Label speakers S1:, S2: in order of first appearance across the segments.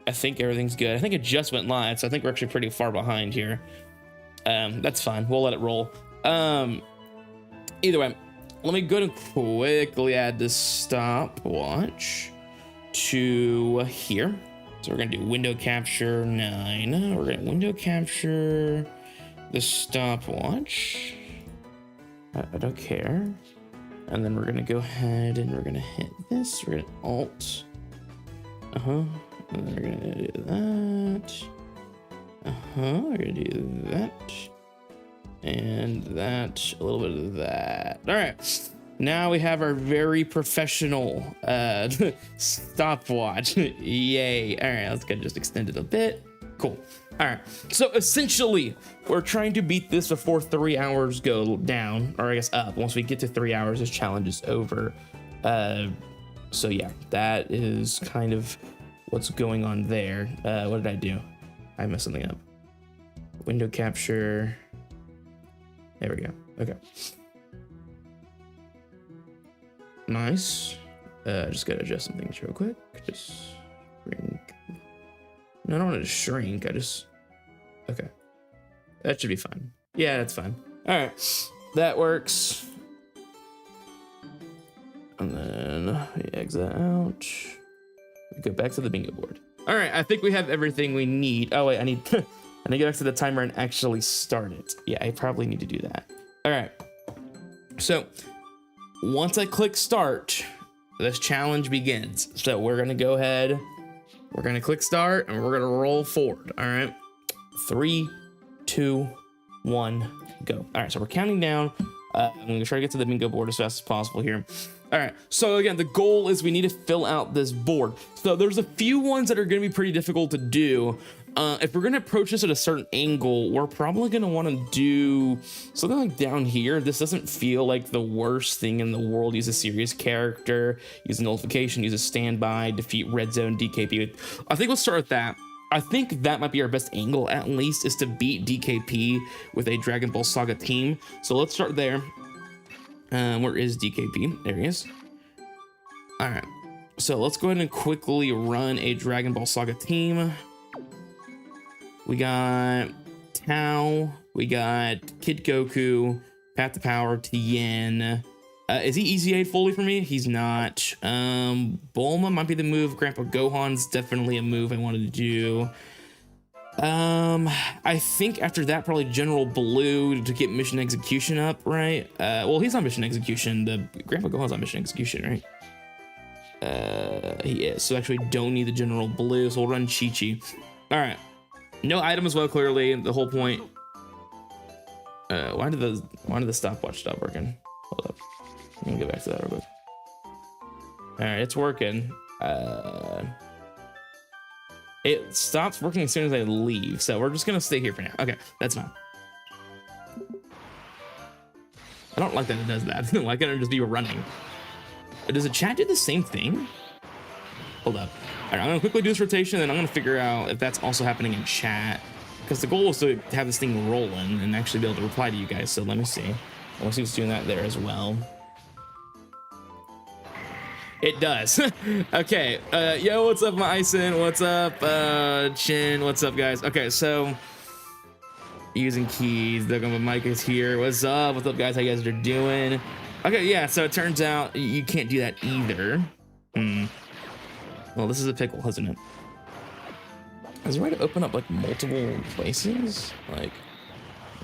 S1: I think everything's good. I think it just went live, so I think we're actually pretty far behind here. That's fine. We'll let it roll. Either way, let me go and quickly add this stopwatch to here. So we're gonna do window capture 9. We're gonna window capture the stopwatch. I don't care. And then we're gonna go ahead and we're gonna hit this. We're gonna Alt. And then we're gonna do that. We're gonna do that. And that, a little bit of that. All right, now we have our very professional stopwatch. Yay. All right, let's go just extend it a bit. Cool. All right, so essentially we're trying to beat this before 3 hours go down, or I guess up. Once we get to 3 hours, this challenge is over. So yeah, that is kind of what's going on there. What did I do? I messed something up. Window capture. There we go. Okay. Nice. Just gotta adjust some things real quick. Just shrink. No, I don't want to shrink. Okay. That should be fine. Yeah, that's fine. All right. That works. And then we exit out. We go back to the bingo board. All right. I think we have everything we need. Oh, wait. I need to get back to the timer and actually start it. Yeah, I probably need to do that. All right. So once I click start, this challenge begins. So we're going to go ahead. We're going to click start and we're going to roll forward. All right. 3, 2, 1, go. All right. So we're counting down. I'm going to try to get to the bingo board as fast as possible here. All right. So again, the goal is we need to fill out this board. So there's a few ones that are going to be pretty difficult to do. If we're going to approach this at a certain angle, we're probably going to want to do something like down here. This doesn't feel like the worst thing in the world. Use a serious character, use a nullification, use a standby, defeat red zone, DKP. I think we'll start with that. I think that might be our best angle, at least, is to beat DKP with a Dragon Ball Saga team. So let's start there. Where is DKP? There he is. All right. So let's go ahead and quickly run a Dragon Ball Saga team. We got Tao, we got Kid Goku, Path to Power, Tien. Is he Easy 8 fully for me? He's not. Bulma might be the move. Grandpa Gohan's definitely a move I wanted to do. I think after that, probably General Blue to get mission execution up, right? Well, he's on mission execution. The Grandpa Gohan's on mission execution, right? He is. So actually don't need the General Blue, so we'll run Chi-Chi. All right. No item as well, clearly. The whole point. Why did the stopwatch stop working? Hold up. Let me get back to that real quick. All right, it's working. It stops working as soon as I leave, so we're just gonna stay here for now. Okay, that's fine. I don't like that it does that. Why can't it just be running? Does the chat do the same thing? Hold up. All right, I'm gonna quickly do this rotation, and I'm gonna figure out if that's also happening in chat, because the goal is to have this thing rolling and actually be able to reply to you guys. So let me see. I want to see what's doing that there as well. It does. Okay. Yo, what's up, Myson? What's up, Chin? What's up, guys? Okay, so using keys. Dokkan Mike is here. What's up? What's up, guys? How you guys are doing? Okay, yeah. So it turns out you can't do that either. Well, this is a pickle, isn't it? Is there a way to open up like multiple places? Like,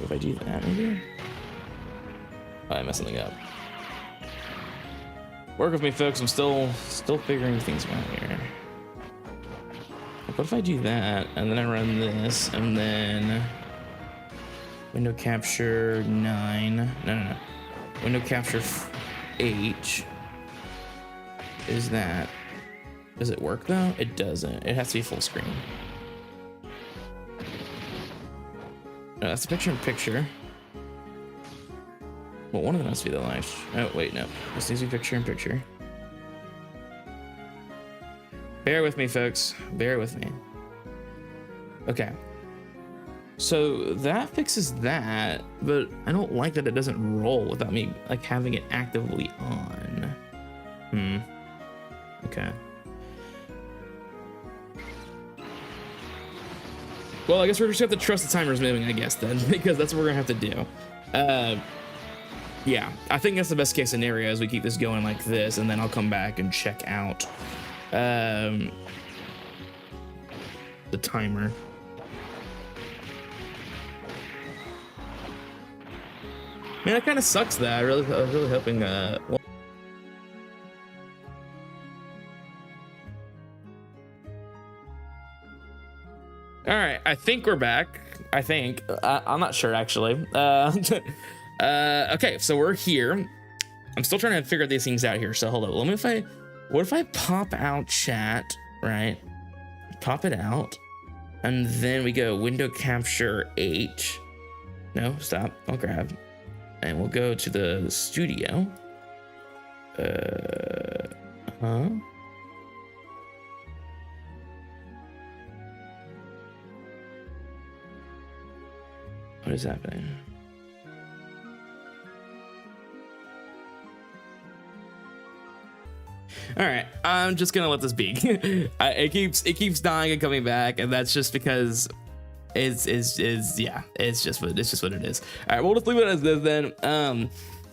S1: if I do that, maybe? Oh, I messed something up. Work with me, folks. I'm still figuring things out here. What if I do that, and then I run this, and then window capture 9? No. Window capture 8. Is that? Does it work though? It doesn't. It has to be full screen. No, that's the picture-in-picture. Well, one of them has to be the live. Oh, wait, no. This needs to be picture-in-picture. Bear with me, folks. Bear with me. Okay. So that fixes that, but I don't like that it doesn't roll without me like having it actively on. Okay. Well, I guess we're just gonna have to trust the timer's moving, I guess, then, because that's what we're gonna have to do. Yeah, I think that's the best case scenario is we keep this going like this, and then I'll come back and check out the timer. Man, that kind of sucks though. I was really hoping well, all right, I think we're back. I think I'm not sure actually. Okay, so we're here. I'm still trying to figure these things out here. So hold on. What if I pop out chat, right? Pop it out, and then we go window capture 8. No, stop. I'll grab, and we'll go to the studio. What is happening? All right, I'm just gonna let this be. It keeps dying and coming back, and that's just because it's just what it is. All right, we'll just leave it as this then.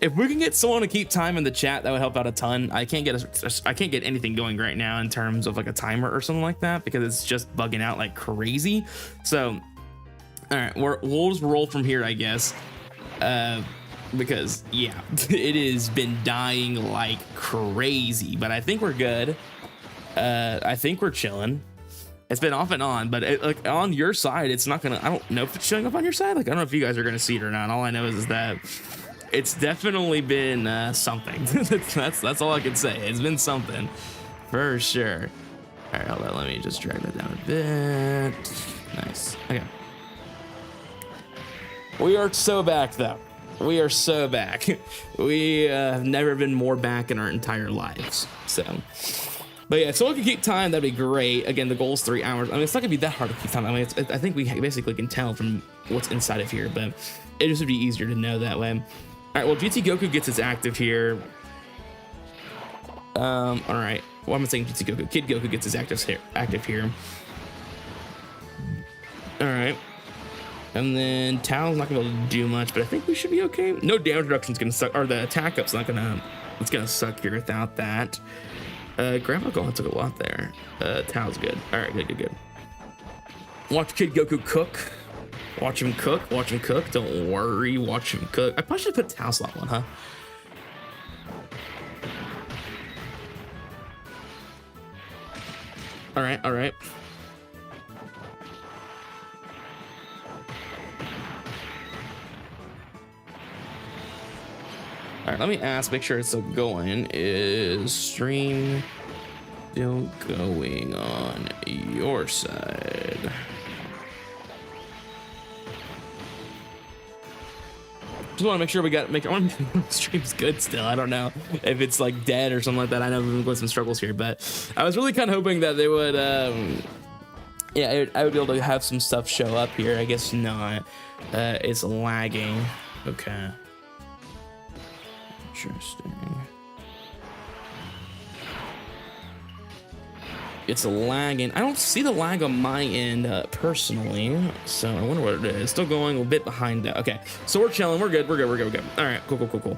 S1: If we can get someone to keep time in the chat, that would help out a ton. I can't get anything going right now in terms of like a timer or something like that because it's just bugging out like crazy. So, all right, we'll just roll from here, I guess. Because yeah, it has been dying like crazy, but I think we're good. I think we're chilling. It's been off and on, but like on your side, it's not gonna, I don't know if it's showing up on your side. Like, I don't know if you guys are gonna see it or not. All I know is that it's definitely been something. that's all I can say. It's been something for sure. All right, hold on, let me just drag that down a bit. Nice, okay. We are so back though. We are so back. We have never been more back in our entire lives. So, but yeah, so we can keep time. That'd be great. Again, the goal is 3 hours. I mean, it's not gonna be that hard to keep time. I mean, I think we basically can tell from what's inside of here, but it just would be easier to know that way. All right. Well, GT Goku gets its active here. All right. Well, I'm saying GT Goku. Kid Goku gets his active here. All right. And then Tao's not gonna be able to do much, but I think we should be okay. No damage reduction's gonna suck, or the attack up's not gonna, it's gonna suck here without that. Grandpa Gohan took a lot there. Tao's good. All right, good. Watch Kid Goku cook. Watch him cook. Don't worry, watch him cook. I probably should put Tao slot 1, huh? All right. All right, let me make sure it's still going. Is stream still going on your side? Just want to make sure I want to make stream's good still. I don't know if it's like dead or something like that. I know we've got some struggles here, but I was really kind of hoping that they would, yeah, I would be able to have some stuff show up here. I guess not. It's lagging. Okay. Interesting. It's lagging. I don't see the lag on my end personally, so I wonder what it is. Still going a bit behind that. Okay, so we're chilling. We're good. All right, cool.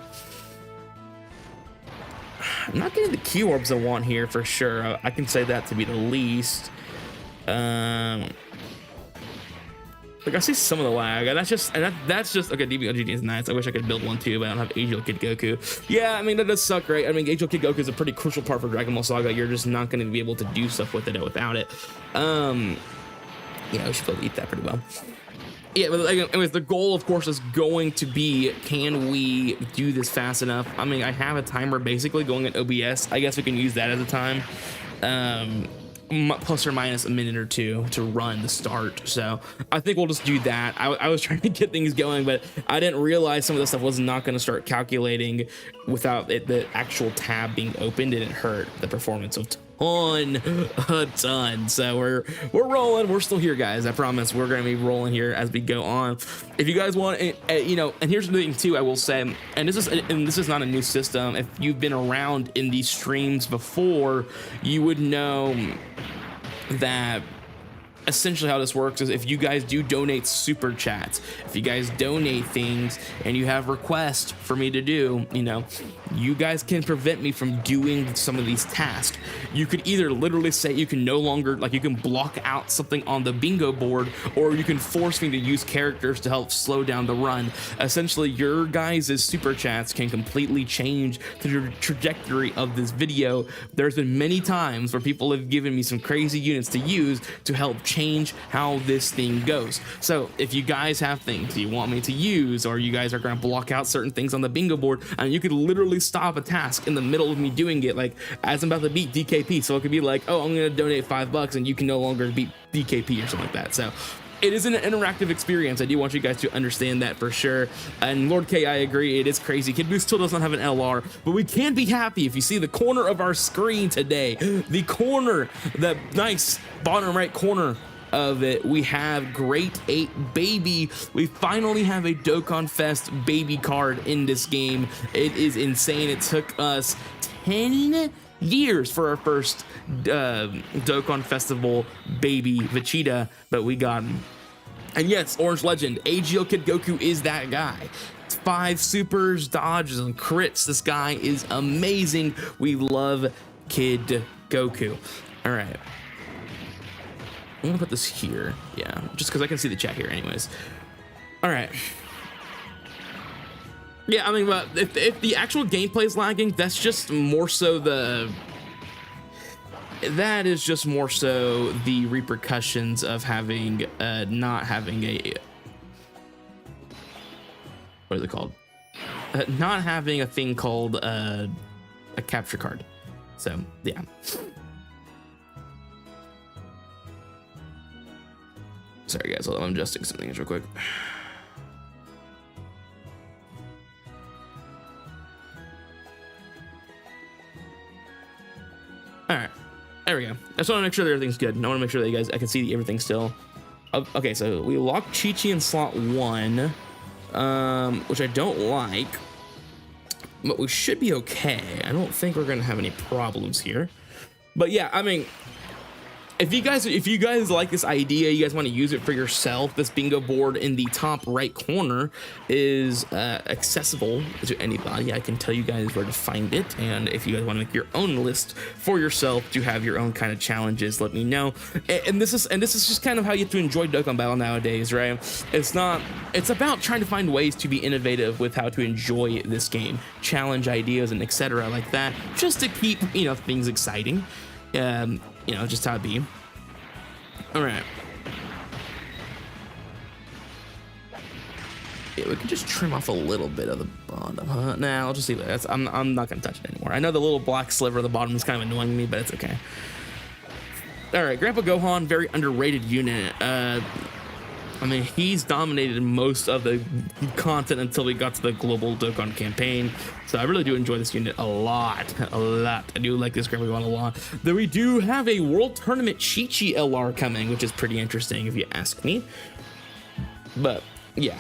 S1: I'm not getting the key orbs I want here for sure. I can say that to be the least. Like I see some of the lag, and that's just okay. DBOGD is nice. I wish I could build one too, but I don't have Angel Kid Goku. Yeah, I mean that does suck, right? I mean Angel Kid Goku is a pretty crucial part for Dragon Ball Saga. You're just not going to be able to do stuff with it without it. Yeah, we should be able to eat that pretty well. Yeah, but anyways, the goal, of course, is going to be, can we do this fast enough? I mean, I have a timer basically going at OBS. I guess we can use that as a time. Plus or minus a minute or two to run the start, so I think we'll just do that. I was trying to get things going, but I didn't realize some of the stuff was not going to start calculating without the actual tab being opened, and it hurt the performance of a ton. So we're rolling. We're still here, guys. I promise we're going to be rolling here as we go on. If you guys want, you know, and here's the thing too, I will say, and this is not a new system. If you've been around in these streams before, you would know that essentially how this works is if you guys do donate super chats, if you guys donate things and you have requests for me to do, you know, you guys can prevent me from doing some of these tasks. You could either literally say you can no longer, like you can block out something on the bingo board, or you can force me to use characters to help slow down the run. Essentially, your guys' super chats can completely change the trajectory of this video. There's been many times where people have given me some crazy units to use to help change how this thing goes. So if you guys have things you want me to use, or you guys are going to block out certain things on the bingo board, and you could literally stop a task in the middle of me doing it, like as I'm about to beat DKP, so it could be like, oh, I'm going to donate $5 and you can no longer beat DKP or something like that. So it is an interactive experience. I do want you guys to understand that for sure. And Lord K, I agree, it is crazy. Kid Buu still does not have an LR, but we can be happy if you see the corner of our screen today, the corner, the nice bottom right corner of it, we have Great 8 Baby. We finally have a Dokkan Fest baby card in this game. It is insane. It took us 10 years for our first Dokkan Festival baby Vegeta, but we got him. And yes, Orange Legend, AGL Kid Goku is that guy. 5 supers, dodges, and crits. This guy is amazing. We love Kid Goku. All right. I'm gonna put this here, yeah, just because I can see the chat here anyways. All right. Yeah, I mean, but if the actual gameplay is lagging, that's just more so the repercussions of having not having a, what is it called? Not having a thing called a capture card. So yeah. Sorry guys, I'm adjusting some things real quick. All right, there we go. I just want to make sure that everything's good. I want to make sure that you guys, I can see everything still. Okay, so we locked Chi-Chi in slot 1, which I don't like, but we should be okay. I don't think we're gonna have any problems here. But yeah, I mean, if you guys like this idea, you guys want to use it for yourself, this bingo board in the top right corner is accessible to anybody. I can tell you guys where to find it, and if you guys want to make your own list for yourself to have your own kind of challenges, let me know. And this is just kind of how you have to enjoy Dokkan Battle nowadays, right? It's about trying to find ways to be innovative with how to enjoy this game, challenge ideas and etc. like that, just to keep, you know, things exciting. You know, just how it be. All right. Yeah, we could just trim off a little bit of the bottom, huh? Nah, I'll just leave it. I'm not gonna touch it anymore. I know the little black sliver at the bottom is kind of annoying me, but it's okay. All right, Grandpa Gohan, very underrated unit. I mean, he's dominated most of the content until we got to the global Dokkan campaign. So I really do enjoy this unit a lot. I do like this Grandpa Gohan a lot. Though we do have a World Tournament Chi-Chi LR coming, which is pretty interesting if you ask me. But yeah,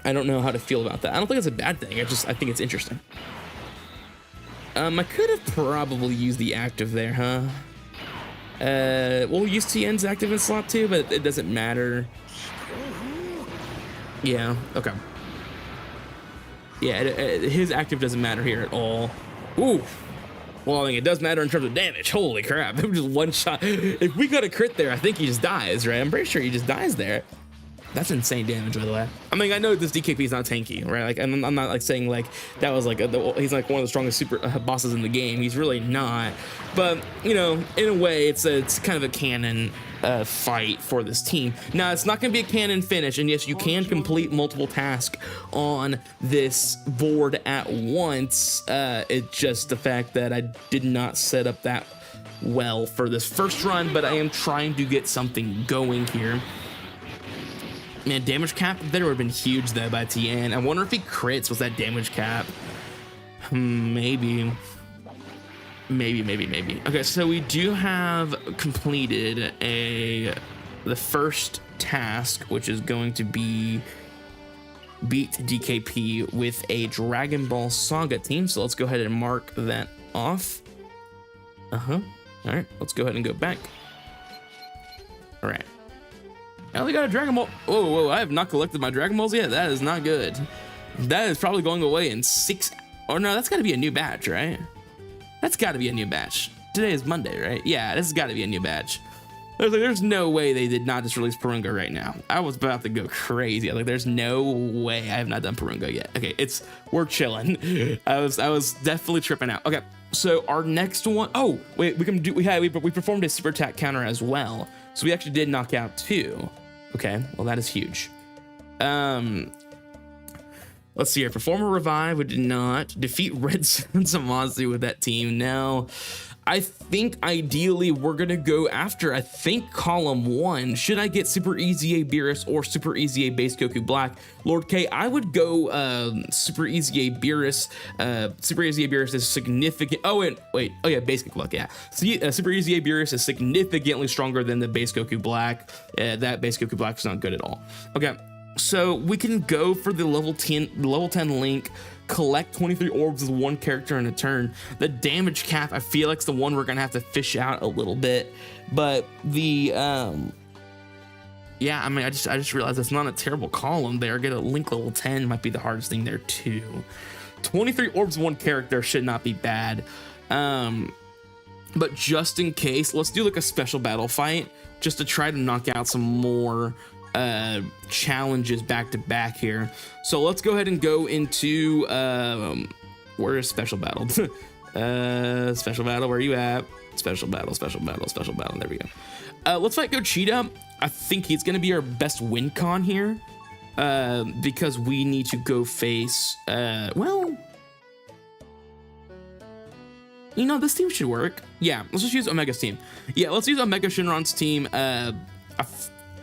S1: I don't know how to feel about that. I don't think it's a bad thing. I think it's interesting. I could have probably used the active there, huh? We'll use TN's active in slot 2, but it doesn't matter. Yeah, okay. Yeah, his active doesn't matter here at all. Ooh. Well, I mean, it does matter in terms of damage. Holy crap, it was just one shot. If we got a crit there, I think he just dies, right? I'm pretty sure he just dies there. That's insane damage, by the way. I mean, I know this DKP is not tanky, right? Like, I'm not like saying like that was like he's like one of the strongest super bosses in the game. He's really not. But you know, in a way, it's kind of a canon fight for this team. Now, it's not going to be a canon finish, and yes, you can complete multiple tasks on this board at once. It's just the fact that I did not set up that well for this first run, but I am trying to get something going here. Man, damage cap there would have been huge though by TN. I wonder if he crits with that damage cap. Maybe. Okay, so we do have completed the first task, which is going to be beat DKP with a Dragon Ball Saga team. So let's go ahead and mark that off. All right, let's go ahead and go back. All right. Now they got a Dragon Ball. Whoa, I have not collected my Dragon Balls yet. That is not good. That is probably going away in 6. Oh no, that's got to be a new batch, right? That's got to be a new batch. Today is Monday, right? Yeah, this has got to be a new batch. There's no way they did not just release Purunga right now. I was about to go crazy. Like, there's no way I have not done Purunga yet. Okay, we're chilling. I was definitely tripping out. Okay, so our next one. Oh wait, we performed a super attack counter as well. So we actually did knock out 2. Okay, well that is huge. Let's see here. Perform a revive. We did not defeat Red Zamasu with that team. Now, I think ideally we're gonna go after, I think, column 1. Should I get Super Easy A Beerus or Super Easy A Base Goku Black? Lord K, I would go Super Easy A Beerus. Super Easy A Beerus is significant. Oh wait. Oh yeah, Base Goku Black. Yeah. So, Super Easy A Beerus is significantly stronger than the Base Goku Black. That Base Goku Black is not good at all. Okay, so we can go for the level 10 Link. Collect 23 orbs with 1 character in a turn. The damage cap, I feel like, is the one we're gonna have to fish out a little bit, but the yeah, I mean, I just realized it's not a terrible column there. Get a Link level 10 might be the hardest thing there too. 23 orbs, 1 character should not be bad, but just in case, let's do like a special battle fight just to try to knock out some more challenges back to back here. So let's go ahead and go into where is special battle? Special battle, where are you at? Special battle. There we go. Let's fight Gogeta. I think he's gonna be our best win con here, because we need to go face well, you know, this team should work. Yeah, let's just use Omega's team. Yeah, let's use Omega Shinron's team.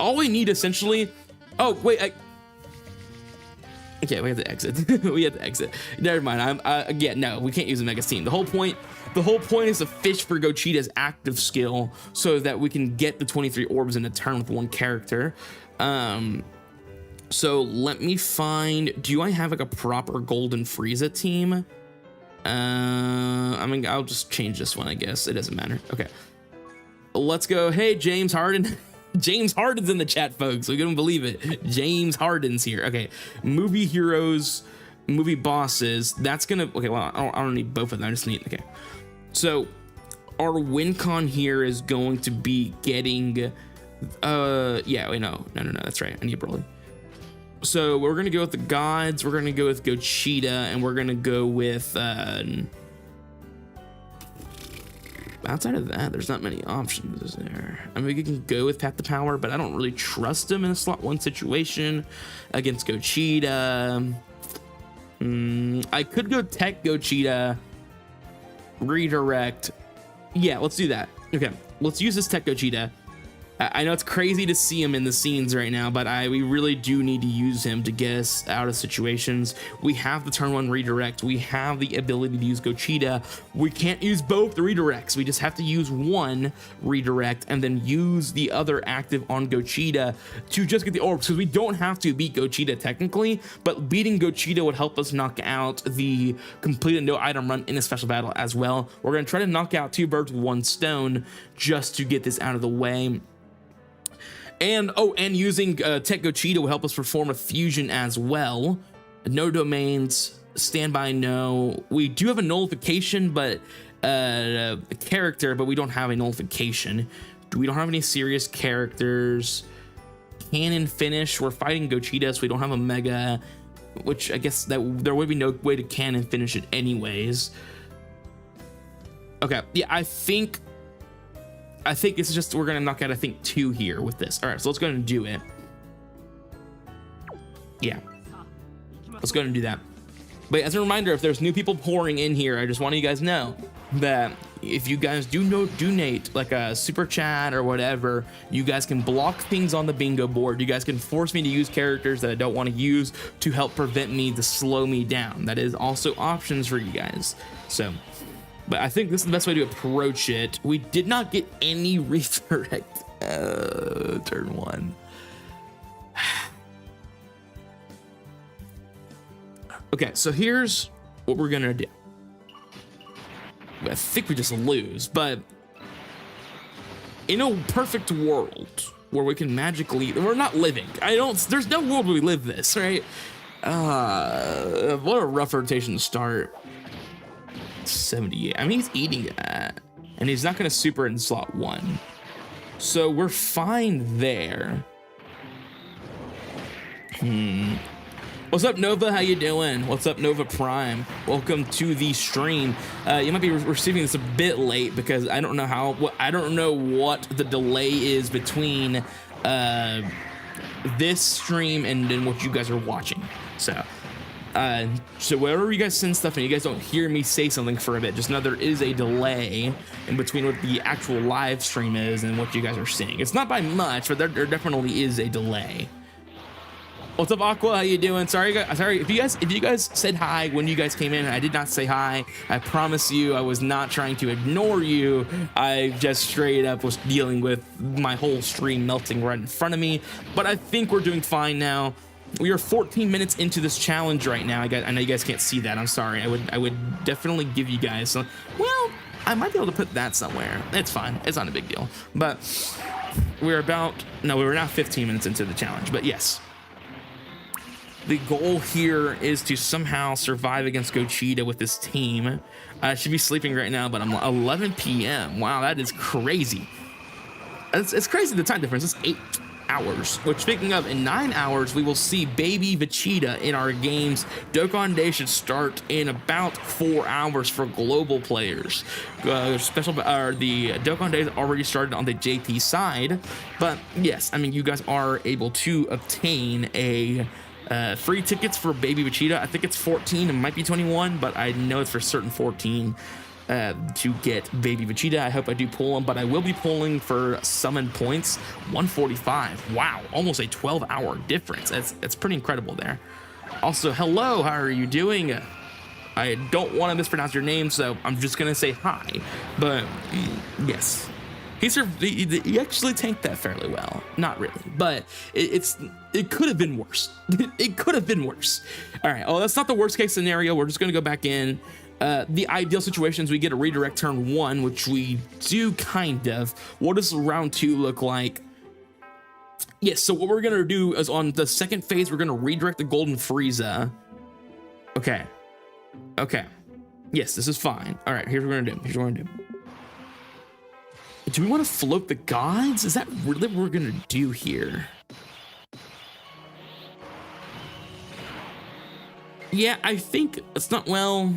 S1: All we need essentially. Oh wait, okay, we have to exit. We have to exit. Never mind. Again, no, we can't use Omega's team. The whole point is to fish for Gogeta's active skill so that we can get the 23 orbs in a turn with 1 character. So let me find. Do I have like a proper Golden Frieza team? I mean, I'll just change this one. I guess it doesn't matter. Okay, let's go. Hey, James Harden. James Harden's in the chat, folks. We couldn't believe it. James Harden's here. Okay, movie heroes, movie bosses. That's gonna. Okay, well, I don't need both of them. I just need. Okay, so our win con here is going to be getting. Yeah. Wait, no. That's right. I need Broly. So we're gonna go with the gods. We're gonna go with Gogeta, and we're gonna go with. Outside of that, there's not many options, is there? I mean, we can go with Path to Power, but I don't really trust him in a slot 1 situation against Gogeta. I could go Tech Gogeta, redirect. Yeah, let's do that. Okay, let's use this Tech Gogeta. I know it's crazy to see him in the scenes right now, but we really do need to use him to get us out of situations. We have the turn 1 redirect. We have the ability to use Gogeta. We can't use both the redirects. We just have to use 1 redirect and then use the other active on Gogeta to just get the orbs, because we don't have to beat Gogeta technically, but beating Gogeta would help us knock out the completed no item run in a special battle as well. We're going to try to knock out 2 birds with 1 stone just to get this out of the way. And using Tech Gogeta will help us perform a fusion as well. No domains, standby no. We do have a nullification, but a character, but we don't have a nullification. We don't have any serious characters. Cannon finish. We're fighting Gogeta, so we don't have a Mega, which I guess that there would be no way to cannon finish it anyways. Okay, yeah, I think this is just, we're gonna knock out, I think, 2 here with this. All right, so let's go ahead and do it. Yeah, let's go ahead and do that. But as a reminder, if there's new people pouring in here, I just want you guys to know that if you guys do donate like a super chat or whatever, you guys can block things on the bingo board. You guys can force me to use characters that I don't want to use to help prevent me, to slow me down. That is also options for you guys. So, but I think this is the best way to approach it. We did not get any redirect turn 1. Okay, so here's what we're gonna do. I think we just lose, but in a perfect world, where we can magically, we're not living. There's no world where we live this, right? What a rough rotation to start. 78. I mean, he's eating that, and he's not going to super in slot 1. So we're fine there. What's up, Nova? How you doing? What's up, Nova Prime? Welcome to the stream. You might be receiving this a bit late because I don't know what the delay is between this stream and then what you guys are watching. So wherever you guys send stuff and you guys don't hear me say something for a bit, just know there is a delay in between what the actual live stream is and what you guys are seeing. It's not by much, but there definitely is a delay. What's up, Aqua? How you doing? Sorry if you guys said hi when you guys came in. I did not say hi. I promise you, I was not trying to ignore you. I just straight up was dealing with my whole stream melting right in front of me. But I think we're doing fine now. We are 14 minutes into this challenge right now. I know you guys can't see that. I'm sorry. I would definitely give you guys some. Well, I might be able to put that somewhere. It's fine. It's not a big deal. But we're now 15 minutes into the challenge. But yes. The goal here is to somehow survive against Gogeta with this team. I should be sleeping right now, but I'm 11 p.m. Wow, that is crazy. It's crazy, the time difference. It's 8 hours. Which, speaking of, in 9 hours, we will see Baby Vegeta in our games. Dokkan Day should start in about 4 hours for global players. The Dokkan Day already started on the JP side, but yes, I mean, you guys are able to obtain a free tickets for Baby Vegeta. I think it's 14, it might be 21, but I know it's for certain 14 to get Baby Vegeta. I hope I do pull them, but I will be pulling for summon points 145. Wow, almost a 12-hour difference. That's pretty incredible there. Also, hello, how are you doing? I don't want to mispronounce your name, so I'm just gonna say hi. But yes, he actually tanked that fairly well. Not really, but it could have been worse. It could have been worse. All right. Oh, that's not the worst case scenario. We're just gonna go back in. The ideal situations, we get a redirect turn 1, which we do kind of. What does round 2 look like? Yes. So what we're gonna do is on the second phase, we're gonna redirect the Golden Frieza. Okay. Yes, this is fine. All right. Here's what we're gonna do. Do we want to float the gods? Is that really what we're gonna do here? Yeah, I think it's not, well.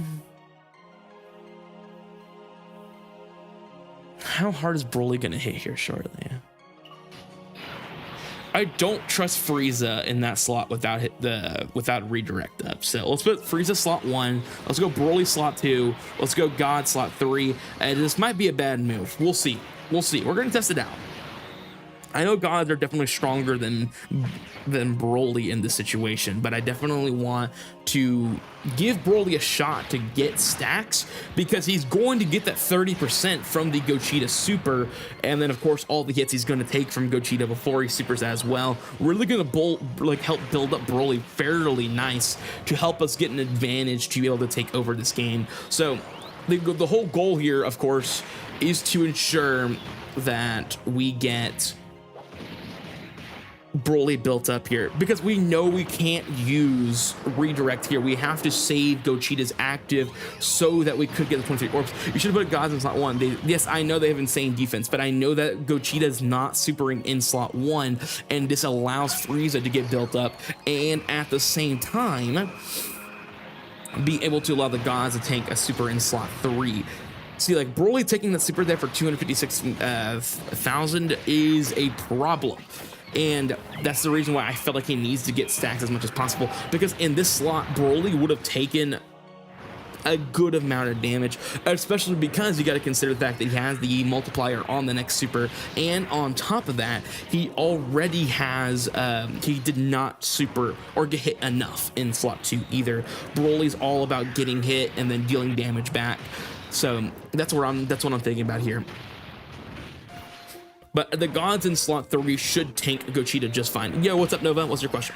S1: How hard is Broly gonna hit here shortly? I don't trust Frieza in that slot without redirect up. So let's put Frieza slot 1. Let's go Broly slot 2. Let's go God slot 3. And this might be a bad move. We'll see. We're gonna test it out. I know gods are definitely stronger than Broly in this situation, but I definitely want to give Broly a shot to get stacks because he's going to get that 30% from the Gogeta super, and then of course all the hits he's going to take from Gogeta before he supers as well. Really going to help build up Broly fairly nice to help us get an advantage to be able to take over this game. So the whole goal here, of course, is to ensure that we get Broly built up here because we know we can't use redirect here. We have to save Gogeta's active so that we could get the 23 orbs. You should have put gods in slot 1. Yes, I know they have insane defense, but I know that Gogeta is not supering in slot 1, and this allows Frieza to get built up and at the same time be able to allow the gods to tank a super in slot 3. See, like Broly taking that super there for 256,000 is a problem. And that's the reason why I felt like he needs to get stacks as much as possible, because in this slot, Broly would have taken a good amount of damage, especially because you got to consider the fact that he has the multiplier on the next super, and on top of that, he already has he did not super or get hit enough in slot 2 either. Broly's all about getting hit and then dealing damage back, so that's what I'm thinking about here. But the gods in slot 3 should tank Gogeta just fine. Yo, what's up, Nova? What's your question?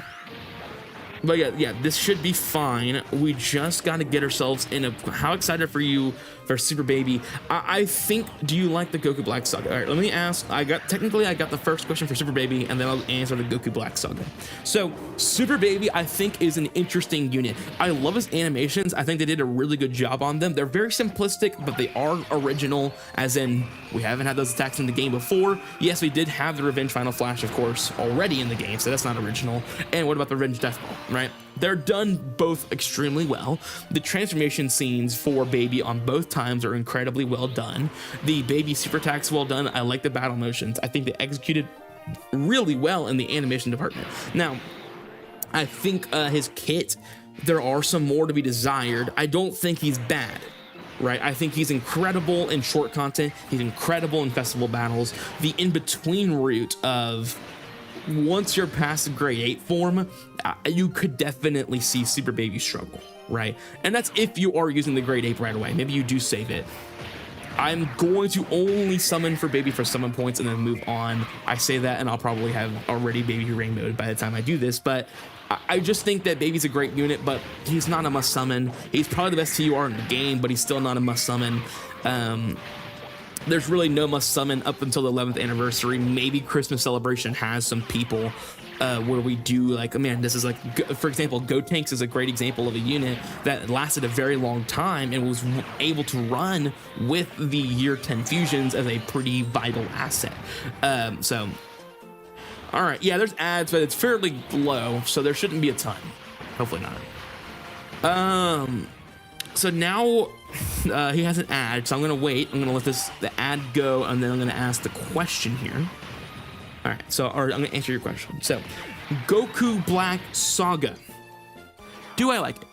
S1: But yeah, this should be fine. We just got to get ourselves in a. How excited for you for Super Baby? I think. Do you like the Goku Black Saga? All right, let me ask. I got the first question for Super Baby, and then I'll answer the Goku Black Saga. So Super Baby, I think, is an interesting unit. I love his animations. I think they did a really good job on them. They're very simplistic, but they are original. As in, we haven't had those attacks in the game before. Yes, we did have the Revenge Final Flash, of course, already in the game, so that's not original. And what about the Revenge Death Ball? Right? They're done both extremely well. The transformation scenes for Baby on both times are incredibly well done. The Baby super attacks well done. I like the battle motions. I think they executed really well in the animation department. Now, I think his kit, there are some more to be desired. I don't think he's bad. Right, I think he's incredible in short content. He's incredible in festival battles. The in-between route of once you're past the grade 8 form, you could definitely see Super Baby struggle, right? And that's if you are using the grade 8 right away. Maybe you do save it. I'm going to only summon for Baby for summon points and then move on. I say that and I'll probably have already Baby Rain mode by the time I do this, but I just think that Baby's a great unit, but he's not a must summon. He's probably the best TUR in the game, but he's still not a must summon. There's really no must summon up until the 11th anniversary. Maybe Christmas Celebration has some people where we do like, man, this is like, for example, Gotenks is a great example of a unit that lasted a very long time and was able to run with the year 10 fusions as a pretty vital asset. So, all right, yeah, there's ads, but it's fairly low, so there shouldn't be a ton. Hopefully not. So now he has an ad, so I'm gonna wait. I'm gonna let the ad go, and then I'm gonna ask the question here. All right, so I'm gonna answer your question. So, Goku Black Saga. Do I like it?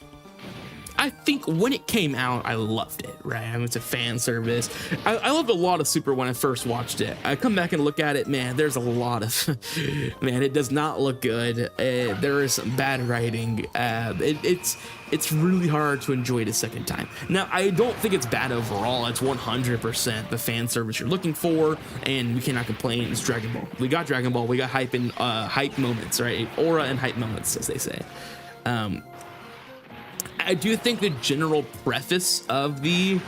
S1: I think when it came out, I loved it, right? I mean, it's a fan service. I loved a lot of Super when I first watched it. I come back and look at it, man, there's a lot of, man, it does not look good. There is some bad writing. It's really hard to enjoy it a second time. Now, I don't think it's bad overall. It's 100% the fan service you're looking for, and we cannot complain. It's Dragon Ball. We got Dragon Ball. We got hype and hype moments, right? Aura and hype moments, as they say. I do think the general preface of the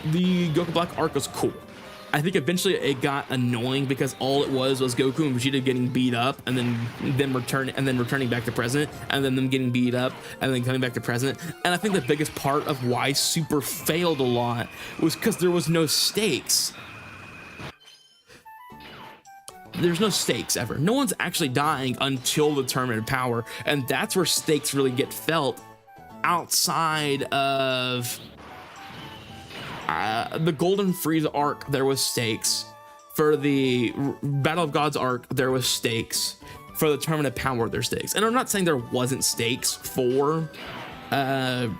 S1: Goku Black arc was cool. I think eventually it got annoying because all it was Goku and Vegeta getting beat up and then returning back to present, and then them getting beat up and then coming back to present. And I think the biggest part of why Super failed a lot was because there was no stakes. There's no stakes ever. No one's actually dying until the tournament of power, and that's where stakes really get felt. Outside of the Golden Frieza arc, there was stakes. For the Battle of Gods arc, there was stakes. For the Tournament of Power, there's stakes. And I'm not saying there wasn't stakes for that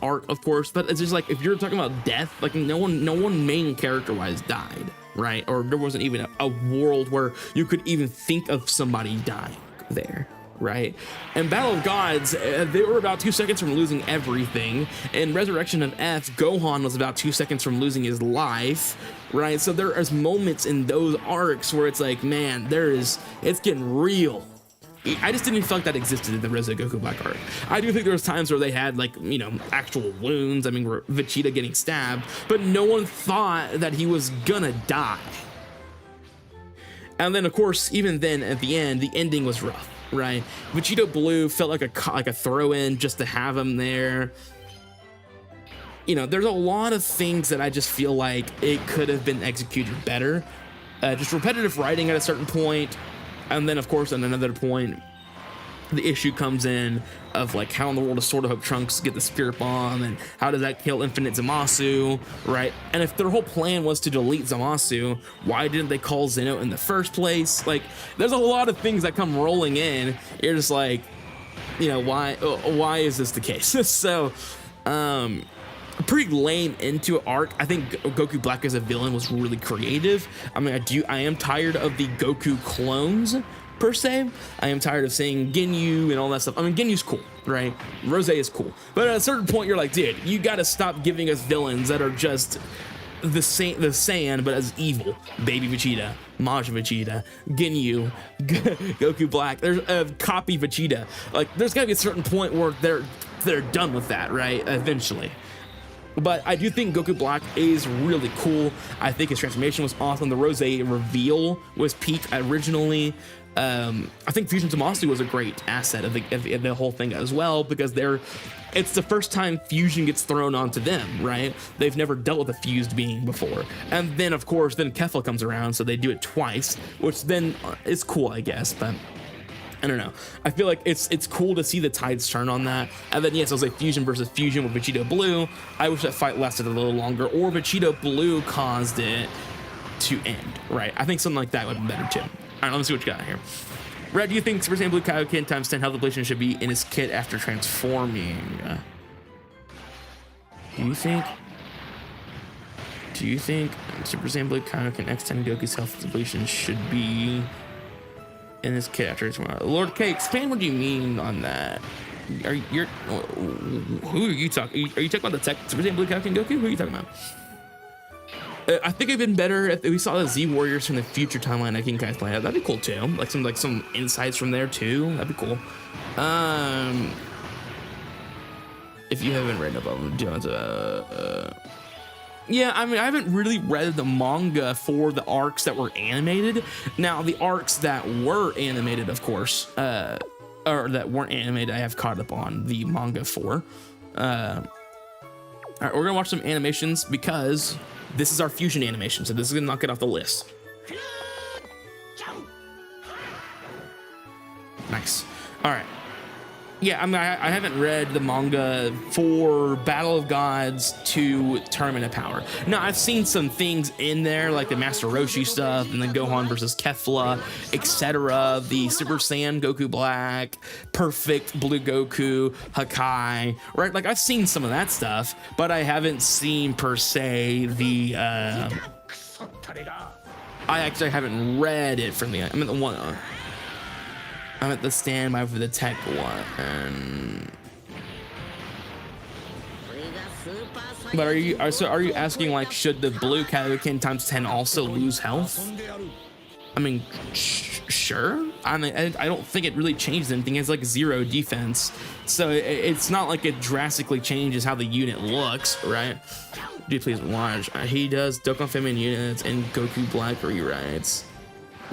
S1: arc, of course, but it's just like, if you're talking about death, like no one main character wise died, right? Or there wasn't even a world where you could even think of somebody dying there. Right? And Battle of Gods, they were about 2 seconds from losing everything. In Resurrection of F, Gohan was about 2 seconds from losing his life, right? So there is moments in those arcs where it's like, man, it's getting real. I just didn't feel like that existed in the Reza Goku Black arc. I do think there was times where they had, like, you know, actual wounds. I mean, Vegeta getting stabbed, but no one thought that he was gonna die. And then, of course, even then, at the end, the ending was rough. Right, Vegeta Blue felt like a throw-in just to have him there. You know, there's a lot of things that I just feel like it could have been executed better. Just repetitive writing at a certain point, and then of course at another point, the issue comes in of like, how in the world does Sword of Hope Trunks get the Spirit Bomb, and how does that kill Infinite Zamasu, right? And if their whole plan was to delete Zamasu, why didn't they call Zeno in the first place? Like, there's a lot of things that come rolling in. You're just like, you know, why is this the case? So, pretty lame into arc. I think Goku Black as a villain was really creative. I mean, I am tired of the Goku clones, per se. I am tired of seeing Ginyu and all that stuff. I mean, Ginyu's cool, right? Rose is cool. But at a certain point, you're like, dude, you gotta stop giving us villains that are just the Saiyan, but as evil. Baby Vegeta, Majin Vegeta, Ginyu, Goku Black. There's a copy Vegeta. Like, there's gotta be a certain point where they're done with that, right? Eventually. But I do think Goku Black is really cool. I think his transformation was awesome. The Rose reveal was peak originally. I think Fusion Tomasi was a great asset of the whole thing as well, because it's the first time Fusion gets thrown onto them, right? They've never dealt with a fused being before. And then, of course, then Kefla comes around, so they do it twice, which then is cool, I guess, but I don't know. I feel like it's cool to see the tides turn on that. And then, yes, I was like Fusion versus Fusion with Vegeta Blue. I wish that fight lasted a little longer, or Vegeta Blue caused it to end, right? I think something like that would have been better, too. All right, let me see what you got here. Red, do you think Super Saiyan Blue Kaioken times 10 health depletion should be in his kit after transforming? Do you think Super Saiyan Blue Kaioken X10 Goku's health depletion should be in his kit after transforming? Lord K, expand what do you mean on that? Who are you talking? Are you talking about the tech Super Saiyan Blue Kaioken Goku? Who are you talking about? I think it'd been better if we saw the Z Warriors from the future timeline that King Kai's playing. That'd be cool too. Like some insights from there too. That'd be cool. If you haven't read about them, do you want to? Yeah, I mean, I haven't really read the manga for the arcs that were animated. Now, the arcs that were animated, of course, or that weren't animated, I have caught up on the manga for. All right, we're gonna watch some animations because this is our fusion animation, so this is gonna knock it off the list. Nice. All right. Yeah, I mean, I haven't read the manga for Battle of Gods to Tournament of Power. Now, I've seen some things in there, like the Master Roshi stuff, and then Gohan versus Kefla, etc. The Super Saiyan Goku Black, Perfect Blue Goku, Hakai, right? Like, I've seen some of that stuff, but I haven't seen, per se, the... I actually haven't read it from the... I mean, the one... I'm at the standby for the tech one. But are you asking, like, should the Blue Kaioken times 10 also lose health? I mean, sure. I mean, I don't think it really changes anything. It's like 0 defense, so it's not like it drastically changes how the unit looks, right? Do you please watch? He does Dokkan Feminine units and Goku Black rewrites.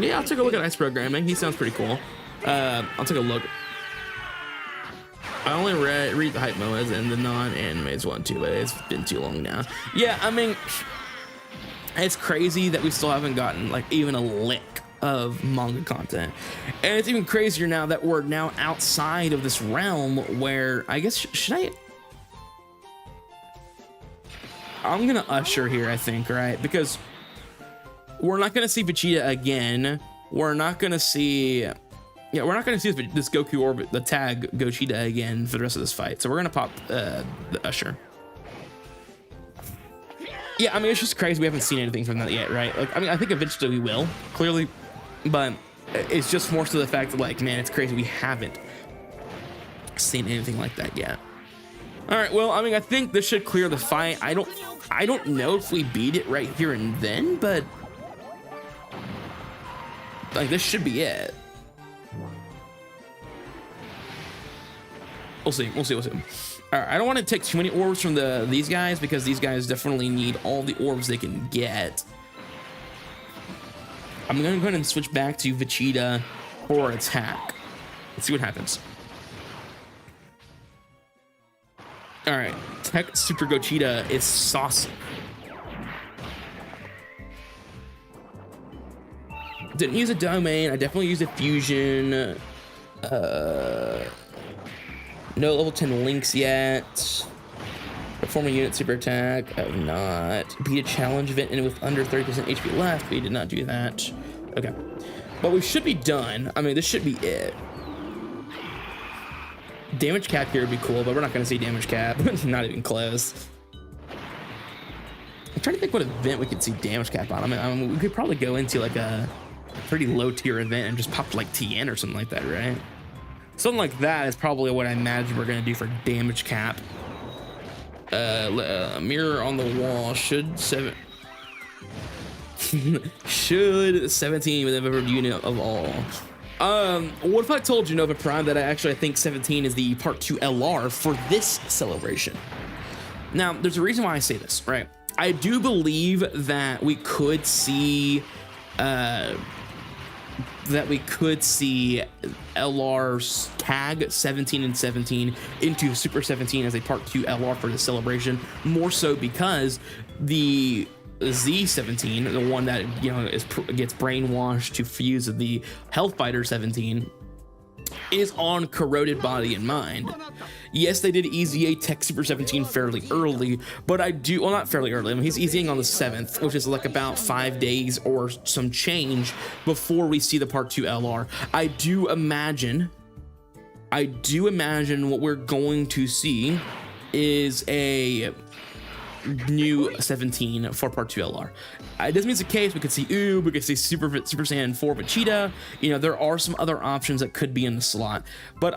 S1: Yeah, I'll take a look at Ice Programming. He sounds pretty cool. I'll take a look. I only read the hype moas and the non-animes one too, but it's been too long now. Yeah, I mean, it's crazy that we still haven't gotten like even a lick of manga content, and it's even crazier now that we're now outside of this realm where I guess I'm gonna usher here, I think, right? Because we're not gonna see Vegeta again. We're not gonna see. Yeah, we're not going to see this Goku orbit, the tag Gogeta again for the rest of this fight. So we're going to pop the Usher. Yeah, I mean, it's just crazy we haven't seen anything from that yet, right? Like, I mean, I think eventually we will, clearly. But it's just more so the fact that, like, man, it's crazy we haven't seen anything like that yet. All right, well, I mean, I think this should clear the fight. I don't know if we beat it right here and then, but like, this should be it. We'll see. All right, I don't want to take too many orbs from these guys because these guys definitely need all the orbs they can get. I'm going to go ahead and switch back to Vegeta for attack. Let's see what happens. All right, Tech Super Gogeta is saucy. Didn't use a domain. I definitely used a fusion. No level 10 links yet. Perform a unit super attack. I have not. Beat a challenge event and with under 30% HP left. We did not do that. Okay. But we should be done. I mean, this should be it. Damage cap here would be cool, but we're not going to see damage cap. Not even close. I'm trying to think what event we could see damage cap on. I mean, we could probably go into like a pretty low tier event and just pop like TN or something like that, right? Something like that is probably what I imagine we're going to do for damage cap. Mirror on the wall should 7. Should 17 be the favorite unit of all? What if I told you, Nova Prime, that I think 17 is the Part 2 LR for this celebration? Now, there's a reason why I say this, right? I do believe that we could see LR's tag 17 and 17 into Super 17 as a Part 2 LR for the celebration, more so because the Z17, the one that gets brainwashed to fuse with the Health Fighter 17, is on Corroded Body and Mind. Yes, they did Easy A Tech Super 17 fairly early, but not fairly early. I mean, he's easying on the 7th, which is like about 5 days or some change before we see the Part 2 LR. I do imagine what we're going to see is a new 17 for Part 2 LR. It doesn't mean it's the case. We could see Oob, we could see Super Saiyan 4 Vegeta. There are some other options that could be in the slot. But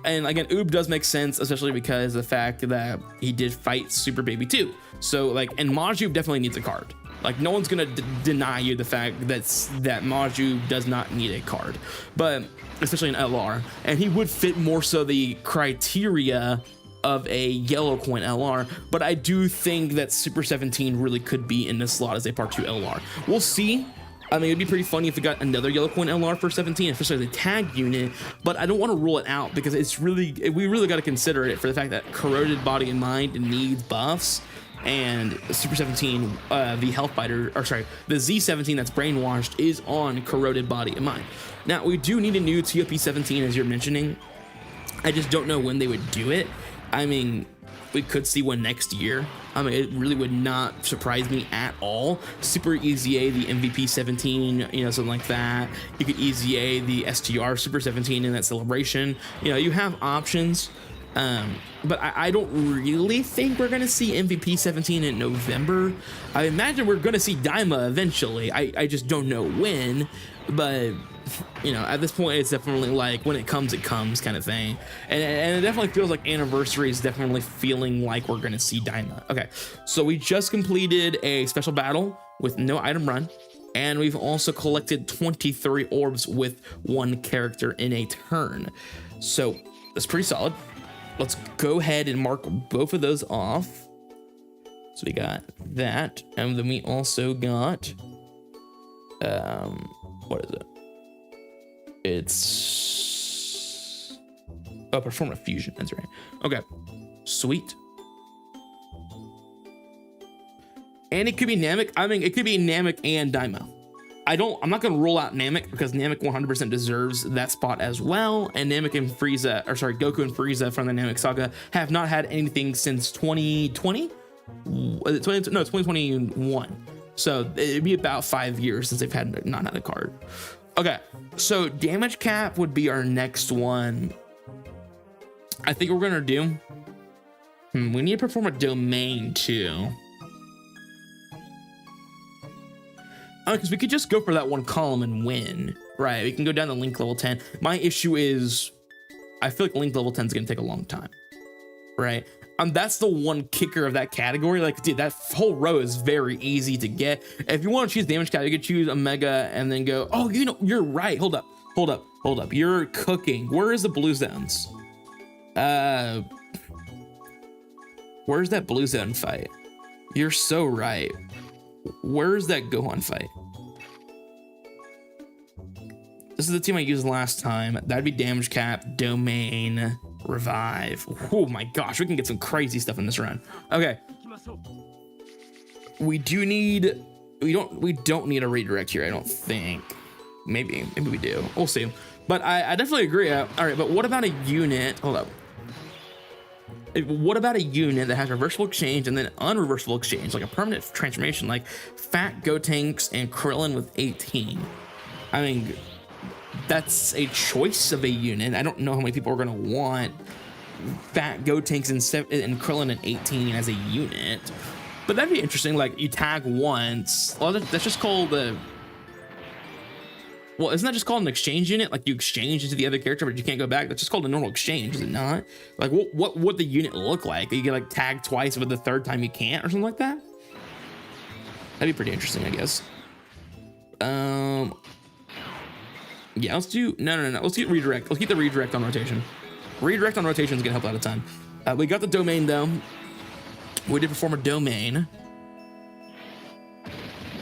S1: and again, Oob does make sense, especially because of the fact that he did fight Super Baby 2. So and Maju definitely needs a card. Like, no one's gonna deny you the fact that Maju does not need a card, but especially in LR, and he would fit more so the criteria of a yellow coin LR, but I do think that Super 17 really could be in this slot as a Part 2 LR. We'll see. I mean, it'd be pretty funny if we got another yellow coin LR for 17, especially the tag unit, but I don't want to rule it out because we really got to consider it for the fact that Corroded Body and Mind needs buffs, and Super 17, the Health Fighter, the Z17 that's brainwashed is on Corroded Body and Mind. Now, we do need a new TOP 17, as you're mentioning. I just don't know when they would do it. I mean, we could see one next year. I mean, it really would not surprise me at all. Super Easy A, the MVP 17, something like that. You could Easy A the STR Super 17 in that celebration. You have options. But I don't really think we're going to see MVP 17 in November. I imagine we're going to see Daima eventually. I just don't know when. But at this point, it's definitely like when it comes kind of thing. And it definitely feels like Anniversary is definitely feeling like we're going to see Daima. Okay, so we just completed a special battle with no item run. And we've also collected 23 orbs with one character in a turn. So that's pretty solid. Let's go ahead and mark both of those off. So we got that. And then we also got, what is it? It's Perform a Fusion. That's right. Okay, sweet. And it could be Namek. I mean, it could be Namek and Daima. I'm not gonna rule out Namek because Namek 100% deserves that spot as well. And Namek and Frieza, Goku and Frieza from the Namek Saga have not had anything since 2020. No, 2021. So it'd be about 5 years since they've not had a card. Okay, so damage cap would be our next one. I think we're gonna do. We need to perform a domain too. Because we could just go for that one column and win, right? We can go down to Link level 10. My issue is, I feel like Link level 10 is gonna take a long time, right? That's the one kicker of that category. Like, dude, that whole row is very easy to get. If you want to choose damage cap, you could choose Omega and then go, oh, you're right. Hold up. You're cooking. Where is the blue zones? Where's that blue zone fight? You're so right. Where's that Gohan fight? This is the team I used last time. That'd be damage cap, domain, revive. Oh my gosh, we can get some crazy stuff in this run. Okay. We don't need a redirect here, I don't think. Maybe we do. We'll see. But I definitely agree. All right, but what about a unit? Hold up. What about a unit that has reversible exchange and then unreversible exchange, like a permanent transformation, like Fat Gotenks and Krillin with 18? I mean, that's a choice of a unit. I don't know how many people are going to want Fat Gotenks and Krillin at 18 as a unit, but that'd be interesting. Like, you tag once. Well, that's just called the. Well, isn't that just called an exchange unit? Like, you exchange into the other character, but you can't go back. That's just called a normal exchange, is it not? Like, what would the unit look like? You get like tag twice, but the third time you can't, or something like that? That'd be pretty interesting, I guess. Yeah, let's do, no. Let's get redirect. Let's keep the redirect on rotation. Redirect on rotation is gonna help out a ton. We got the domain though. We did perform a domain.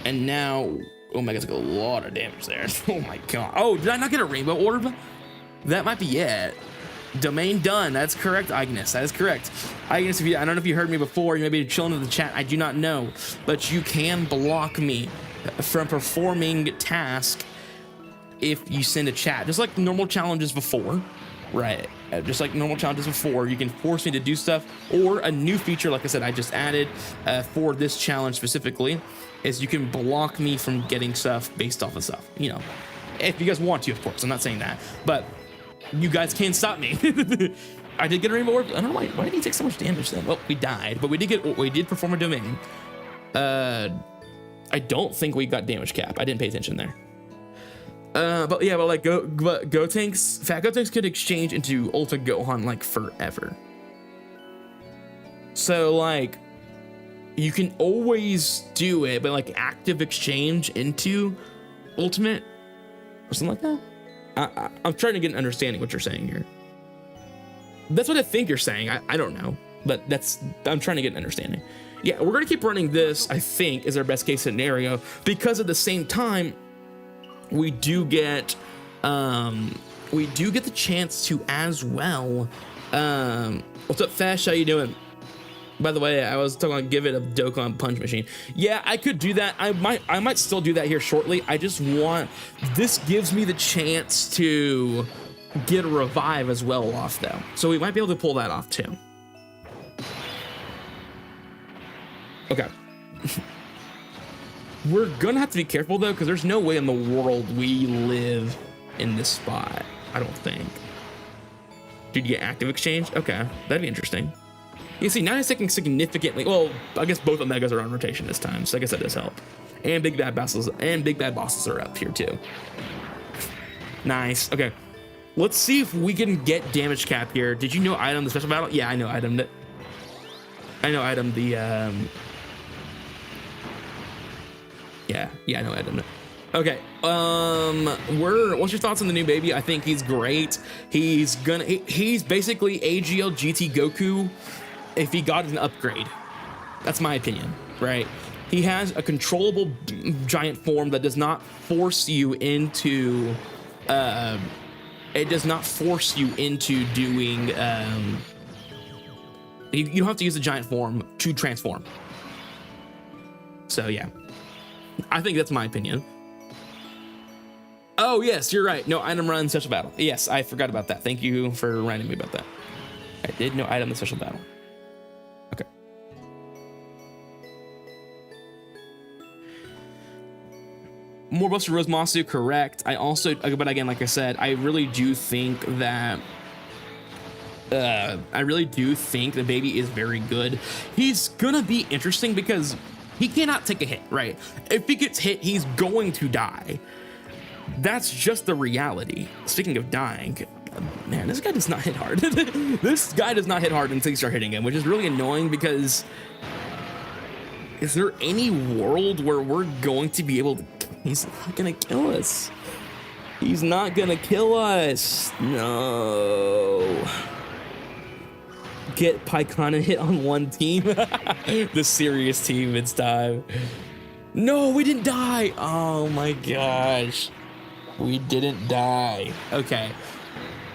S1: And now, oh my god, it's like a lot of damage there. Oh my god. Oh, did I not get a rainbow orb? That might be it. Domain done. That's correct, Ignis. That is correct. Ignis, I don't know if you heard me before. You may be chilling in the chat. I do not know. But you can block me from performing task if you send a chat. Just like normal challenges before. Right. Just like normal challenges before, you can force me to do stuff. Or a new feature, like I said, I just added for this challenge specifically, is you can block me from getting stuff based off of stuff. You know, if you guys want to, of course. I'm not saying that. But you guys can't stop me. I did get a rainbow orb. I don't know why did he take so much damage then? Well, we died, but we did perform a domain. I don't think we got damage cap. I didn't pay attention there. But yeah, but like Gotenks, Fat Gotenks could exchange into Ultimate Gohan like forever. So like you can always do it, but like active exchange into Ultimate or something like that. I'm trying to get an understanding what you're saying here. That's what I think you're saying. I don't know, but I'm trying to get an understanding. Yeah, we're gonna keep running this. I think is our best case scenario because at the same time, we do get the chance to as well. What's up, Fesh? How you doing? By the way, I was talking about give it a Dokkan punch machine. Yeah, I could do that. I might still do that here shortly. I just want, this gives me the chance to get a revive as well off though. So we might be able to pull that off too. Okay. We're gonna have to be careful though, because there's no way in the world we live in this spot. I don't think. Did you get active exchange? Okay, that'd be interesting. You see, now he's taking significantly. Well, I guess both Omegas are on rotation this time, so I guess that does help. And big bad bosses are up here too. Nice. Okay, let's see if we can get damage cap here. Did you know item the special battle? Yeah, I know item that. I know item the. Yeah, I know item. Okay. What's your thoughts on the new baby? I think he's great. He's basically AGL GT Goku if he got an upgrade. That's my opinion, right? He has a controllable giant form that does not force you into it does not force you into doing you don't have to use the giant form to transform. So yeah, I think that's my opinion. Oh yes, you're right. No item run special battle. Yes, I forgot about that. Thank you for reminding me about that. I did no item the special battle. Okay. More buffs for Rosemasu, correct. I also, but again, like I said, I really do think that the baby is very good. He's gonna be interesting because he cannot take a hit, right? If he gets hit, he's going to die. That's just the reality. Speaking of dying, man, this guy does not hit hard. This guy does not hit hard until you start hitting him, which is really annoying because is there any world where we're going to be able to, he's not gonna kill us. He's not gonna kill us. No. Get Paikana hit on one team. The serious team, it's time. No, we didn't die. Oh my gosh. We didn't die. Okay.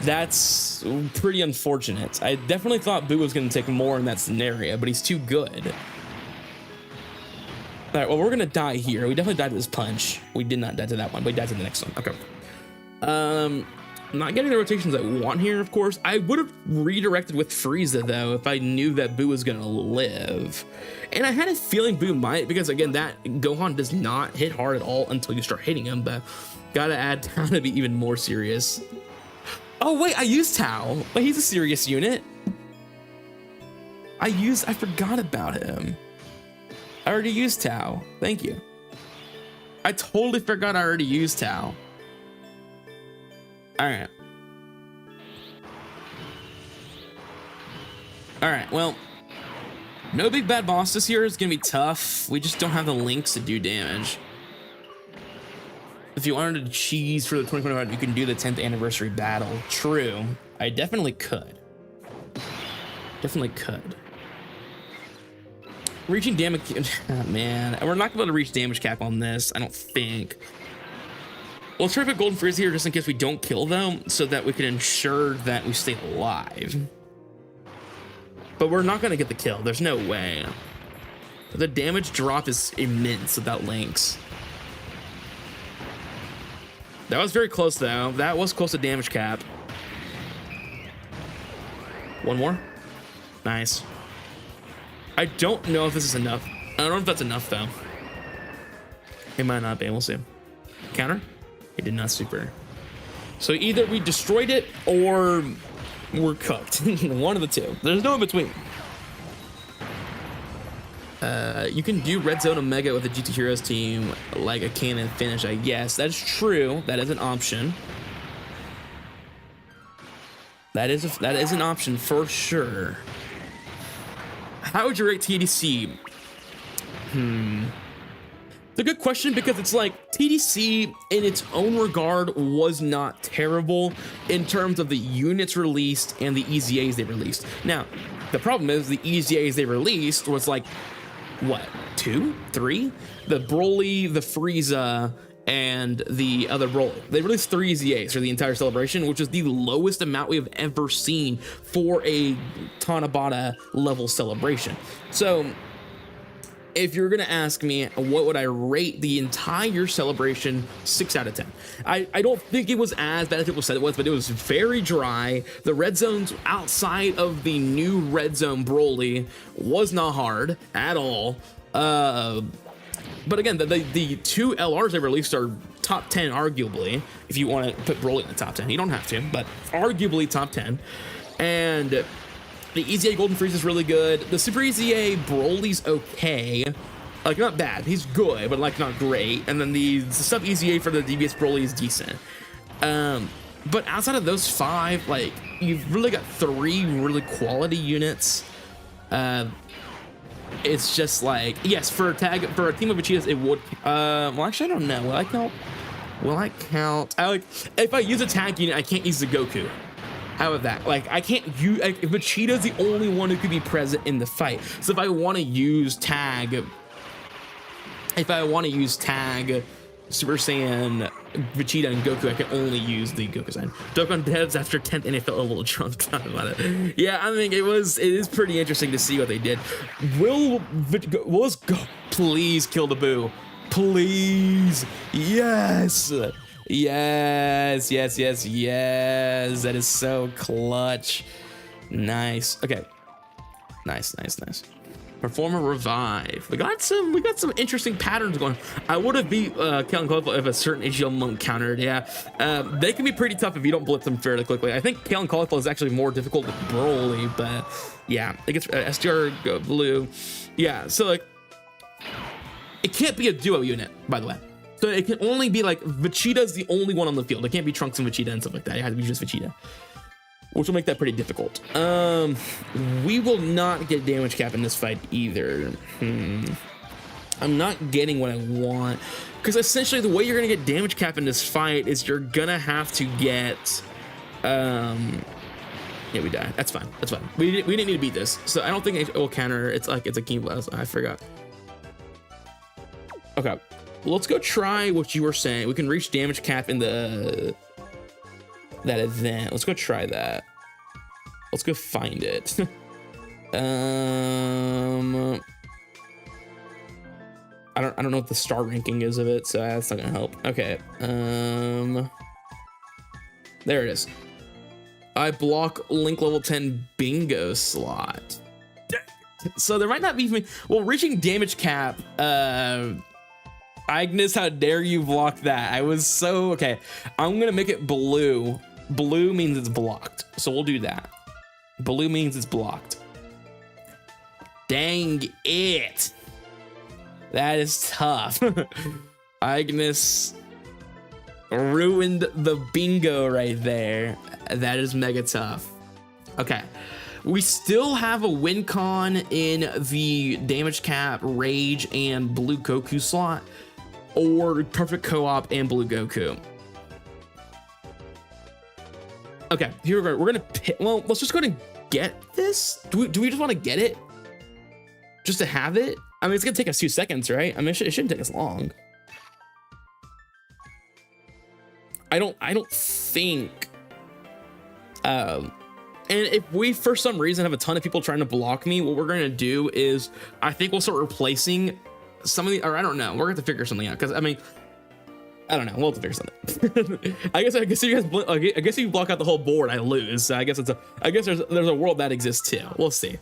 S1: That's pretty unfortunate. I definitely thought Boo was going to take more in that scenario, but he's too good. All right, well, we're going to die here. We definitely died to this punch. We did not die to that one, but we died to the next one. Okay. I'm not getting the rotations I want here, of course. I would have redirected with Frieza, though, if I knew that Boo was going to live. And I had a feeling Boo might, because, again, that Gohan does not hit hard at all until you start hitting him, but gotta add Tao to be even more serious. Oh, wait, I used Tao. But he's a serious unit. I forgot about him. I already used Tao. Thank you. I totally forgot I already used Tao. All right. All right, well, no big bad boss this year is gonna be tough. We just don't have the links to do damage. if you wanted to cheese for the 2021, you can do the 10th anniversary battle. True. I definitely could. Definitely could. Reaching damage, oh, man, we're not going to reach damage cap on this, I don't think. Let's try to put Golden Freeze here just in case we don't kill them, so that we can ensure that we stay alive. But we're not going to get the kill. There's no way. The damage drop is immense without links. That was very close, though. That was close to damage cap. One more. Nice. I don't know if this is enough. I don't know if that's enough, though. It might not be. We'll see. Counter? It did not super. So either we destroyed it or we're cooked. One of the two. There's no in between. You can do Red Zone Omega with a GT Heroes team like a cannon finish, I guess. That is true. That is an option. That is an option for sure. How would you rate TDC? It's a good question because it's like TDC in its own regard was not terrible in terms of the units released and the EZAs they released. Now, the problem is the EZAs they released was like, what, 2, 3? The Broly, the Frieza, and the other Broly. They released 3 EZAs for the entire celebration, which is the lowest amount we have ever seen for a Tanabata level celebration. So if you're gonna ask me what would I rate the entire celebration, 6 out of 10. I don't think it was as bad as people said it was, but it was very dry. The red zones outside of the new red zone Broly was not hard at all. But again, the 2 LRs they released are top 10 arguably, if you want to put Broly in the top 10. You don't have to, but arguably top 10. And the EZA Golden Freeze is really good. The Super EZA Broly's okay. Like, not bad. He's good, but like not great. And then the sub EZA for the DBS Broly is decent. But outside of those 5, like, you've really got 3 really quality units. It's just like, yes, for a team of Vachitas, it would. Well, actually, I don't know. Will I count? If I use a tag unit, I can't use the Goku. How about that? Like, I can't use, like, Vegeta's the only one who could be present in the fight. So if I want to use tag Super Saiyan, Vegeta, and Goku, I can only use the Goku sign. Dokkan devs after 10th, and it felt a little drunk talking about it. Yeah, I mean, it is pretty interesting to see what they did. Please kill the Boo. Please. Yes. Yes. That is so clutch. Nice. Okay. Nice. Performer revive. We got some interesting patterns going. I would have beat Kalen Caulifla if a certain HGL monk countered. Yeah, they can be pretty tough if you don't blitz them fairly quickly. I think Kalen Caulifla is actually more difficult than Broly, but yeah, it gets SDR blue. Yeah, so like, it can't be a duo unit, by the way. So it can only be like Vegeta's the only one on the field. It can't be Trunks and Vegeta and stuff like that. It has to be just Vegeta, which will make that pretty difficult. We will not get damage cap in this fight either. I'm not getting what I want, because essentially the way you're gonna get damage cap in this fight is you're gonna have to get yeah, we die. That's fine. We didn't need to beat this, so I don't think it will counter. It's like, it's a King Blast. I forgot. Okay, let's go try what you were saying. We can reach damage cap in that event. Let's go try that. Let's go find it. I don't know what the star ranking is of it, so that's not gonna help. Okay. There it is. I block Link level 10 bingo slot. So there might not be, well, reaching damage cap. Agnes, how dare you block that? I was so, okay. I'm gonna make it blue. Blue means it's blocked, so we'll do that. Blue means it's blocked. Dang it. That is tough. Agnes ruined the bingo right there. That is mega tough. Okay. We still have a win con in the damage cap, rage, and blue Goku slot. or perfect co-op and Blue Goku. Okay, here we're gonna pick. Well, let's just go ahead and get this. Do we just want to get it just to have it? I mean, it's gonna take us 2 seconds, right? I mean, it shouldn't take us long. I don't think. And if we, for some reason, have a ton of people trying to block me, what we're gonna do is, I think we'll start replacing some of the, or I don't know. We're gonna have to figure something out, because I mean, I don't know. We'll have to figure something. I guess if you guys, I guess if you block out the whole board, I lose. So I guess there's a world that exists too. We'll see.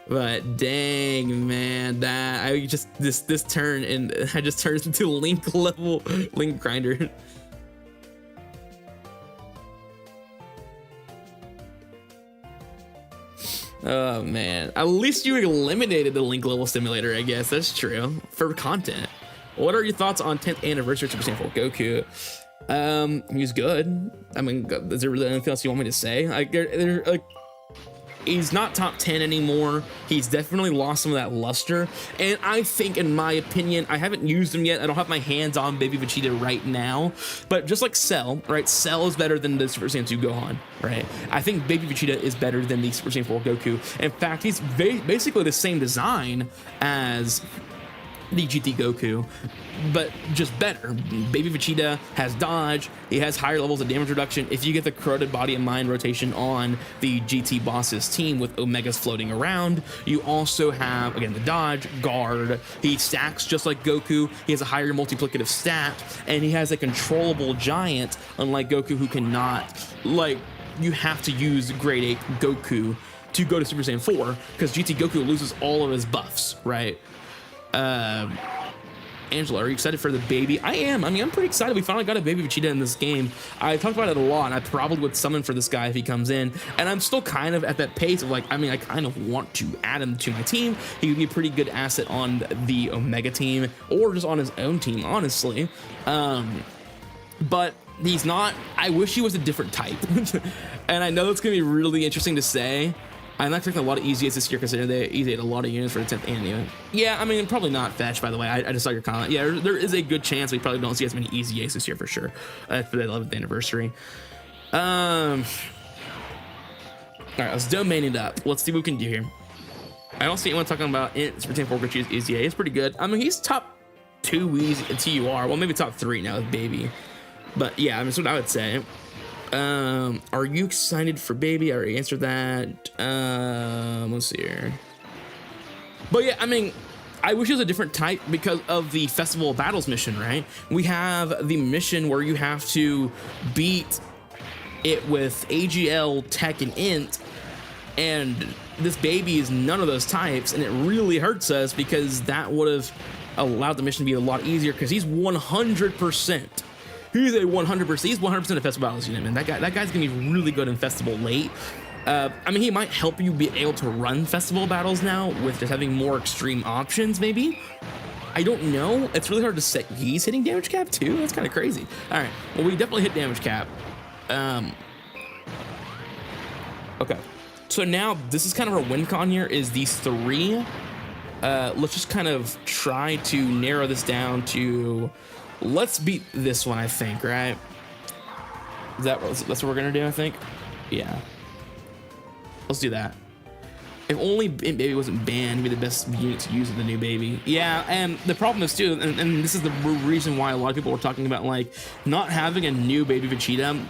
S1: But dang, man, that I just this turn, and I just turned into Link level Link grinder. Oh man, at least you eliminated the Link level simulator. I guess that's true for content. What are your thoughts on 10th anniversary Super Saiyan 4 Goku? He's good. I mean, is there really anything else you want me to say? Like, he's not top 10 anymore. He's definitely lost some of that luster. And I think, in my opinion, I haven't used him yet. I don't have my hands on Baby Vegeta right now. But just like Cell, right? Cell is better than the Super Saiyan 2 Gohan, right? I think Baby Vegeta is better than the Super Saiyan 4 Goku. In fact, he's basically the same design as the GT Goku, but just better. Baby Vegeta has dodge, he has higher levels of damage reduction. If you get the corroded body and mind rotation on the GT boss's team with Omegas floating around, you also have, again, the dodge, guard. He stacks just like Goku. He has a higher multiplicative stat, and he has a controllable giant, unlike Goku, who cannot. Like, you have to use grade 8 Goku to go to Super Saiyan 4, because GT Goku loses all of his buffs, right? Angela, are you excited for the baby? I am. I mean, I'm pretty excited. We finally got a Baby Vegeta in this game. I talked about it a lot, and I probably would summon for this guy if he comes in. And I'm still kind of at that pace of like, I mean, I kind of want to add him to my team. He would be a pretty good asset on the Omega team, or just on his own team, honestly. But he's not. I wish he was a different type. And I know it's gonna be really interesting to say. I'm not expecting a lot of easy this year, considering they easy a lot of units for the 10th annual. Yeah, I mean, probably not Fetch, by the way. I just saw your comment. Yeah, there is a good chance we probably don't see as many easy A's this year for sure, for the 11th anniversary. All right, let's domain it up. Let's see what we can do here. I don't see anyone talking about Super Saiyan 4 Goku's easy A. It's pretty good. I mean, he's top 2 easy TUR. Well, maybe top 3 now with Baby. But yeah, I mean, that's what I would say. Are you excited for Baby? I already answered that. Let's see here. But yeah, I mean, I wish it was a different type because of the Festival of Battles mission, right? We have the mission where you have to beat it with AGL, Tech, and Int, and this Baby is none of those types, and it really hurts us because that would have allowed the mission to be a lot easier, because he's 100%. He's a 100%. He's 100% a Festival Battles unit, man. That guy's gonna be really good in Festival late. I mean, he might help you be able to run Festival Battles now with just having more extreme options, maybe. I don't know. It's really hard to say. He's hitting damage cap too. That's kind of crazy. All right. Well, we definitely hit damage cap. Okay. So now this is kind of our win con here. Is these 3? Let's just kind of try to narrow this down to. Let's beat this one, I think, right? That's what we're gonna do, I think. Yeah. Let's do that. If only Baby wasn't banned, he'd be the best unit to use with the new Baby. Yeah, and the problem is too, and this is the reason why a lot of people were talking about like not having a new Baby Vegeta.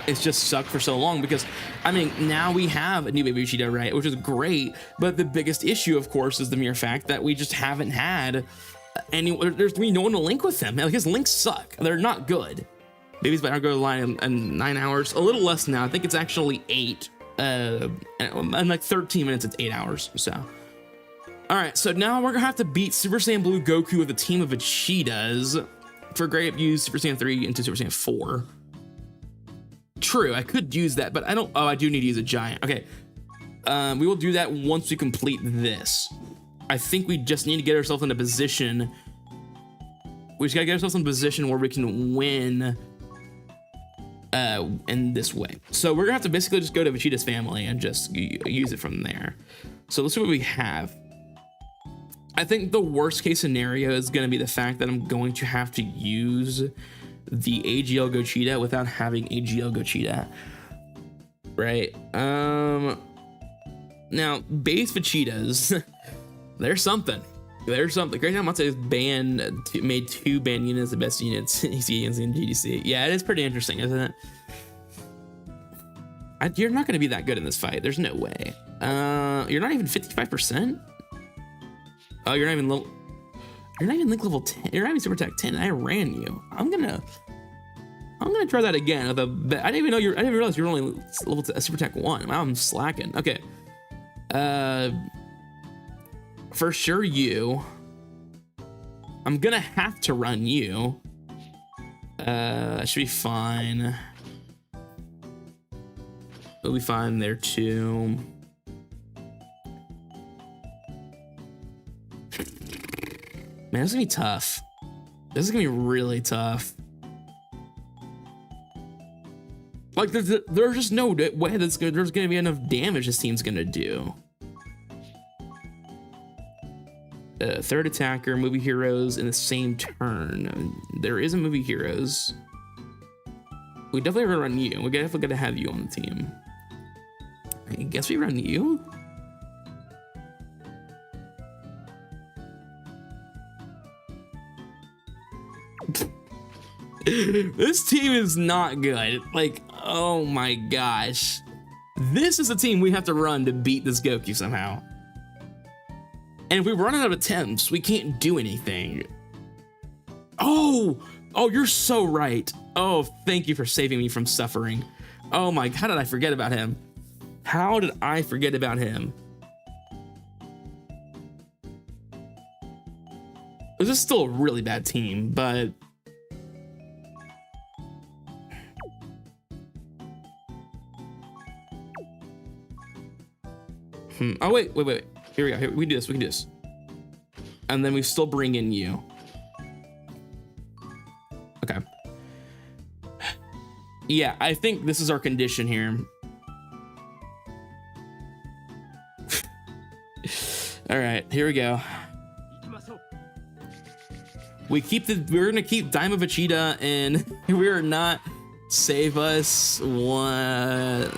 S1: It's just sucked for so long because, I mean, now we have a new Baby Vegeta, right? Which is great, but the biggest issue, of course, is the mere fact that we just haven't had there's no one to link with them. Like, his links suck. They're not good. Baby's about to go to the line in 9 hours. A little less now. I think it's actually 8. And like 13 minutes, it's 8 hours. So, all right. So now we're gonna have to beat Super Saiyan Blue Goku with a team of Vegetas for great use Super Saiyan 3 into Super Saiyan 4. True, I could use that, but I don't. Oh, I do need to use a giant. Okay. We will do that once we complete this. I think we just need to get ourselves in a position. We just gotta get ourselves in a position where we can win in this way. So we're gonna have to basically just go to Vegeta's family and just use it from there. So let's see what we have. I think the worst case scenario is going to be the fact that I'm going to have to use the AGL Gogeta without having AGL Gogeta, right? Now base Vegetas, there's something. There's something. Great time Matsu made 2 banned units the best units he's against in GDC. Yeah, it is pretty interesting, isn't it? You're not going to be that good in this fight. There's no way. You're not even 55%. Oh, you're not even level. You're not even link level 10. You're not even super attack 10. I ran you. I'm gonna try that again. I didn't even know I didn't realize you're only level super attack 1. Wow, I'm slacking. Okay. For sure you. I'm gonna have to run you. That should be fine. It'll be fine there too. Man, this is gonna be tough. This is gonna be really tough. Like, there's just no way there's gonna be enough damage this team's gonna do. Third attacker, movie heroes in the same turn. There is a movie heroes. We definitely gonna run you. We're definitely gonna have you on the team. I guess we run you. This team is not good. Like, oh my gosh. This is a team we have to run to beat this Goku somehow. And if we run out of attempts, we can't do anything. Oh, you're so right. Oh, thank you for saving me from suffering. Oh my, how did I forget about him? How did I forget about him? This is still a really bad team, but oh, wait. Here we go. Here, we can do this. We can do this. And then we still bring in you. Okay. Yeah, I think this is our condition here. All right, here we go. We're gonna keep Daima Vegeta, and we're not save us AGL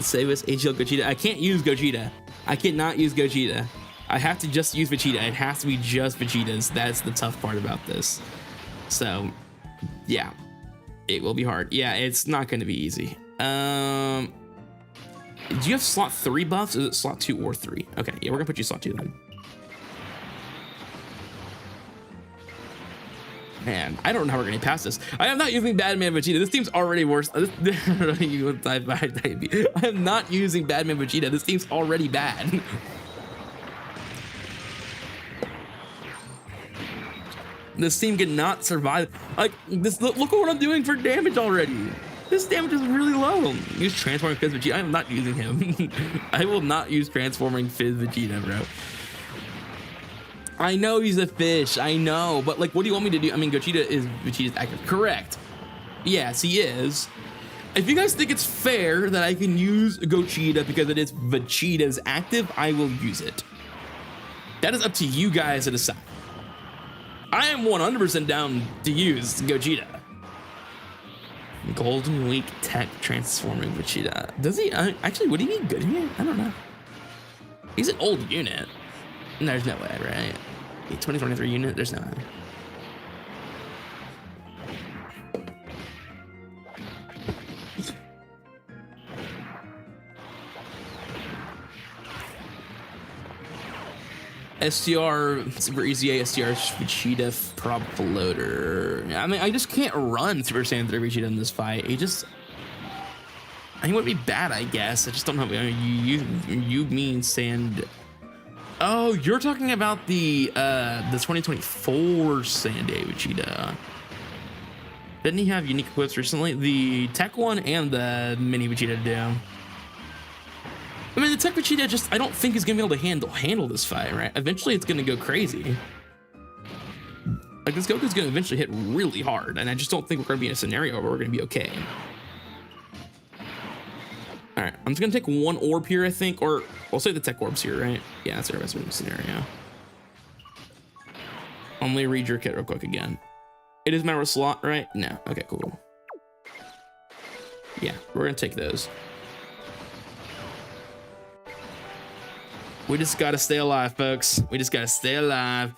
S1: Gogeta. I can't use Gogeta. I cannot use Gogeta. I have to just use Vegeta. It has to be just Vegetas. That's the tough part about this. So, yeah, it will be hard. Yeah, it's not going to be easy. Do you have slot 3 buffs? Is it slot 2 or 3? Okay, yeah, we're gonna put you slot 2 then. Man, I don't know how we're gonna pass this. I am not using Badman Vegeta. This team's already worse. I am not using Badman Vegeta. This team's already bad. This team cannot survive. Like this, look at what I'm doing for damage already. This damage is really low. Use Transforming Fizz Vegeta. I am not using him. I will not use Transforming Fizz Vegeta, bro. I know he's a fish, I know, but like, what do you want me to do? I mean, Vegeta's active, correct? Yes, he is. If you guys think it's fair that I can use Gogeta because it is Vegeta's active, I will use it. That is up to you guys to decide. I am 100% down to use Gogeta. Golden Week Tech Transforming Vegeta. Does he, actually, would he be good here? I don't know. He's an old unit. There's no way, right? 2023 unit, there's no way. STR, Super Easy STR Vegeta prop floater. I mean, I just can't run Super Saiyan 3 Vegeta in this fight. He wouldn't be bad, I guess. I just don't know. You mean Sand. Oh, you're talking about the 2024 Sunday Vegeta. Didn't he have unique equips recently? The Tech one and the Mini Vegeta do. I mean, the Tech Vegeta I don't think he's gonna be able to handle this fight, right? Eventually, it's gonna go crazy. Like, this Goku's gonna eventually hit really hard, and I just don't think we're gonna be in a scenario where we're gonna be okay. All right, I'm just gonna take one orb here, I think, or I'll say the Tech orbs here, right? Yeah, that's our best scenario. Let me read your kit real quick again. It is my slot, right? No. Okay, cool. Yeah, we're gonna take those. We just gotta stay alive, folks. We just gotta stay alive.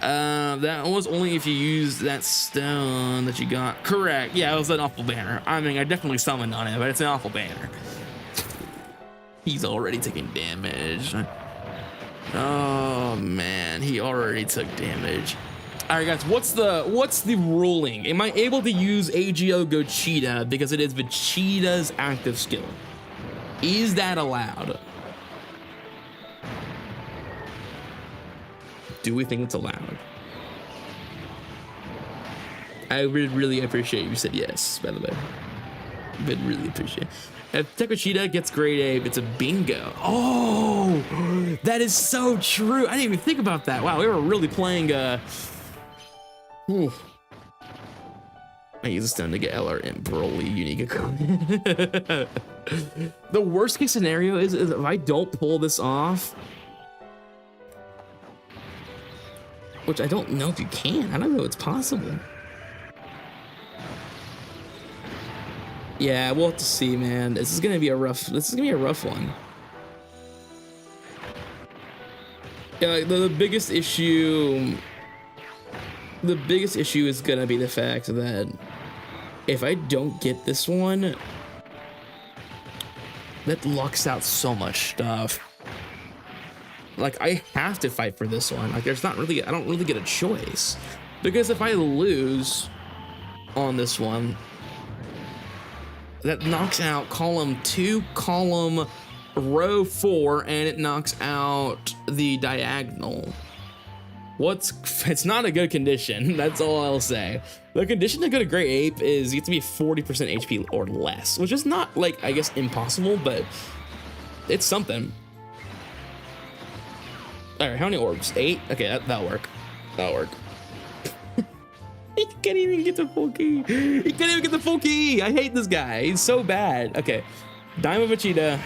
S1: That was only if you use that stone that you got. Correct. Yeah, it was an awful banner. I mean, I definitely summoned on it, but it's an awful banner. He's already taking damage. Oh man, he already took damage. All right, guys, what's the ruling? Am I able to use AGO Gogeta because it is Vegeta's active skill? Is that allowed? Do we think it's allowed? I would really appreciate you said yes, by the way. Would really appreciate it. If Gogeta gets grade A, it's a bingo. Oh, that is so true. I didn't even think about that. Wow, we were really playing. I use this stone to get LR and Broly unique. The worst case scenario is if I don't pull this off, which I don't know if you can. I don't know if it's possible. Yeah, we'll have to see, man. This is gonna be a rough one. Yeah, the biggest issue is gonna be the fact that if I don't get this one, that locks out so much stuff. Like, I have to fight for this one. Like, I don't really get a choice, because if I lose on this one, that knocks out column 2, column row 4, and it knocks out the diagonal. It's not a good condition. That's all I'll say. The condition to go to Great Ape is you have to be 40% HP or less, which is not, like, I guess impossible, but it's something. All right, how many orbs? 8? Okay, that'll work. That'll work. He can't even get the full key. He can't even get the full key. I hate this guy. He's so bad. Okay, Diamond Vegeta.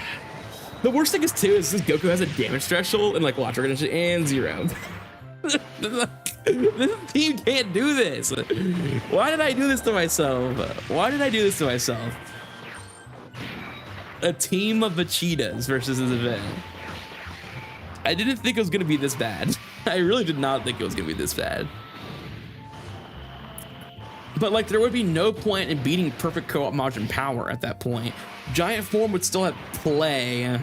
S1: The worst thing is too is this Goku has a damage threshold and like watch recognition and 0. This team can't do this. Why did I do this to myself? Why did I do this to myself? A team of Vegetas versus this event. I didn't think it was gonna be this bad. I really did not think it was gonna be this bad. But like, there would be no point in beating perfect co-op Majin Power at that point. Giant form would still have play,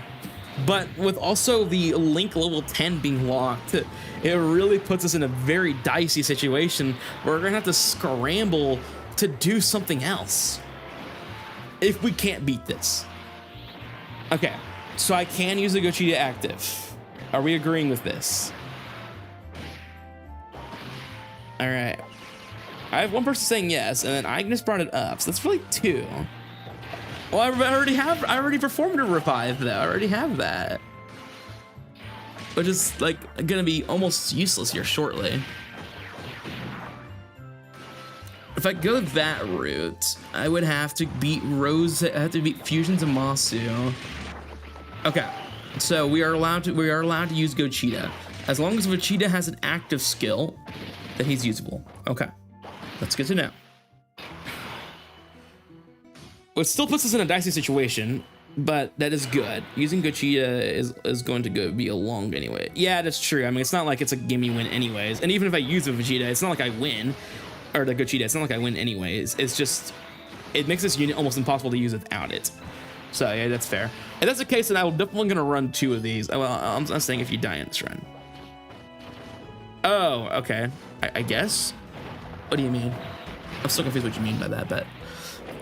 S1: but with also the Link level 10 being locked, it really puts us in a very dicey situation where we're gonna have to scramble to do something else if we can't beat this. Okay, so I can use the Gogeta active. Are we agreeing with this? All right. I have one person saying yes, and then Agnes brought it up, so that's really 2. Well, I already performed a revive though. I already have that, which is like gonna be almost useless here shortly. If I go that route, I would have to beat Rose. I have to beat Fusion Zamasu. Okay, so we are allowed to use Gogeta as long as Vegeta has an active skill, then he's usable. Okay. That's good to know. It still puts us in a dicey situation, but that is good. Using Gogeta is going to be a long anyway. Yeah, that's true. I mean, it's not like it's a gimme win anyways. And even if I use a Vegeta, it's not like I win. Or the Gogeta, it's not like I win anyways. It's just, it makes this unit almost impossible to use without it. So yeah, that's fair. If that's the case, then I'm definitely gonna run 2 of these. Well, I'm saying if you die in this run. Oh, okay. I guess. What do you mean? I'm still confused what you mean by that, but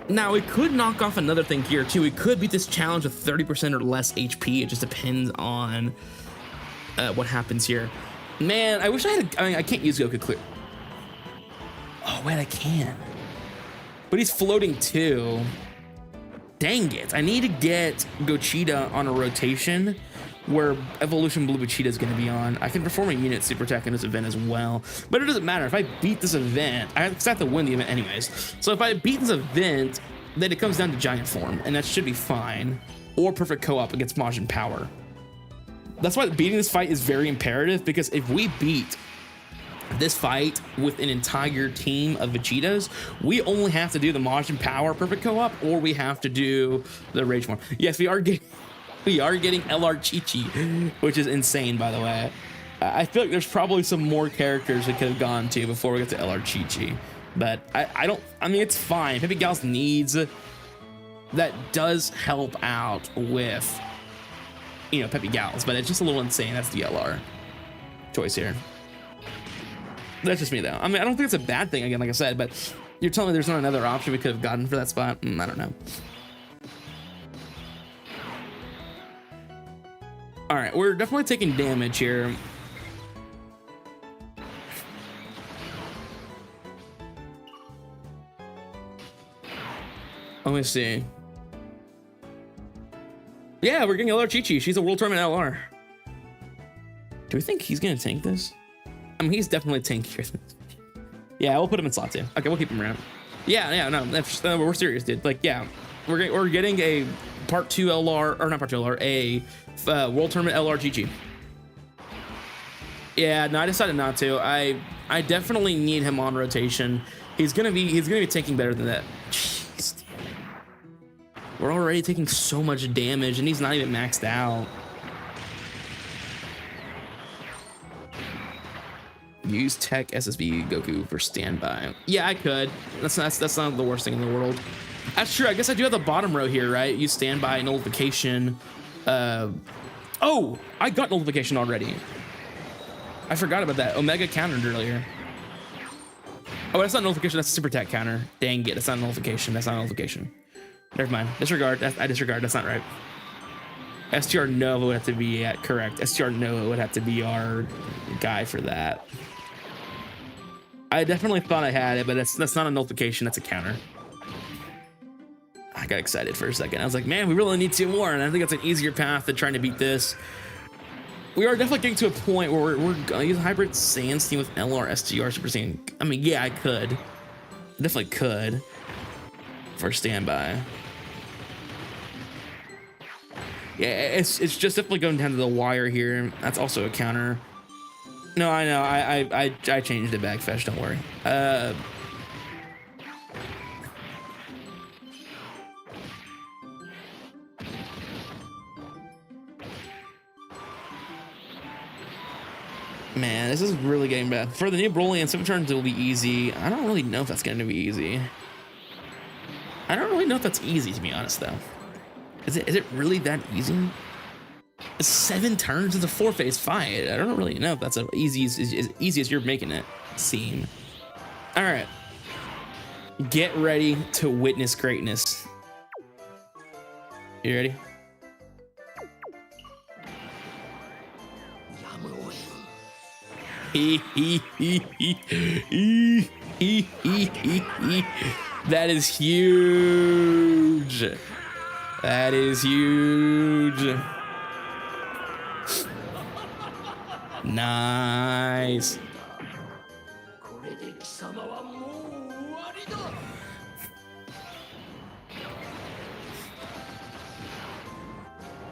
S1: now we could knock off another thing here too. We could beat this challenge with 30% or less HP. It just depends on what happens here. Man, I wish I had. I mean, I can't use Goku clear. Oh wait, I can. But he's floating too. Dang it! I need to get Gogeta on a rotation where Evolution Blue Vegeta is going to be on. I can perform a unit super attack in this event as well, but it doesn't matter. If I beat this event, I have to win the event anyways. So if I beat this event, then it comes down to giant form, and that should be fine. Or perfect co-op against Majin Power. That's why beating this fight is very imperative, because if we beat this fight with an entire team of Vegetas, we only have to do the Majin Power Perfect Co-op, or we have to do the Rage Form. Yes, we are getting LR Chi-Chi, which is insane, by the way. I feel like there's probably some more characters we could have gone to before we get to LR Chi-Chi, but I mean, it's fine. Peppy Gals needs, that does help out with, you know, Peppy Gals, but it's just a little insane. That's the LR choice here. That's just me, though. I mean, I don't think it's a bad thing, again, like I said, but you're telling me there's not another option we could have gotten for that spot? I don't know. All right, we're definitely taking damage here. Let me see. Yeah, we're getting LR Chi-Chi. She's a World Tournament LR. Do we think he's gonna tank this? I mean, he's definitely tankier. Yeah, we'll put him in slot 2. Okay, we'll keep him around. Yeah, no, we're serious, dude. Like, yeah, we're getting a part 2 LR, or not part 2 LR, a World Tournament LR Chi-Chi. Yeah, no, I decided not to. I definitely need him on rotation. He's gonna be tanking better than that. Jeez, dude. We're already taking so much damage, and he's not even maxed out. Use Tech SSB Goku for standby. Yeah, I could. That's not the worst thing in the world. That's true. I guess I do have the bottom row here, right? Use standby, nullification. Oh, I got nullification already. I forgot about that. Omega countered earlier. Oh, that's not nullification. That's a super attack counter. Dang it. That's not nullification. That's not nullification. Never mind. Disregard. I disregard. That's not right. STR Nova would have to be correct. STR Nova would have to be our guy for that. I definitely thought I had it, but that's not a nullification. That's a counter. I got excited for a second. I was like, man, we really need 2 more, and I think that's an easier path than trying to beat this. We are definitely getting to a point where we're gonna use hybrid Saiyan Steam with LR STR Super Saiyan. I mean, yeah, I could. Definitely could for standby. Yeah, it's just definitely going down to the wire here. That's also a counter. No, I know. I changed it back, Fesh. Don't worry. Man, this is really getting bad. For the new Broly and 7 turns, it will be easy. I don't really know if that's going to be easy. I don't really know if that's easy, to be honest, though. Is it really that easy? 7 turns is a 4-phase fight. I don't really know if that's as easy as you're making it seem. All right. Get ready to witness greatness. You ready? That is huge. That is huge. Nice.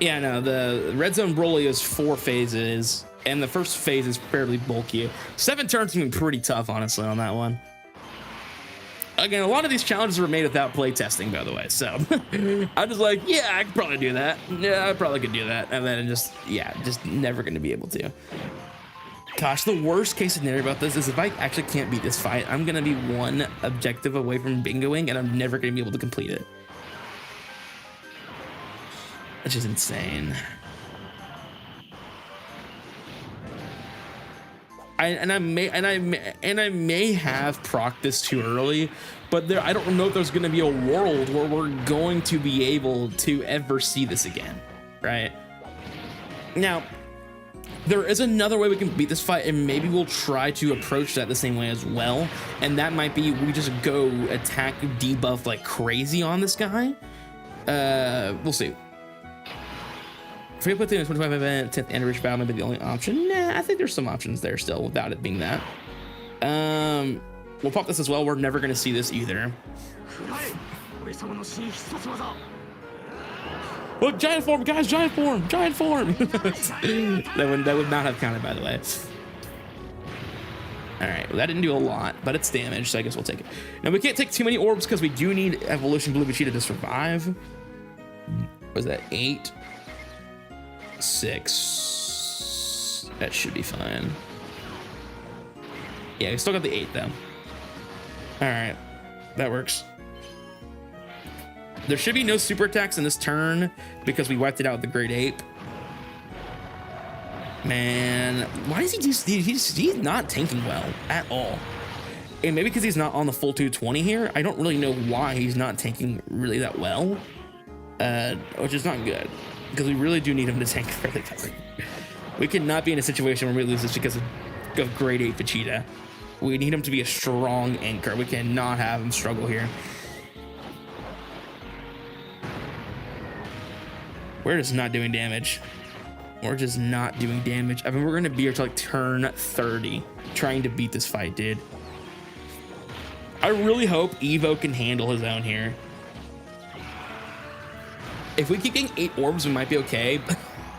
S1: Yeah, no, the Red Zone Broly is 4 phases, and the first phase is fairly bulky. 7 turns can be pretty tough, honestly, on that one. Again, a lot of these challenges were made without playtesting, by the way, so I'm just like, yeah, I could probably do that. Yeah, I probably could do that. And then just never going to be able to. Gosh, the worst case scenario about this is if I actually can't beat this fight, I'm going to be 1 objective away from bingoing, and I'm never going to be able to complete it. Which is insane. I may have procced this too early, but I don't know if there's going to be a world where we're going to be able to ever see this again, right? Now, there is another way we can beat this fight, and maybe we'll try to approach that the same way as well, and that might be we just go attack debuff like crazy on this guy. We'll see. Free to put in a 25 event, 10th anniversary battle might be the only option. Nah, I think there's some options there still without it being that. We'll pop this as well. We're never going to see this either. Look, giant form, guys, giant form, giant form. that would not have counted, by the way. All right, well, that didn't do a lot, but it's damage, so I guess we'll take it. Now, we can't take too many orbs because we do need Evolution Blue Vegeta to survive. Was that 8? 6. That should be fine. Yeah, we still got the 8, though. All right, that works. There should be no super attacks in this turn because we wiped it out with the Great Ape. Man, why is he just, he's not tanking well at all. And maybe because he's not on the full 220 here, I don't really know why he's not tanking really that well, which is not good because we really do need him to tank really well. We could not be in a situation where we lose this because of Grade 8 Vegeta. We need him to be a strong anchor. We cannot have him struggle here. We're just not doing damage. We're just not doing damage. I mean, we're gonna be here till like turn 30 trying to beat this fight, dude. I really hope Evo can handle his own here. If we keep getting 8 orbs, we might be okay.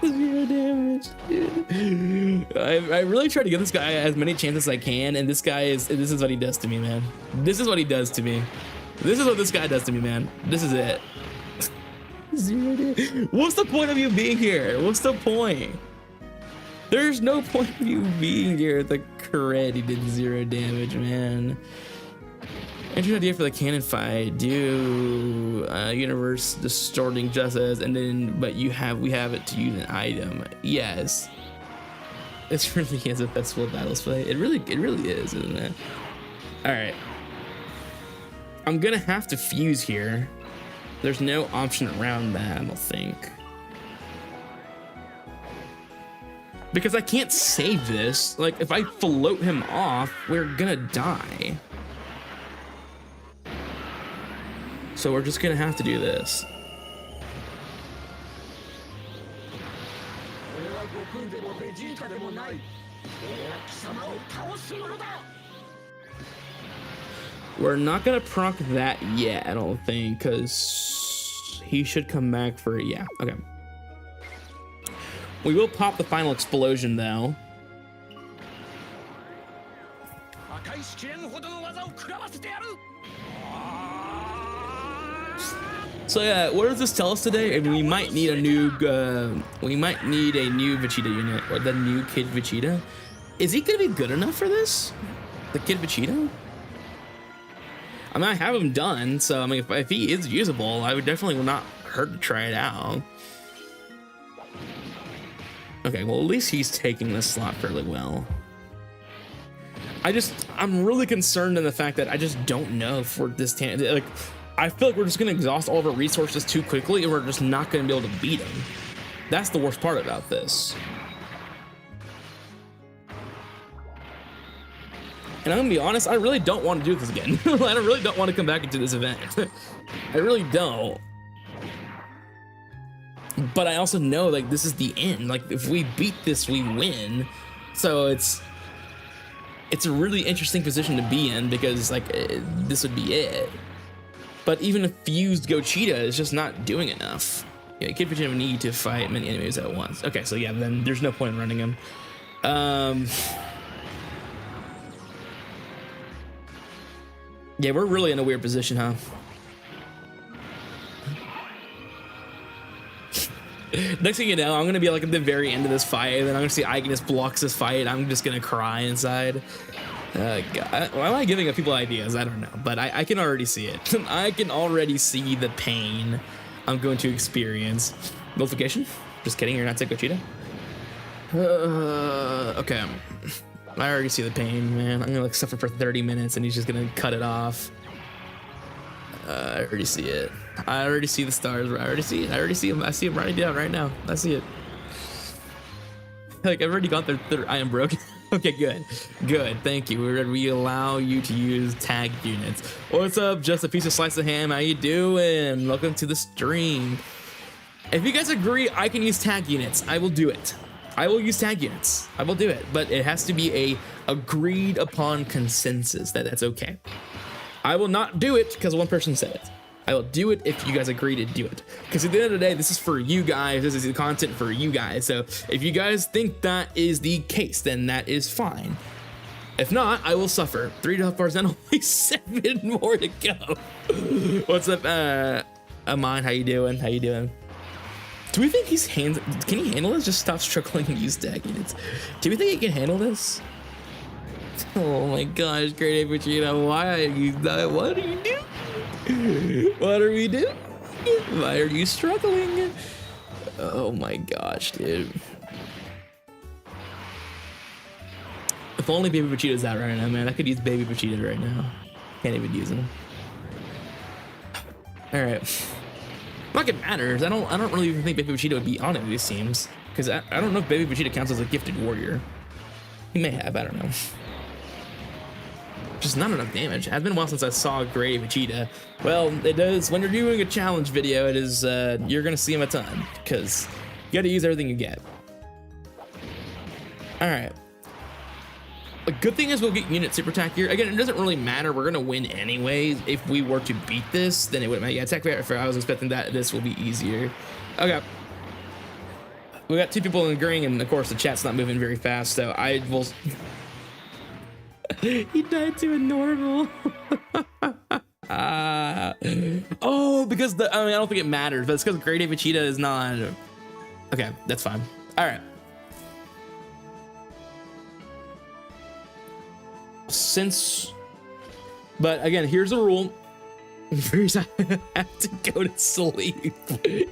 S1: 0 damage, dude. I really try to give this guy as many chances as I can, and this is what he does to me, man. This is what he does to me. This is what this guy does to me, man. This is it. 0 damage. What's the point of you being here? What's the point? There's no point of you being here. The cred, he did 0 damage, man. Interesting idea for the cannon fight. Do universe distorting justice, and then we have it to use an item. Yes, this really is a festival battles fight. It really is, isn't it? All right, I'm gonna have to fuse here. There's no option around that, I don't think, because I can't save this. Like, if I float him off, we're gonna die. So we're just gonna have to do this. We're not gonna proc that yet, I don't think, because he should come back for, yeah, okay. We will pop the final explosion though. So yeah, what does this tell us today? I mean, we might need a new Vegeta unit, or the new Kid Vegeta. Is he gonna be good enough for this? The Kid Vegeta? I mean, I have him done, so I mean, if he is usable, I would definitely not hurt to try it out. Okay, well, at least he's taking this slot fairly well. I'm really concerned in the fact that I just don't know for this like, I feel like we're just gonna exhaust all of our resources too quickly, and we're just not gonna be able to beat him. That's the worst part about this. And I'm gonna be honest, I really don't want to do this again. I really don't want to come back into this event. I really don't. But I also know, like, this is the end. Like, if we beat this, we win. So it's a really interesting position to be in, because like this would be it. But even a fused Gogeta is just not doing enough. Yeah, Kid Vegeta would need to fight many enemies at once. Okay, so yeah, then there's no point in running him. Yeah, we're really in a weird position, huh? Next thing you know, I'm gonna be like at the very end of this fight, and then I'm gonna see Ikenis blocks this fight. I'm just gonna cry inside. God. Why am I giving people ideas? I don't know, but I can already see it. I can already see the pain I'm going to experience. Notification? Just kidding, you're not sick, Gogeta? Okay. I already see the pain, man. I'm gonna like suffer for 30 minutes and he's just gonna cut it off. I already see it. I already see the stars. I already see it. I already see him. I see him writing down right now. I see it. Like, I've already got their I am broken. Okay, good, thank you. We allow you to use tag units. What's up? Just a piece of slice of ham. How you doing? Welcome to the stream. If you guys agree I can use tag units, I will do it. I will use tag units. I will do it, but it has to be a agreed upon consensus that's okay. I will not do it because one person said it. I will do it if you guys agree to do it. Because at the end of the day, this is for you guys. This is the content for you guys. So if you guys think that is the case, then that is fine. If not, I will suffer. 3 health bars and only 7 more to go. What's up, Amon? How you doing? How you doing? Do we think can he handle this? Just stop struggling and use tag units. Do we think he can handle this? Oh my gosh, great A Vegeta. Why are you not? What are you doing? What are we doing? Why are you struggling? Oh my gosh, dude. If only Baby Vegeta's out right now, man. I could use Baby Vegeta right now. Can't even use him. All right. Like it matters. I don't really even think Baby Vegeta would be on it, these teams, because I don't know if Baby Vegeta counts as a gifted warrior. He may have. I don't know. Just not enough damage. It has been a while since I saw Gray Vegeta. Well, it does. When you're doing a challenge video, it is you're gonna see him a ton because you got to use everything you get. All right. A good thing is we'll get unit super attack here. Again, it doesn't really matter. We're gonna win anyways. If we were to beat this, then it wouldn't matter. Yeah, attack fair. I was expecting that this will be easier. Okay. We got 2 people agreeing, and of course the chat's not moving very fast, so I will. He died to a normal. Oh, because I don't think it matters, but it's because Great A Vegeta is not. Okay, that's fine. All right. But again, here's a rule. First, I have to go to sleep.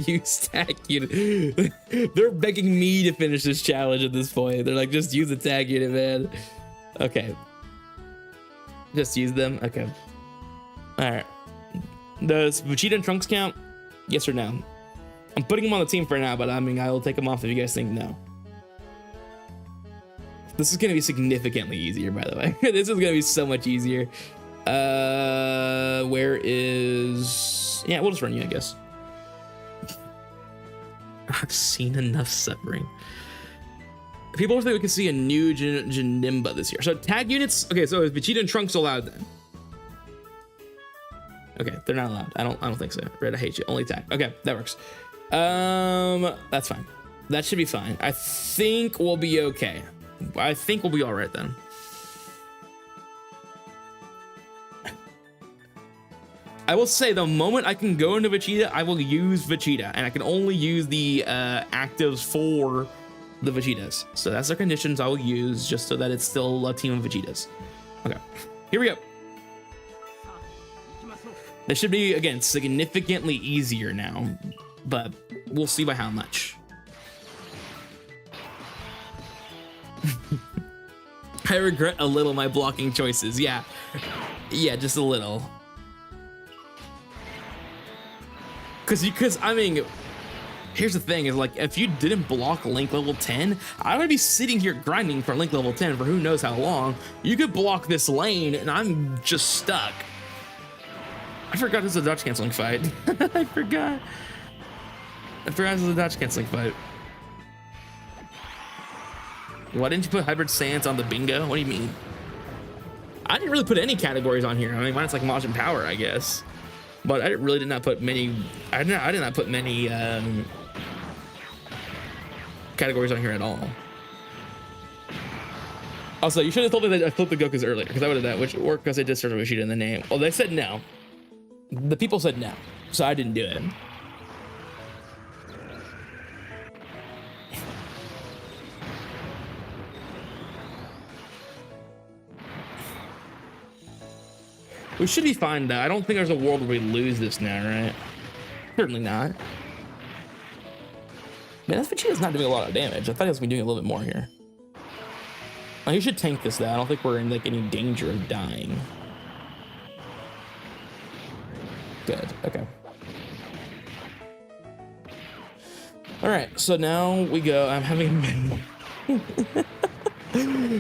S1: Use tag unit. They're begging me to finish this challenge at this point. They're like, just use the tag unit, man. Okay. Just use them. Okay. All right. Does Vegeta and Trunks count? Yes or no? I'm putting them on the team for now, but I mean, I will take them off if you guys think no. This is going to be significantly easier, by the way. This is going to be so much easier. Where is... Yeah, we'll just run you, I guess. I've seen enough suffering. People think we can see a new Janemba this year. So tag units... Okay, so is Vegeta and Trunks allowed then? Okay, they're not allowed. I don't think so. Red, I hate you. Only tag. Okay, that works. That's fine. That should be fine. I think we'll be okay. I think we'll be all right then. I will say the moment I can go into Vegeta, I will use Vegeta, and I can only use the actives for the Vegetas. So that's the conditions I will use just so that it's still a team of Vegetas. Okay, here we go. This should be, again, significantly easier now, but we'll see by how much. I regret a little my blocking choices. Yeah, just a little. Because I mean, here's the thing is like, if you didn't block Link level 10, I would be sitting here grinding for Link level 10 for who knows how long. You could block this lane and I'm just stuck. I forgot this is a dodge canceling fight. I forgot this was a dodge canceling fight. Why didn't you put Hybrid Sans on the bingo? What do you mean? I didn't really put any categories on here. I mean, mine's like Majin Power, I guess. But I really did not put many. I did not put many categories on here at all. Also, you should have told me that I flipped the Gokus earlier, because I would have done, which worked because I did start with Vegeta in the name. Well, they said no. The people said no, so I didn't do it. We should be fine though. I don't think there's a world where we lose this now, right? Certainly not. Man, that Vegeta's not doing a lot of damage. I thought he was gonna be doing a little bit more here. Oh, he should tank this though. I don't think we're in like any danger of dying. Good, okay. All right, so now we go. I'm having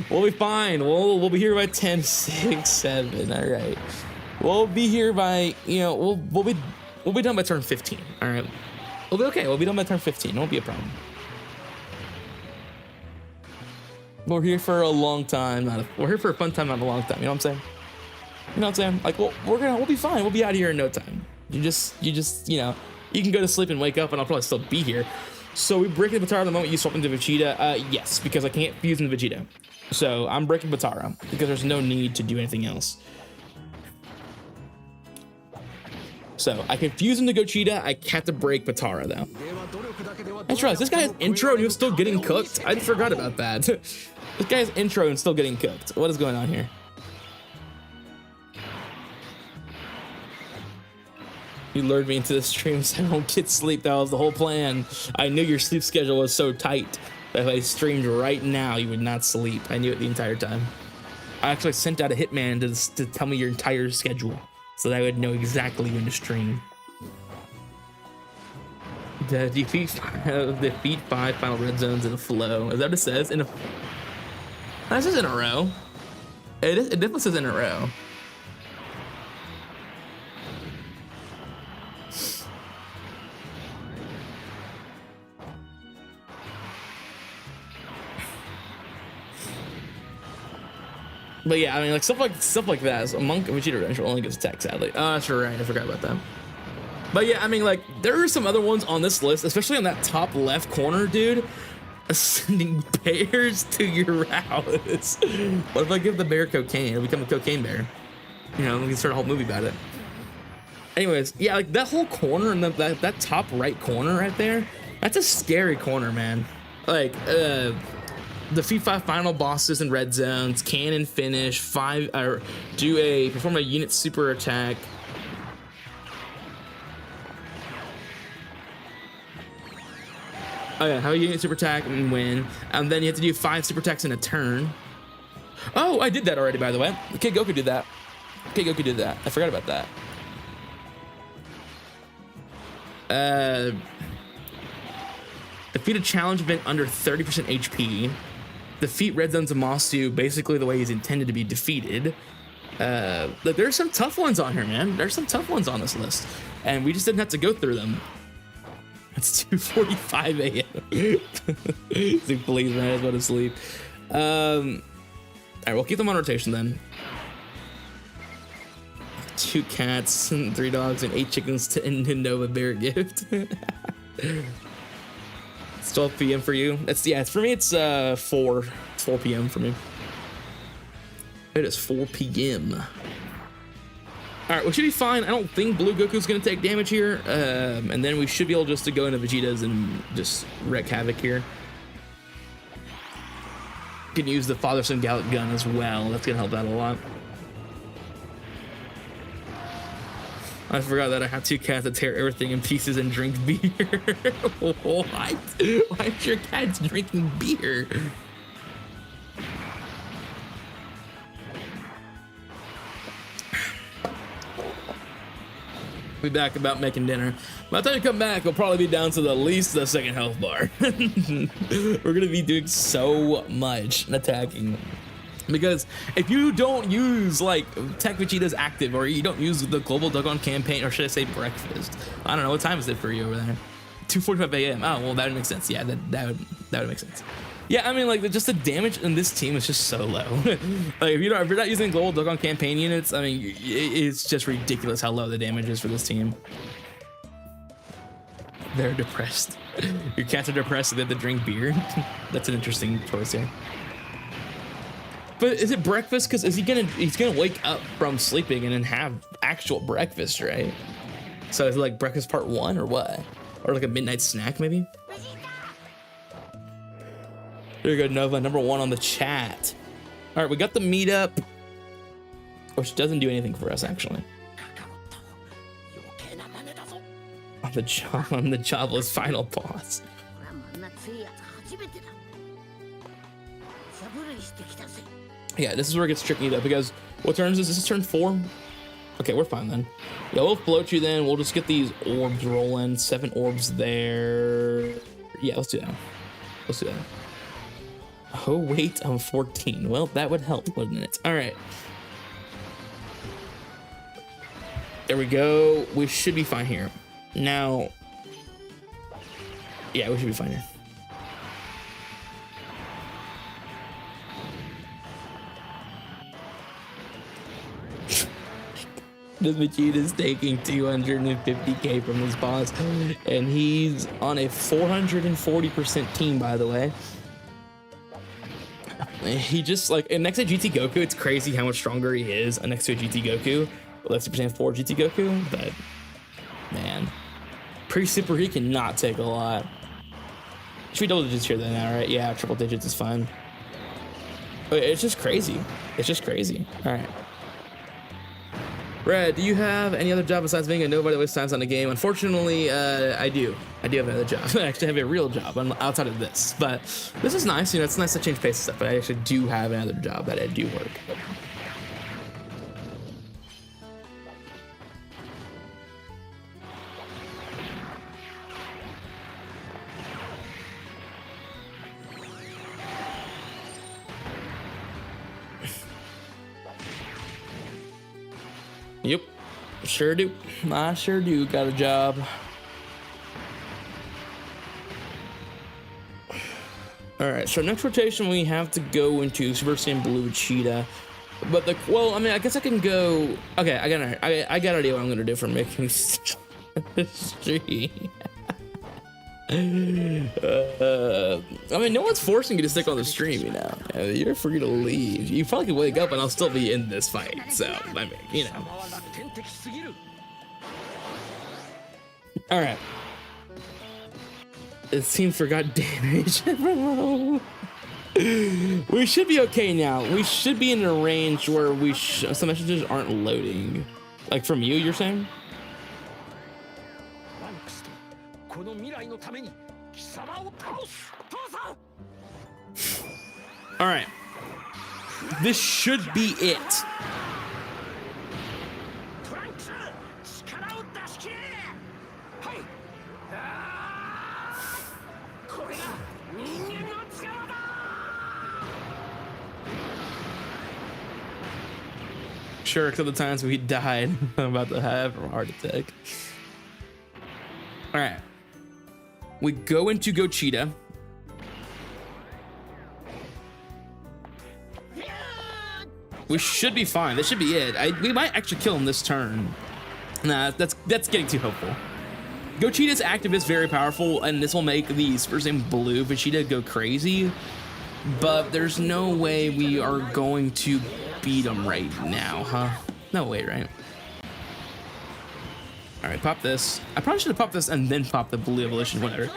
S1: we'll be fine. We'll be here by 10, 6, 7. All right. We'll be here by, you know, we'll be done by turn 15. All right. We'll be okay. We'll be done by turn 15. It won't be a problem. We're here for a long time. We're here for a fun time, not a long time. You know what I'm saying? You know what I'm saying? Like, we'll be fine. We'll be out of here in no time. You just, you know, you can go to sleep and wake up, and I'll probably still be here. So we break Batara the moment you swap into Vegeta. Yes, because I can't fuse into Vegeta. So I'm breaking Batara because there's no need to do anything else. So I can fuse into Gogeta. I have to break Batara though. I just realized this guy has intro and he was still getting cooked. I forgot about that. This guy has intro and still getting cooked. What is going on here? You lured me into the stream so I don't get sleep. That was the whole plan. I knew your sleep schedule was so tight that if I streamed right now, you would not sleep. I knew it the entire time. I actually sent out a hitman to tell me your entire schedule so that I would know exactly when to stream. The defeat 5 final red zones in a flow. Is that what it says? In a... That says in a row. It definitely says in a row. But yeah, I mean, like stuff like that. So Monk Vegeta Adventure only gets attack, sadly. Oh, that's right. I forgot about that. But yeah, I mean, like there are some other ones on this list, especially on that top left corner, dude. Sending bears to your house. What if I give the bear cocaine? It'll become a cocaine bear. You know, we can start a whole movie about it. Anyways, yeah, like that whole corner and that top right corner right there, that's a scary corner, man. Like, defeat 5 final bosses in red zones, cannon finish, perform a unit super attack. Oh yeah, have a unit super attack and win. And then you have to do 5 super attacks in a turn. Oh, I did that already, by the way. Okay, Goku did that. Okay, Goku did that. I forgot about that. Defeat a challenge event under 30% HP. Defeat Red Zone's Zamasu basically the way he's intended to be defeated. Look, there's some tough ones on here, man. There's some tough ones on this list. And we just didn't have to go through them. It's 2:45 a.m. So please, man, I just want to sleep. All right, we'll keep them on rotation then. 2 cats, 3 dogs, and 8 chickens to Nova Bear gift. It's 12 p.m. for you. It's for me. It's 4 p.m. for me. It is 4 p.m. All right, we should be fine. I don't think Blue Goku's gonna take damage here, and then we should be able just to go into Vegeta's and just wreak havoc here. You can use the Father-Son Gallic gun as well. That's gonna help out a lot. I forgot that I have 2 cats that tear everything in pieces and drink beer. What? Why is your cats drinking beer? Be back about making dinner. By the time you come back, we'll probably be down to the least the second health bar. We're gonna be doing so much attacking. Because if you don't use like Tech Vegeta's active, or you don't use the global Dokkan campaign, or should I say breakfast? I don't know, what time is it for you over there? 2:45 a.m. Oh, well, that would make sense. Yeah, that would make sense. Yeah, I mean, like just the damage in this team is just so low. Like if you're not using global Dokkan campaign units, I mean, it's just ridiculous how low the damage is for this team. They're depressed. Your cats are depressed, so they have to drink beer. That's an interesting choice here. But is it breakfast? Because he's gonna wake up from sleeping and then have actual breakfast, right? So is it like breakfast part 1 or what? Or like a midnight snack maybe? There you go, Nova, number 1 on the chat. All right, we got the meetup, which doesn't do anything for us actually. On the jobless final boss. Yeah, this is where it gets tricky though, because what turns is this turn 4? Okay, we're fine then. Yeah, we'll float you then. We'll just get these orbs rolling. 7 orbs there. Yeah, let's do that. Let's do that. Oh, wait, I'm 14. Well, that would help, wouldn't it? All right. There we go. We should be fine here. Now, yeah, we should be fine here. Vegeta's taking 250k from his boss, and he's on a 440% team, by the way. He just like, and next to GT Goku, it's crazy how much stronger he is next to a GT Goku. Well, that's Super Saiyan 4 GT Goku, but man, pre-super he cannot take a lot. Should be double digits here then now, right? Yeah, triple digits is fine. But it's just crazy. It's just crazy. All right. Red, do you have any other job besides being a nobody waste times on the game? Unfortunately, I do. I do have another job. I actually have a real job outside of this. But this is nice. You know, it's nice to change pace and stuff. But I actually do have another job that I do work. Yep, sure do. I sure do got a job. All right, so next rotation we have to go into Super Saiyan Blue Cheetah. But well, I mean, I guess I can go. Okay, I got an idea what I'm gonna do for making stream. I mean, no one's forcing you to stick on the stream, you know. You're free to leave. You probably could wake up and I'll still be in this fight. So, I mean, you know. All right. It seems forgot damage. We should be okay now. We should be in a range where some messages aren't loading. Like from you, you're saying? All right, this should be it. Sure, except the times we died. I'm about to have a heart attack. All right, we go into Gogeta. We should be fine. This should be it. We might actually kill him this turn. Nah, that's getting too hopeful. Gogeta's active is very powerful, and this will make the Super Saiyan Blue Vegeta go crazy. But there's no way we are going to beat him right now, huh? No way, right? All right, pop this. I probably should have popped this and then pop the Blue Evolution, whatever.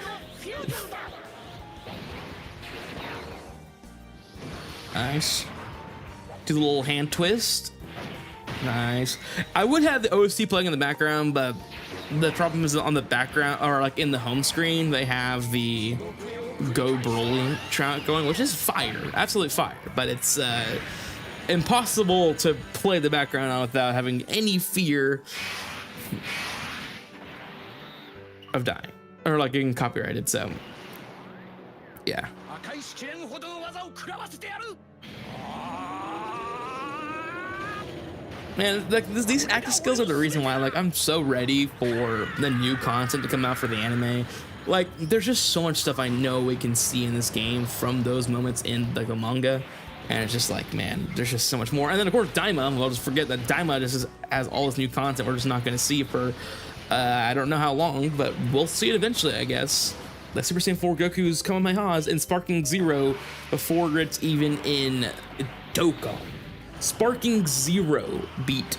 S1: Nice. Do the little hand twist. Nice. I would have the OST playing in the background, but the problem is on the background, or like in the home screen, they have the Go Broly track going, which is fire, absolute fire, but it's impossible to play the background on without having any fear of dying or like getting copyrighted. So yeah. Man, like these acting skills are the reason why like I'm so ready for the new content to come out for the anime. Like there's just so much stuff I know we can see in this game from those moments in like the manga, and it's just like, man, there's just so much more. And then of course Daima, we'll just forget that Daima just has all this new content we're just not going to see for I don't know how long, but we'll see it eventually, I guess. The Super Saiyan 4 Goku's Kamehamehas in Sparking Zero before it's even in Dokkan. Sparking Zero beat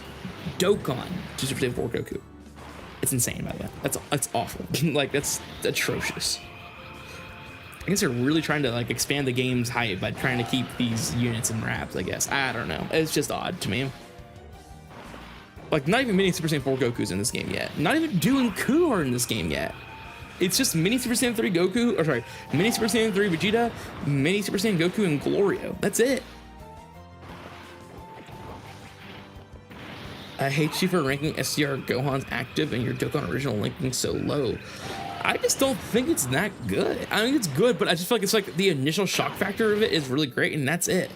S1: Dokkan to Super Saiyan 4 Goku. It's insane, by the way. That's awful. Like that's atrocious. I guess they're really trying to like expand the game's hype by trying to keep these units in wraps, I guess. I don't know. It's just odd to me. Like not even mini Super Saiyan 4 Goku's in this game yet. Not even doing Ku are in this game yet. It's just mini Super Saiyan 3 Goku, or sorry, mini Super Saiyan 3 Vegeta, mini Super Saiyan Goku, and Glorio. That's it. I hate you for ranking SCR Gohan's active and your Dokkan original ranking so low. I just don't think it's that good. I mean, it's good, but I just feel like it's like the initial shock factor of it is really great, and that's it.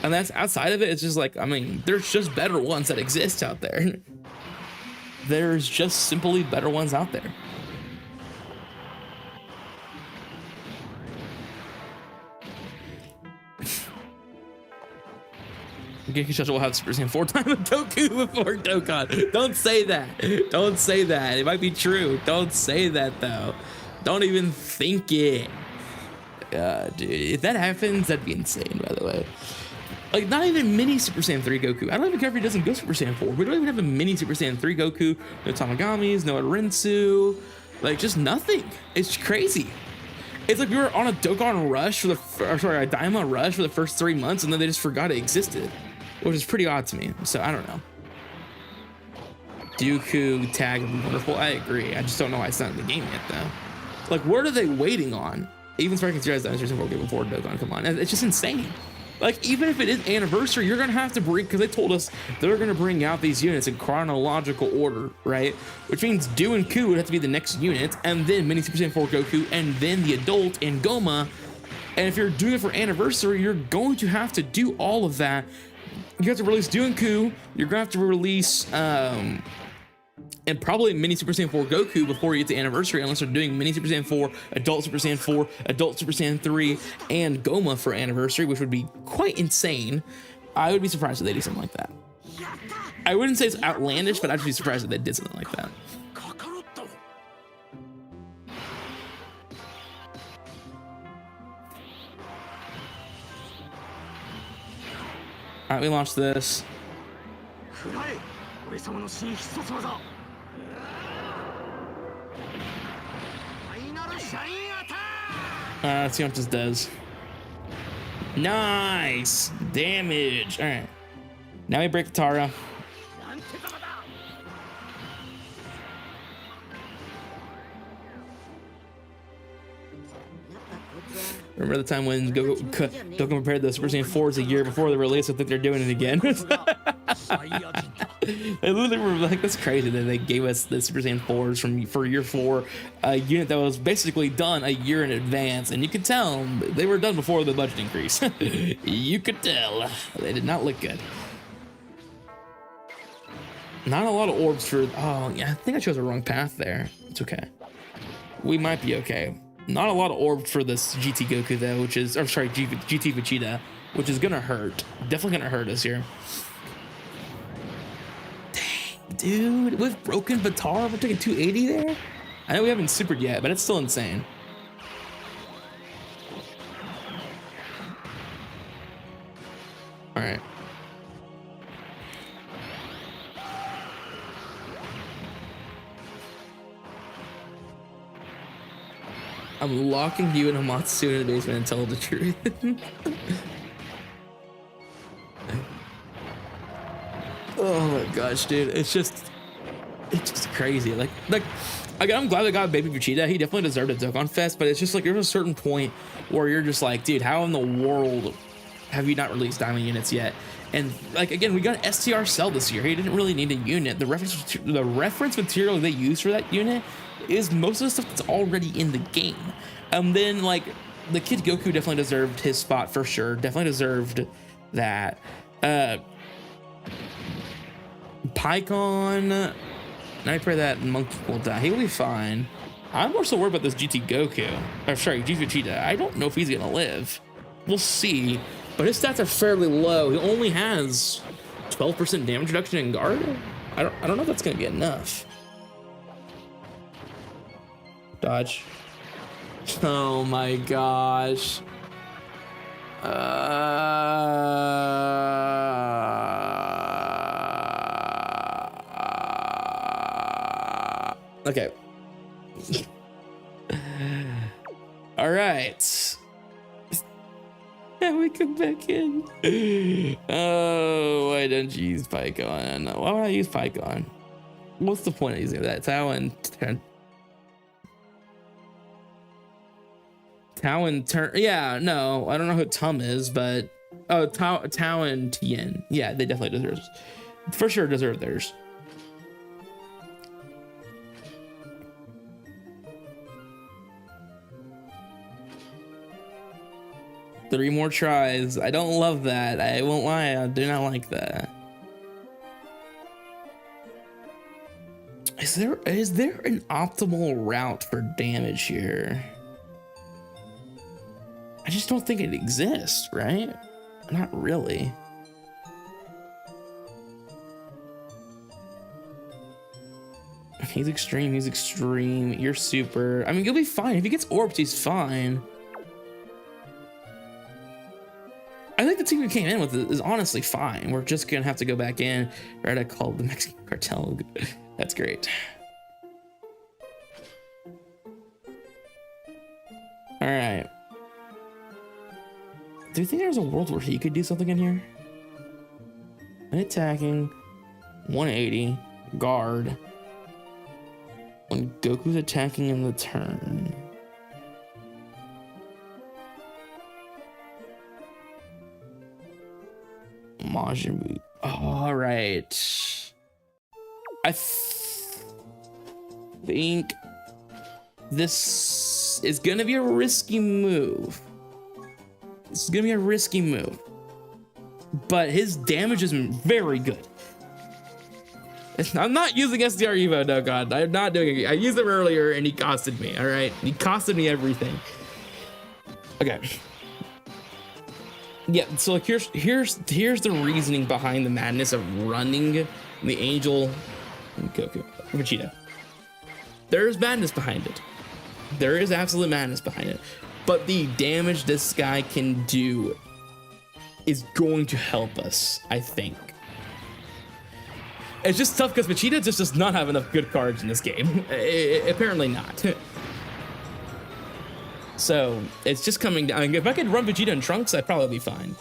S1: And that's outside of it, it's just like, I mean, there's just better ones that exist out there. There's just simply better ones out there. Gogeta will have Super Saiyan 4 time with Goku before Dokkan. Don't say that. Don't say that. It might be true. Don't say that though. Don't even think it. Dude, if that happens, that'd be insane, by the way. Like, not even mini Super Saiyan 3 Goku. I don't even care if he doesn't go Super Saiyan 4. We don't even have a mini Super Saiyan 3 Goku. No Tamagamis, no Rinsu. Like, just nothing. It's crazy. It's like we were on a Dokkan rush for a Daima rush for the first 3 months, and then they just forgot it existed, which is pretty odd to me. So I don't know. Dooku tag would be wonderful. I agree. I just don't know why it's not in the game yet, though. Like, what are they waiting on? Even striking series dinosaurs before Dokkan. Come on, it's just insane. Like, even if it is anniversary, you're gonna have to bring, because they told us they're gonna bring out these units in chronological order, right? Which means Do and Ku would have to be the next unit, and then Mini Super Saiyan 4 Goku, and then the adult in Goma. And if you're doing it for anniversary, you're going to have to do all of that. You have to release Do and Ku. You're gonna have to release and probably Mini Super Saiyan 4 Goku before you get to anniversary, unless they're doing Mini Super Saiyan 4, Adult Super Saiyan 4, Adult Super Saiyan 3, and Goma for anniversary, which would be quite insane. I would be surprised if they do something like that. I wouldn't say it's outlandish, but I'd be surprised if they did something like that. All right, we launched this. Let's see what this does. Nice damage. All right, now we break the Tara. Remember the time when Dokkan prepared the Super Saiyan 4s a year before the release? I think they're doing it again. They literally were like, that's crazy that they gave us the Super Saiyan 4s for year 4, a unit that was basically done a year in advance, and you could tell they were done before the budget increase. You could tell they did not look good. Not a lot of orbs for. Oh yeah, I think I chose the wrong path there. It's okay. We might be okay. Not a lot of orbs for this GT Goku though, which is, or sorry, GT Vegeta, which is gonna hurt. Definitely gonna hurt us here. Dang, dude, with broken Batara, we're taking 280 there. I know we haven't supered yet, but it's still insane. All right. I'm locking you in a Matsu in the basement and tell the truth. Oh my gosh, dude. It's just crazy. Like I'm glad they got Baby Vegeta. He definitely deserved a Dokkan Fest, but it's just like there's a certain point where you're just like, dude, how in the world have you not released Diamond units yet? And like, again, we got STR Cell this year. He didn't really need a unit. The reference material they use for that unit is most of the stuff that's already in the game. And then like the Kid Goku definitely deserved his spot for sure. Definitely deserved that. Pycon, I pray that Monkey will die. He'll be fine. I'm more so worried about this GT Goku. Or sorry, GT Vegeta. I don't know if he's gonna live. We'll see. But his stats are fairly low. He only has 12% damage reduction in guard. I don't know if that's gonna be enough. Dodge. Oh my gosh. Okay. All right. Yeah, we come back in. Oh, why don't you use Pycon? Why would I use Pycon? What's the point of using that? Tao and turn. Yeah, no, I don't know who Tum is, but oh, Tao and Tien. Yeah, they definitely deserve, for sure, deserve theirs. Three more tries. I don't love that. I won't lie. I do not like that. Is there an optimal route for damage here? I just don't think it exists, right? Not really. He's extreme. He's extreme. You're super. I mean, you'll be fine. If he gets orbs, he's fine. I think the team we came in with is honestly fine. We're just gonna have to go back in. Right, I called the Mexican cartel. That's great. All right. Do you think there's a world where he could do something in here? An attacking, 180, guard. When Goku's attacking in the turn. Majin Buu. All right. I think this is going to be a risky move. This is going to be a risky move. But his damage is very good. I'm not using SDR Evo, no god. I'm not doing it. I used him earlier and he costed me, all right? He costed me everything. Okay. Yeah, so like here's the reasoning behind the madness of running the Angel Goku Vegeta. There's madness behind it. There is absolute madness behind it. But the damage this guy can do is going to help us, I think. It's just tough because Vegeta just does not have enough good cards in this game. Apparently not. So it's just coming down. If I could run Vegeta and Trunks, I'd probably be fine.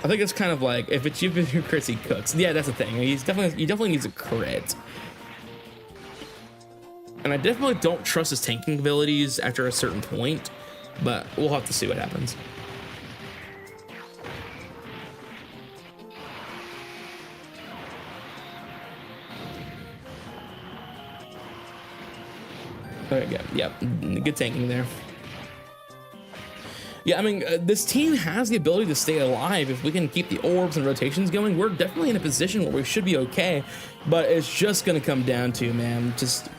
S1: I think it's kind of like if Vegeta crits, he cooks. Yeah, that's the thing. He definitely needs a crit. And I definitely don't trust his tanking abilities after a certain point, but we'll have to see what happens. Okay, yeah, good tanking there. Yeah, I mean, this team has the ability to stay alive. If we can keep the orbs and rotations going, we're definitely in a position where we should be okay. But it's just going to come down to, man, just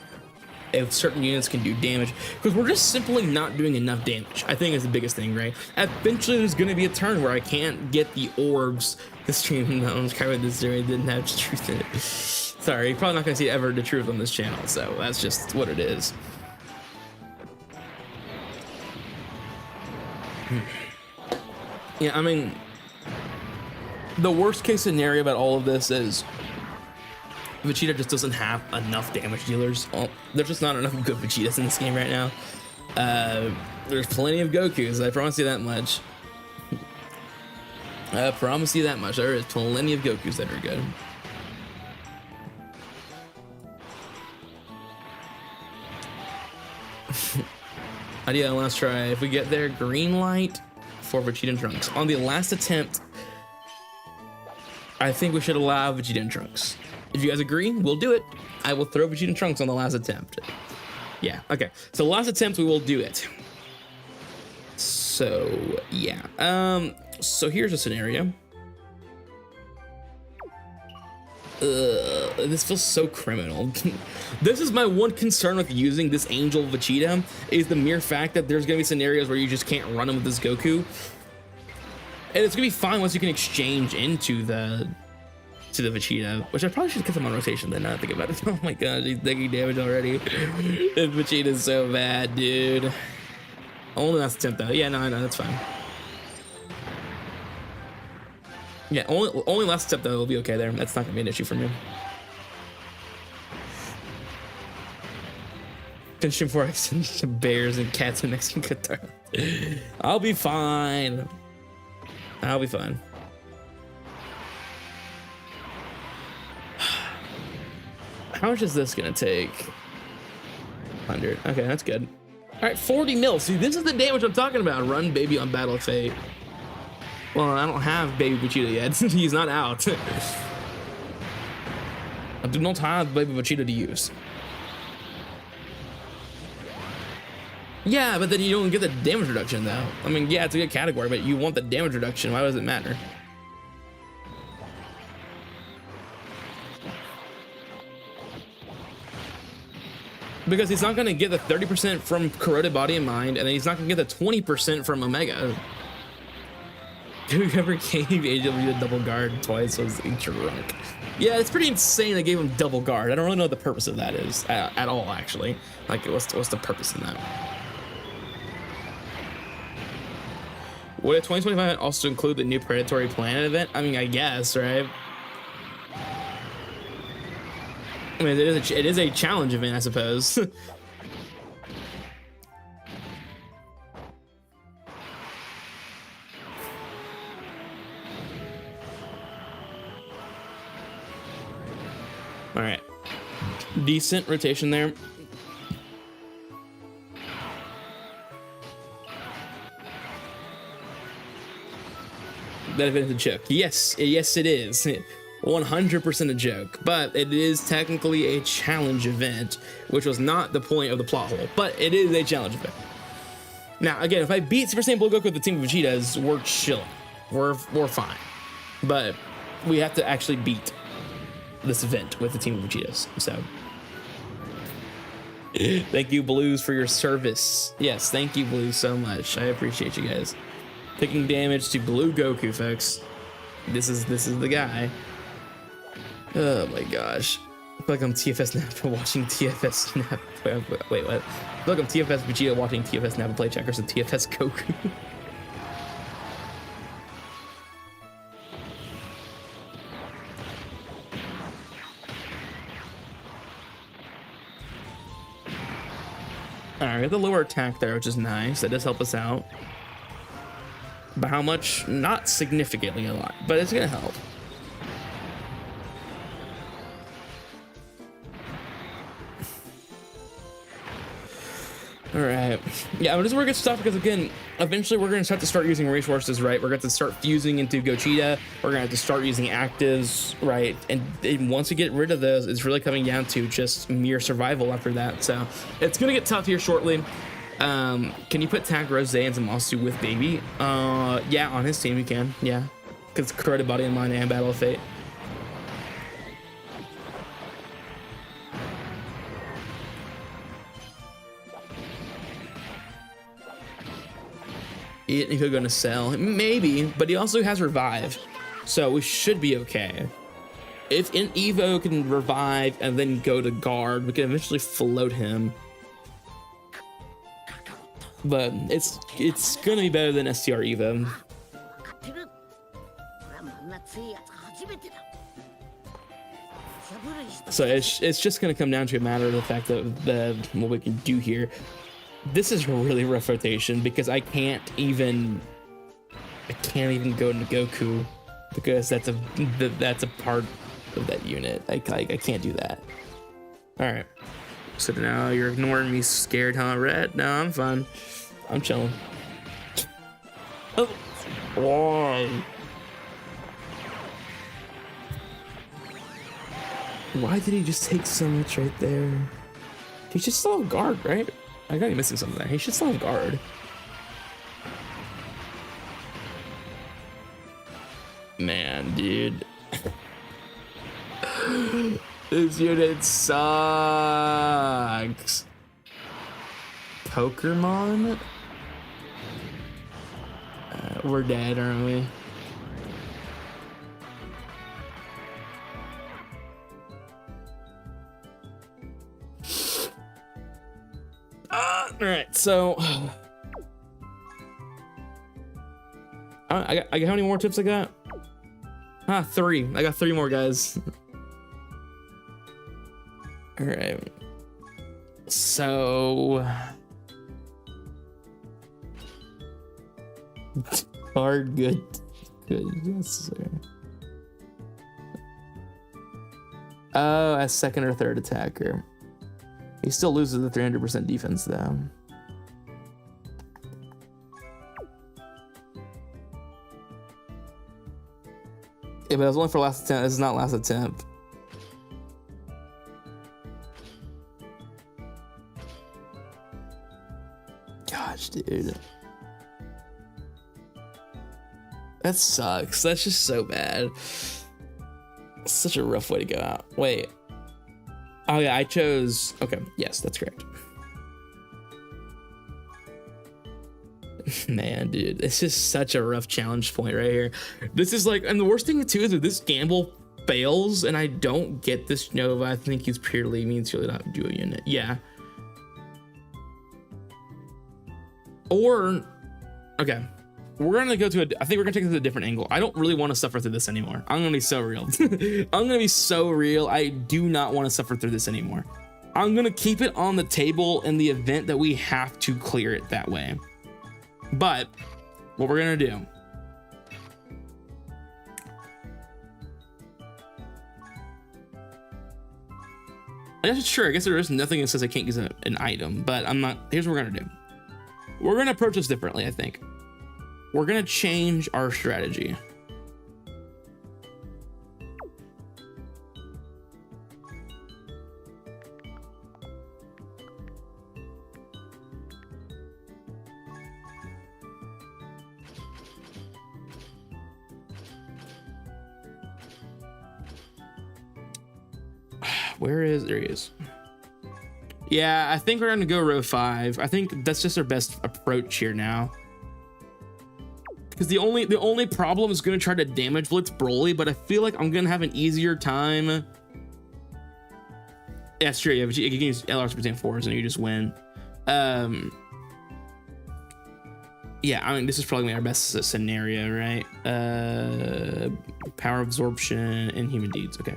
S1: if certain units can do damage. Because we're just simply not doing enough damage, I think is the biggest thing, right? Eventually, there's going to be a turn where I can't get the orbs. This stream, no one's covered this story, didn't have truth in it. Sorry, you're probably not going to see ever the truth on this channel, so that's just what it is. Yeah, I mean, the worst case scenario about all of this is Vegeta just doesn't have enough damage dealers. Well, there's just not enough good Vegetas in this game right now. There's plenty of Gokus, I promise you that much. I promise you that much. There is plenty of Gokus that are good. Idea last try. If we get there, green light for Vegeta and Trunks. On the last attempt, I think we should allow Vegeta and Trunks. If you guys agree, we'll do it. I will throw Vegeta and Trunks on the last attempt. Yeah, okay. So last attempt, we will do it. So, yeah. So here's a scenario. This feels so criminal. This is my one concern with using this Angel Vegeta, is the mere fact that there's gonna be scenarios where you just can't run him with this Goku. And it's gonna be fine once you can exchange into the Vegeta, which I probably should get him on rotation then, now that I think about it. Oh my god, he's taking damage already. This Vegeta's so bad, dude. Only last attempt though. Yeah, no, I know, that's fine. Yeah, only last step though will be okay there. That's not gonna be an issue for me. Consume 4x and bears and cats and Mexican guitar. I'll be fine. I'll be fine. How much is this gonna take? 100. Okay, that's good. All right, 40 mil. See, this is the damage I'm talking about. Run baby on Battle of Fate. Well, I don't have Baby Vegeta yet. He's not out. I do not have Baby Vegeta to use. Yeah, but then you don't get the damage reduction, though. I mean, yeah, it's a good category, but you want the damage reduction. Why does it matter? Because he's not going to get the 30% from Corroded Body and Mind, and then he's not going to get the 20% from Omega. Whoever gave AW a double guard twice was a drunk. Yeah, it's pretty insane they gave him double guard. I don't really know what the purpose of that is at all, actually. Like, what's the purpose in that? Would a 2025 also include the new Predatory Planet event? I mean, I guess, right? I mean, it is a challenge event, I suppose. All right, decent rotation there. That event is a joke. Yes, it is. 100% a joke, but it is technically a challenge event, which was not the point of the plot hole, but it is a challenge event. Now, again, if I beat Super Saiyan Blue Goku with the team of Vegetas, we're chilling. We're fine. But we have to actually beat this event with the team of Vegetas. So thank you, Blues, for your service. Yes, thank you, Blues, so much. I appreciate you guys. Taking damage to Blue Goku, folks. This is the guy. Oh my gosh. I feel like I'm TFS Napa watching TFS Napa. Wait, what? I feel like I'm TFS Vegeta watching TFS Napa play checkers and TFS Goku. Alright, we got the lower attack there, which is nice. That does help us out. But how much? Not significantly a lot, but it's gonna help. All right, yeah, but this is where it gets tough because again, eventually we're gonna have to start using resources, right? We're gonna have to start fusing into Gogeta. We're gonna have to start using actives, right? And once we get rid of those, it's really coming down to just mere survival after that. So it's gonna get tough here shortly. Can you put Tag Rose and Zamasu with Baby? Yeah, on his team you can, yeah. Because Corroded Body and Mind and Battle of Fate. He could go to Cell, maybe, but he also has Revive. So we should be okay. If in Evo can revive and then go to guard, we can eventually float him. But it's gonna be better than STR Evo. So it's just gonna come down to a matter of the fact that what we can do here. This is a really rough rotation because I can't even go into Goku because that's a part of that unit. I can't do that. All right. So now you're ignoring me, scared, huh, Red? No, I'm fine. I'm chilling. Oh. Why did he just take so much right there? He should still have guard, right? I gotta be missing something. He should still have guard. Man, dude. This unit sucks. Pokemon? We're dead, aren't we? All right, so I got how many more tips I got? 3. I got 3 more, guys. All right. So hard, good, yes, sir. Oh, as second or third attacker. He still loses the 300% defense though. Yeah, but it was only for last attempt. This is not last attempt. Gosh, dude. That sucks. That's just so bad. Such a rough way to go out. Wait. Oh yeah, I chose. Okay, yes, that's correct. Man, dude, this is such a rough challenge point right here. This is like, and the worst thing too is that this gamble fails and I don't get this Nova. I think he's purely means really not do a unit. Yeah. Or, okay, we're gonna go to I think we're gonna take it to a different angle. I don't really want to suffer through this anymore. I'm gonna be so real. I'm gonna be so real. I do not want to suffer through this anymore. I'm gonna keep it on the table in the event that we have to clear it that way. But what we're gonna do, I guess sure, I guess there is nothing that says I can't use an item, but I'm not. Here's what we're gonna do. We're gonna approach this differently, I think. We're gonna change our strategy. There he is. Yeah, I think we're gonna go row 5. I think that's just our best approach here now. Because the only problem is gonna try to damage blitz Broly, but I feel like I'm gonna have an easier time. Yeah, sure. Yeah, but you can use LR Super Saiyan 4s and you just win. Yeah, I mean this is probably our best scenario, right? Power absorption and human deeds. Okay.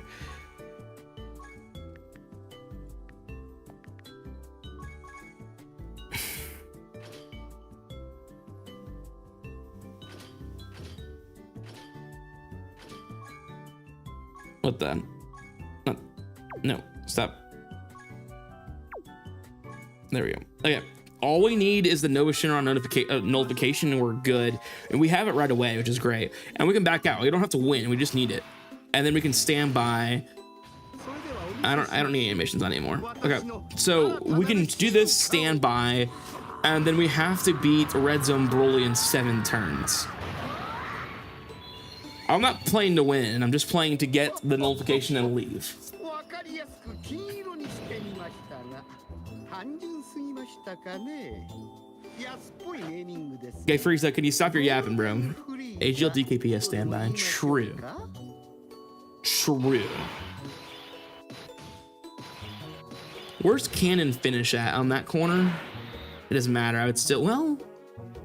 S1: What the? No, stop. There we go. Okay, all we need is the Nova Shinron nullification and we're good. And we have it right away, which is great. And we can back out. We don't have to win, we just need it. And then we can stand by. I don't need animations on anymore. Okay, so we can do this, stand by, and then we have to beat Red Zone Broly in 7 turns. I'm not playing to win, I'm just playing to get the nullification and leave. Okay, Frieza, can you stop your yapping, bro? AGL DKPS standby. True. True. Where's Cannon finish at on that corner? It doesn't matter. I would still, well,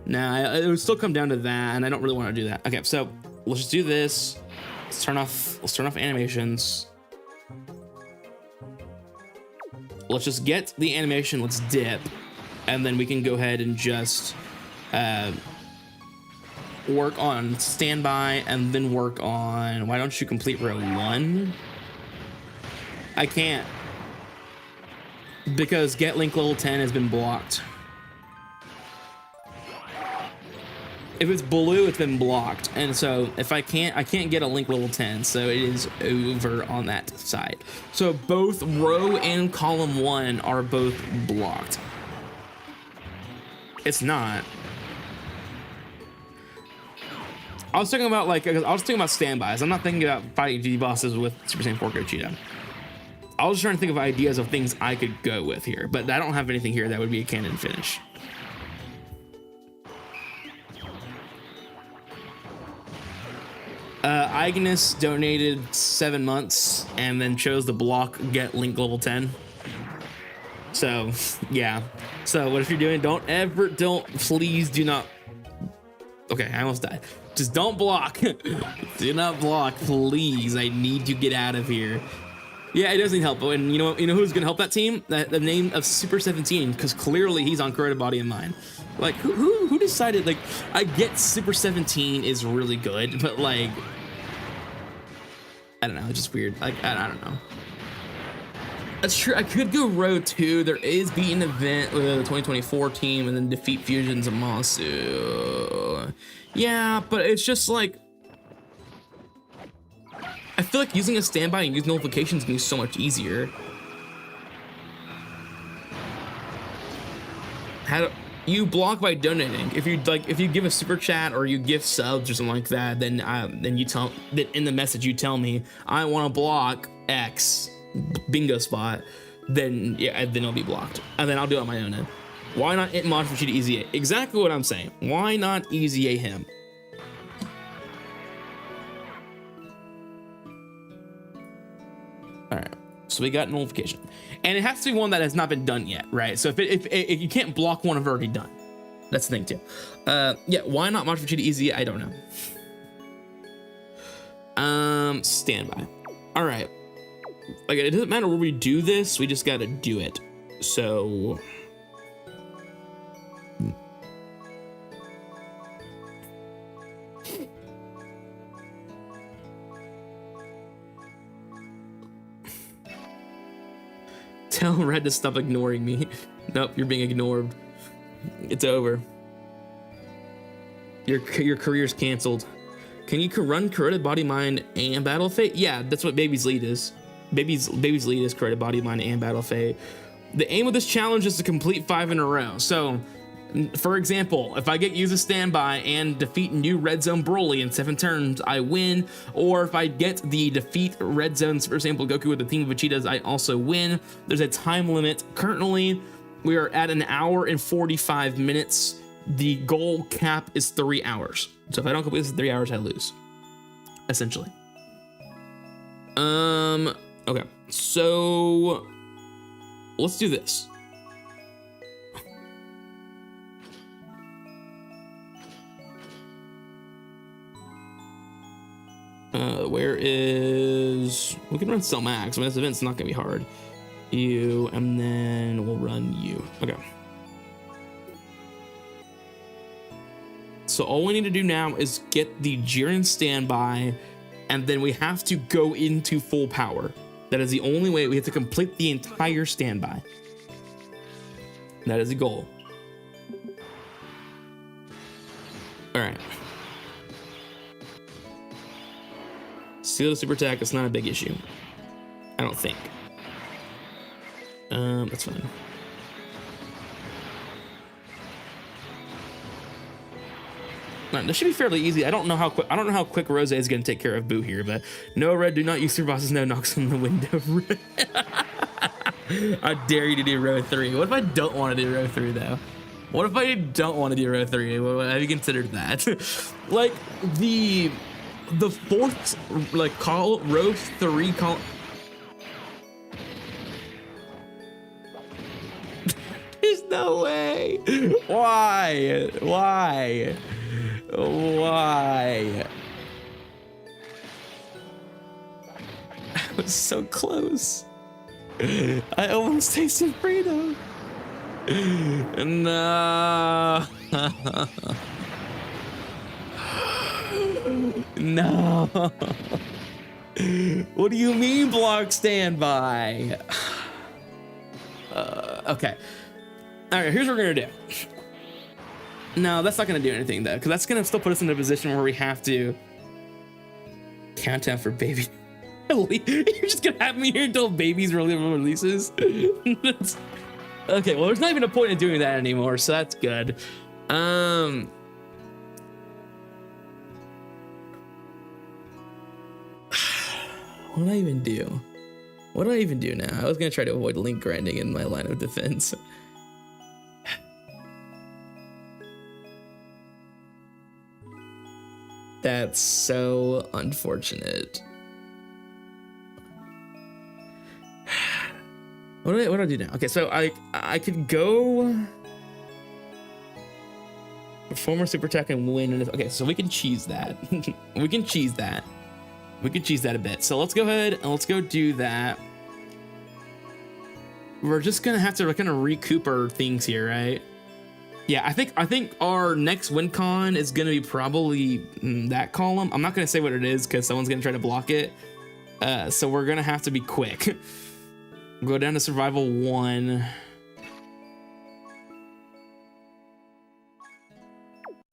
S1: nah, it would still come down to that, and I don't really want to do that. Okay, so let's just do this. Let's turn off animations. Let's just get the animation. Let's dip, and then we can go ahead and just work on standby, and then work on. Why don't you complete row 1? I can't because get link level 10 has been blocked. If it's blue, it's been blocked, and so if I can't get a link level 10, so it is over on that side. So both row and column 1 are both blocked. It's not. I was talking about standbys. I'm not thinking about fighting GD bosses with Super Saiyan 4 Gogeta. I was just trying to think of ideas of things I could go with here, but I don't have anything here that would be a canon finish. Ignis donated 7 months and then chose to block get link level 10. So yeah. So what if you're doing? Please do not. Okay, I almost died. Just don't block. Do not block, please. I need to get out of here. Yeah, it does need help. And you know who's gonna help that team? The name of Super 17, because clearly he's on Correct Body and Mind. Like who decided? Like I get Super 17 is really good, but like. I don't know, it's just weird. Like, I don't know. That's true, I could go row 2. There is beat an event with the 2024 team and then defeat Fusions Amasu. Yeah, but it's just like, I feel like using a standby and using notifications can be so much easier. You block by donating. If you give a super chat or you gift subs or something like that, then you tell that in the message you tell me I want to block X bingo spot, then yeah, then it'll be blocked, and then I'll do it on my own end. Why not int mod for Vegeta easy A? Exactly what I'm saying. Why not easy A him? All right, so we got notification, and it has to be one that has not been done yet, right? So if you can't block one I've already done, that's the thing too. Yeah, why not mod for Vegeta easy A? I don't know. Standby. All right, like it doesn't matter where we do this, we just got to do it. So tell Red to stop ignoring me. Nope, you're being ignored. It's over. Your career's canceled. Can you run Corroded Body Mind and Battle Fate? Yeah, that's what Baby's Lead is. Baby's Lead is Corroded Body Mind and Battle Fate. The aim of this challenge is to complete 5 in a row. So, for example, if I get use a standby and defeat new Red Zone Broly in 7 turns, I win. Or if I get the defeat Red Zones, for example, Goku with the team of Vegetas, I also win. There's a time limit. Currently, we are at 1 hour and 45 minutes. The goal cap is 3 hours. So if I don't complete this in 3 hours, I lose, essentially. Okay, so let's do this. Where is, we can run Cell Max. I mean, this event's not gonna be hard. You, and then we'll run you. Okay. So all we need to do now is get the Jiren standby, and then we have to go into full power. That is the only way. We have to complete the entire standby. That is the goal. All right. Seal the super attack. It's not a big issue, I don't think. That's fine. All right, this should be fairly easy. I don't know how quick Rose is going to take care of Boo here, but no, Red, do not use your boss's no knocks on the window. I dare you to do row 3. What if I don't want to do row 3 though? What if I don't want to do row 3? Have you considered that? Like the fourth, like row 3 call. There's no way. Why? Why? I was so close. I almost tasted freedom. No. No. What do you mean block standby? Okay. All right, here's what we're gonna do. No, that's not gonna do anything though, because that's gonna still put us in a position where we have to count down for baby. You're just gonna have me here until baby's releases. Okay, well, there's not even a point in doing that anymore, so that's good. What do I even do? What do I even do now? I was gonna try to avoid link grinding in my line of defense. That's so unfortunate. What do I do now? Okay, so I could go perform a super attack and win. Okay, so we can cheese that. We can cheese that. We can cheese that a bit. So let's go ahead and let's go do that. We're just gonna have to kind of recoup our things here, right? Yeah, I think our next win con is gonna be probably that column. I'm not gonna say what it is because someone's gonna try to block it. So we're gonna have to be quick. Go down to survival 1.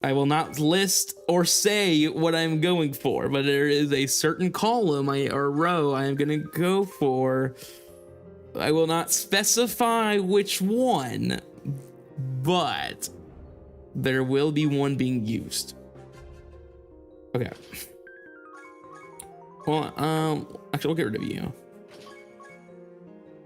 S1: I will not list or say what I'm going for, but there is a certain column or row I am gonna go for. I will not specify which one, but there will be one being used. Okay. Well, actually, we'll get rid of you.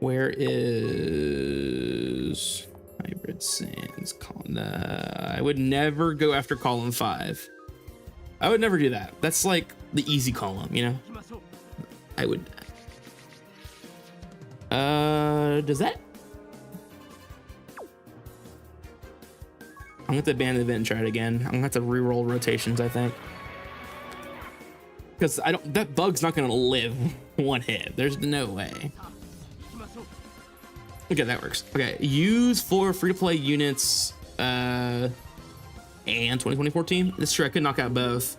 S1: Where is hybrid? Red Sands. I would never go after column 5. I would never do that. That's like the easy column, you know? I would. Does that? I'm gonna have to ban the event and try it again. I'm gonna have to re-roll rotations, I think. Because that bug's not gonna live one hit. There's no way. Okay, that works. Okay, use for free-to-play units and 2024 team. This true, I could knock out both.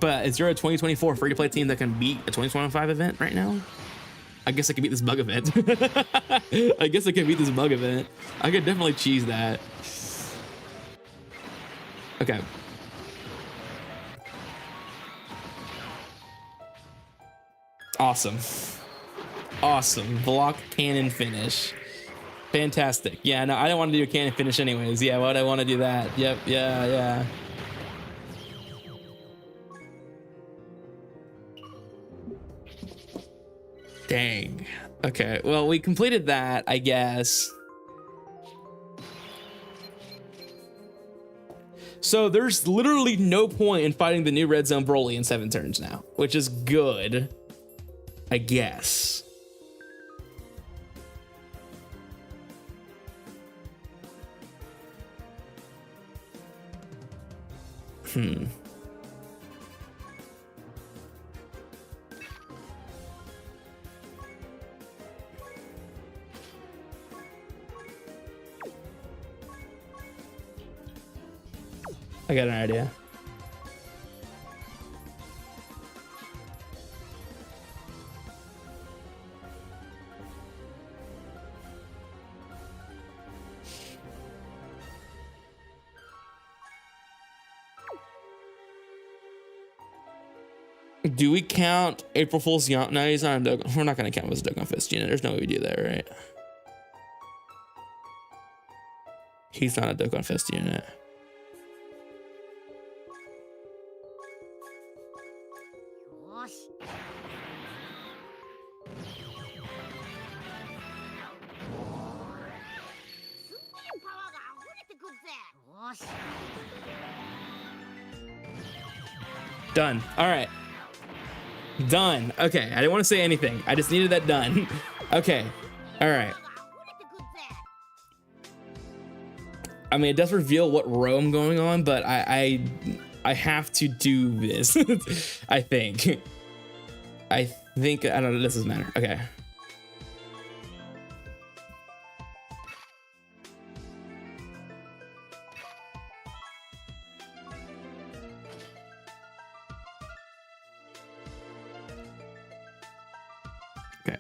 S1: But is there a 2024 free-to-play team that can beat a 2025 event right now? I guess I can beat this bug event. I guess I can beat this bug event. I could definitely cheese that. Okay. Awesome. Awesome. Block, cannon, finish. Fantastic. Yeah, no, I don't want to do a cannon finish anyways. Yeah, why would I want to do that? Yep, yeah. Dang. Okay, well, we completed that, I guess. So there's literally no point in fighting the new Red Zone Broly in 7 turns now, which is good, I guess. I got an idea. Do we count April Fool's Yawn? No, he's not a Dokkan. We're not going to count him as a Dokkan Fist unit. There's no way we do that, right? He's not a Dokkan Fist unit. Done. All right. Done. Okay. I didn't want to say anything. I just needed that done. Okay. All right. I mean, it does reveal what row I'm going on, but I have to do this. I think. I don't know. This doesn't matter. Okay. Okay.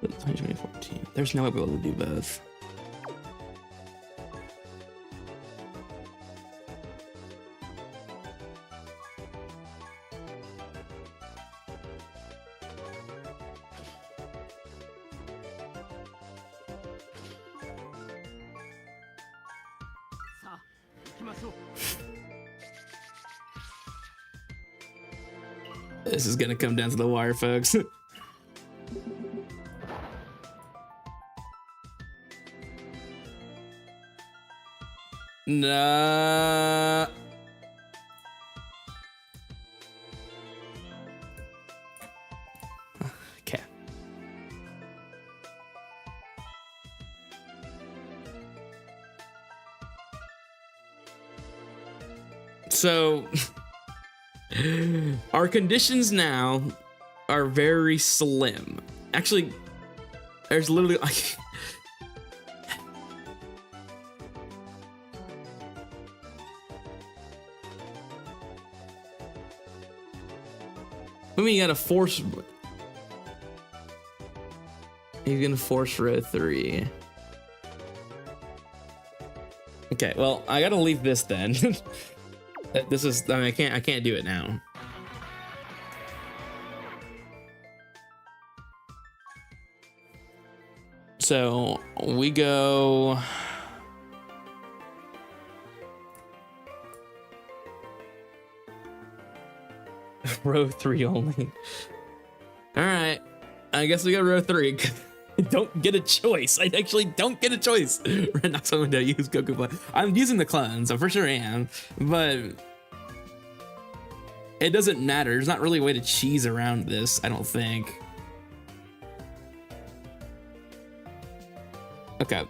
S1: But 2014. There's no way we'll be able to do both. This is gonna come down to the wire, folks. Nah. Okay. So our conditions now are very slim. Actually, there's literally like I mean, you gotta force. You're gonna force row 3. Okay, well, I gotta leave this then. This is, I mean, I can't do it now. So we go. Row 3 only. All right, I guess we got row 3. Don't get a choice. I actually don't get a choice. We're not someone to use Goku Play. I'm using the clone, so for sure I am, but it doesn't matter. There's not really a way to cheese around this, I don't think. Okay.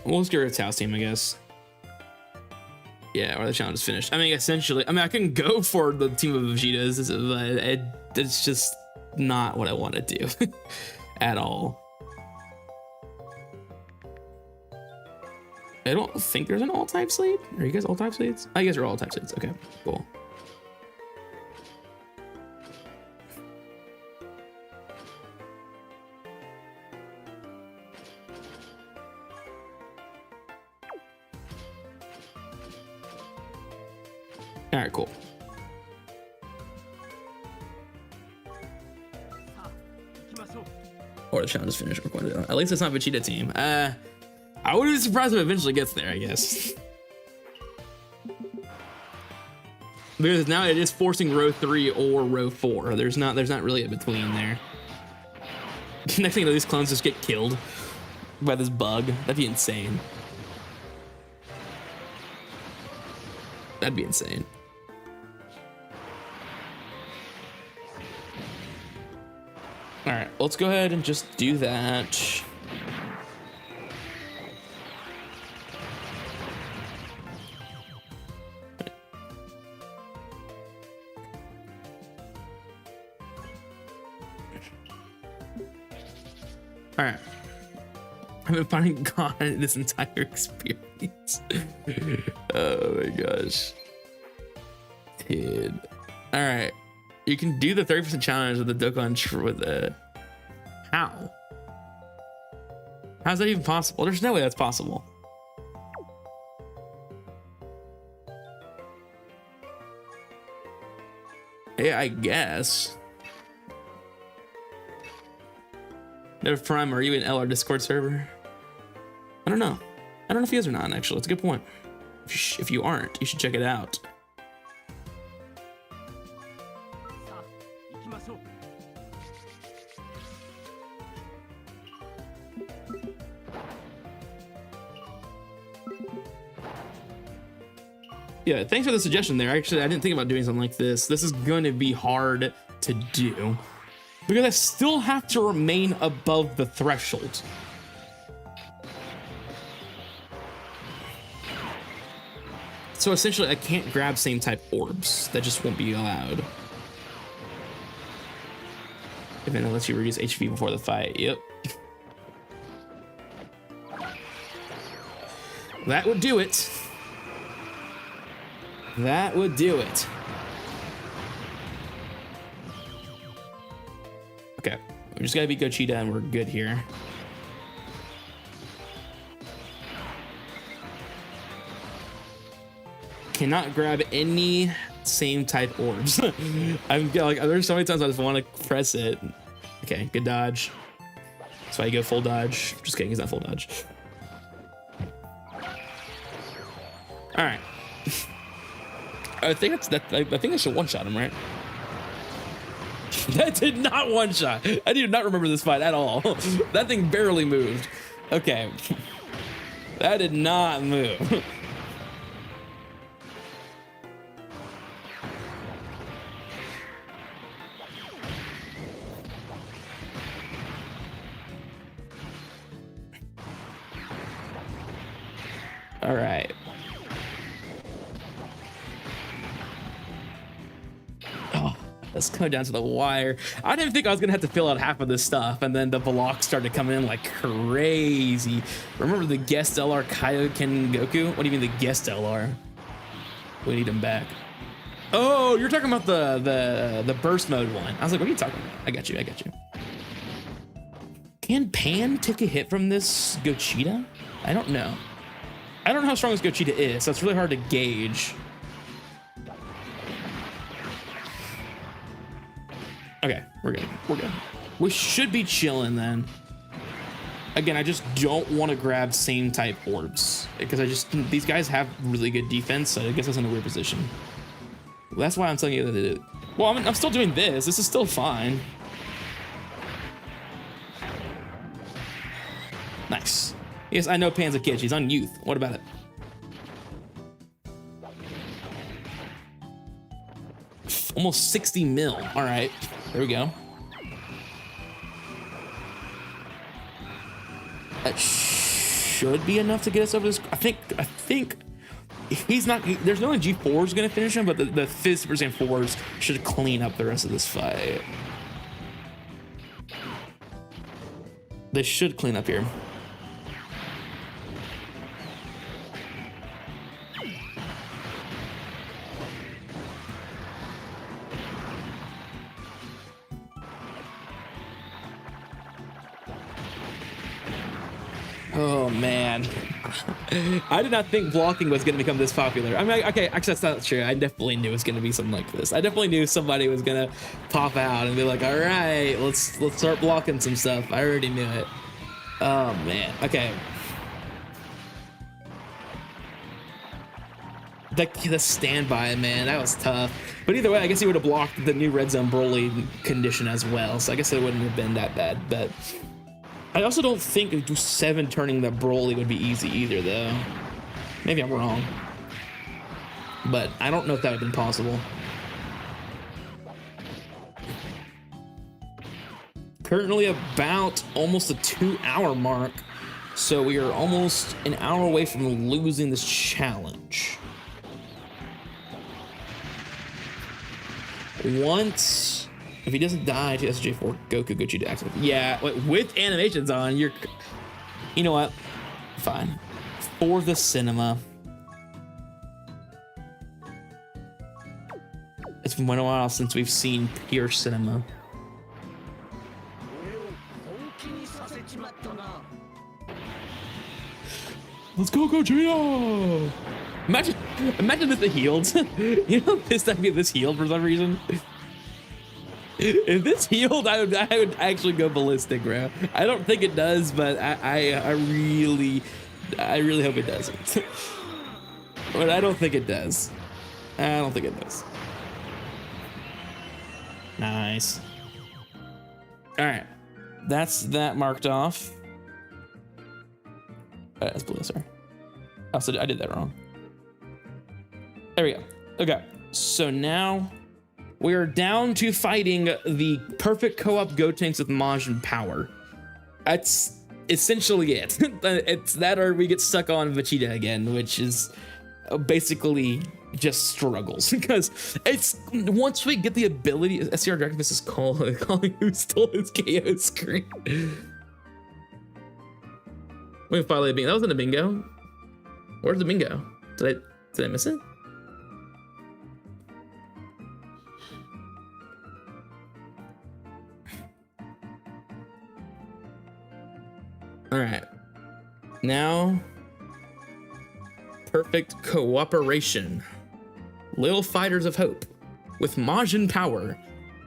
S1: We'll just get rid of Tao's team, I guess. Yeah, or the challenge is finished. I mean, essentially, I can go for the team of Vegetas, but it's just not what I want to do at all. I don't think there's an all types lead. Are you guys all types leads? I guess you're all types leads. Okay, cool. All right, cool. Or the challenge is finished. At least it's not Vegeta team. I wouldn't be surprised if it eventually gets there, I guess. Because now it is forcing row 3 or row 4. There's not really a between there. Next thing you know, these clones just get killed by this bug. That'd be insane. That'd be insane. All right, let's go ahead and just do that. All right. I've been finding God in this entire experience. Oh my gosh. Dude. All right. You can do the 30% challenge with the Dokkan with the... How? How's that even possible? There's no way that's possible. Yeah, I guess. Never Prime, are you in LR Discord server? I don't know. I don't know if he is or not, actually. It's a good point. If you aren't, you should check it out. Yeah, thanks for the suggestion there. Actually, I didn't think about doing something like this. This is going to be hard to do because I still have to remain above the threshold. So essentially, I can't grab same type orbs. That just won't be allowed. Even unless you reduce HP before the fight. Yep. That would do it. That would do it. Okay, we just gotta beat Gogeta and we're good here. Cannot grab any same type orbs. I'm like, there's so many times I just want to press it. Okay, good dodge. That's why you go full dodge. Just kidding, he's not full dodge. All right. I think that's that. I think I should one-shot him, right? That did not one-shot. I do not remember this fight at all. That thing barely moved. Okay. That did not move. All right. Let's go down to the wire. I didn't think I was gonna have to fill out half of this stuff, and then the blocks started coming in like crazy. Remember the guest LR Kaioken Goku? What do you mean the guest LR? We need him back. Oh, you're talking about the burst mode one. I was like, what are you talking about? I got you. Can Pan take a hit from this Gogeta? I don't know. I don't know how strong this Gogeta is, so it's really hard to gauge. Okay, we're good. We should be chilling then. Again, I just don't want to grab same type orbs because these guys have really good defense, so I guess I was in a weird position. That's why I'm telling you that it. Well, I'm still doing this. This is still fine. Nice. Yes, I know Pan's a kid. She's on youth. What about it? Almost 60 mil. All right, there we go. That should be enough to get us over this. I think if he's not, there's no G4's gonna finish him, but the 50% 4s should clean up the rest of this fight. They should clean up here. Oh man, I did not think blocking was going to become this popular. I mean, okay, actually that's not true. I definitely knew it was going to be something like this. I definitely knew somebody was going to pop out and be like, all right, let's start blocking some stuff. I already knew it. Oh man, okay. The standby, man, that was tough. But either way, I guess he would have blocked the new red zone Broly condition as well. So I guess it wouldn't have been that bad, but I also don't think 7 turning the Broly would be easy either, though. Maybe I'm wrong. But I don't know if that would have been possible. Currently about almost a 2-hour mark. So we are almost an hour away from losing this challenge. Once... If he doesn't die to SJ4, Goku Gogeta active. Yeah, with animations on, you're... You know what? Fine. For the cinema. It's been a while since we've seen pure cinema. Let's go, Gogeta! Imagine if it healed. You know, this time get this healed for some reason. If this healed, I would actually go ballistic, bro. I don't think it does, but I really hope it doesn't. But I don't think it does. I don't think it does. Nice. All right, that's that marked off. That's blue, sorry. Oh, so I did that wrong. There we go. Okay, so now we are down to fighting the perfect co-op Gotenks with Majin power. That's essentially it. It's that, or we get stuck on Vegeta again, which is basically just struggles, because it's once we get the ability. SCR Dragon Fist is calling who stole his KO screen. We finally bingo. That wasn't a bingo. Where's the bingo? Did I miss it? All right, now perfect cooperation. Little Fighters of Hope with Majin power.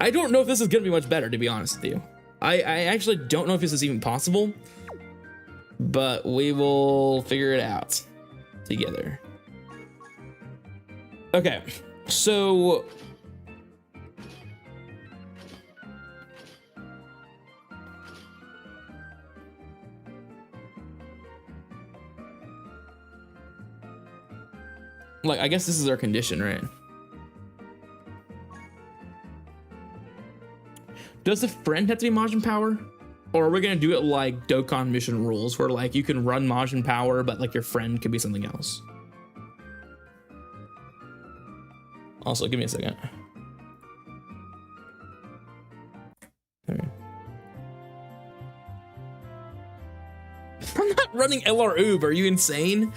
S1: I don't know if this is gonna be much better, to be honest with you. I actually don't know if this is even possible, but we will figure it out together. Okay, so like, I guess this is our condition, right? Does the friend have to be Majin power? Or are we gonna do it like Dokkan mission rules, where like you can run Majin power, but like your friend could be something else? Also, give me a second. Okay. I'm not running LR Oob, are you insane?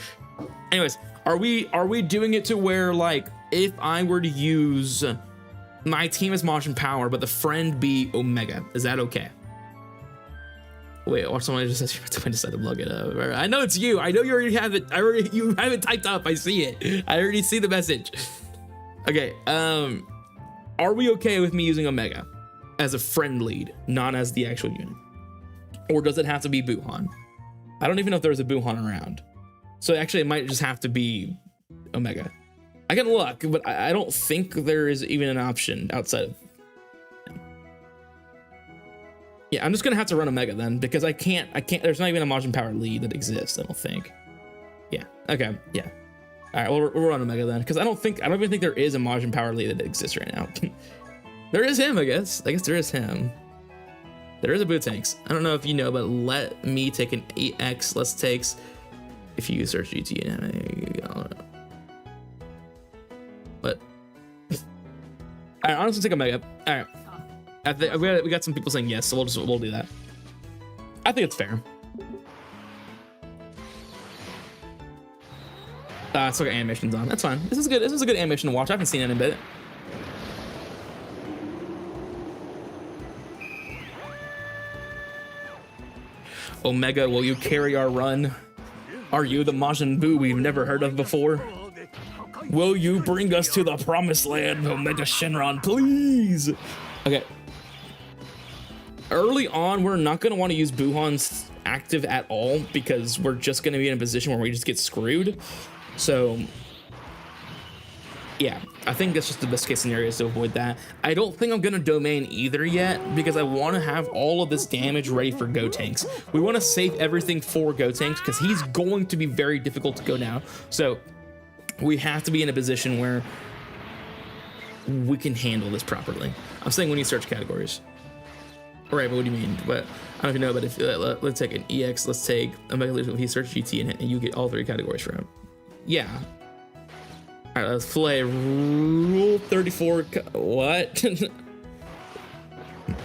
S1: Anyways, are we doing it to where, like, if I were to use my team as Majin power, but the friend be Omega, is that okay? Wait, or someone just says I decided to plug it up. I know it's you. I know you already have it. You have it typed up. I see it. I already see the message. Okay. Are we okay with me using Omega as a friend lead, not as the actual unit? Or does it have to be Buhan? I don't even know if there's a Buhan around. So actually it might just have to be Omega. I can look, but I don't think there is even an option outside of him. Yeah, I'm just gonna have to run Omega then, because I can't, there's not even a Majin Power lead that exists, I don't think. Yeah, okay, yeah. All right, we'll run Omega then, because I don't even think there is a Majin Power lead that exists right now. There is him, I guess there is him. There is a Bootanks. I don't know if you know, but let me take an EX. Let's take, if you search GT, but all right, honestly, take a Mega. All right, I think we got some people saying yes, so we'll do that. I think it's fair. Still got animations on. That's fine. This is good. This is a good animation to watch. I haven't seen it in a bit. Omega, will you carry our run? Are you the Majin Buu we've never heard of before? Will you bring us to the promised land, Omega Shenron, please? Okay. Early on, we're not going to want to use Buhan's active at all because we're just going to be in a position where we just get screwed. So, yeah, I think that's just the best case scenario is to avoid that. I don't think I'm going to domain either yet because I want to have all of this damage ready for Gotenks. We want to save everything for Gotenks because he's going to be very difficult to go down. So we have to be in a position where we can handle this properly. I'm saying when you search categories. All right, but what do you mean? But I don't even know, but if let's take an EX, let's take if he search GT and you get all 3 categories for him. Yeah. All right, let's play Rule 34. What?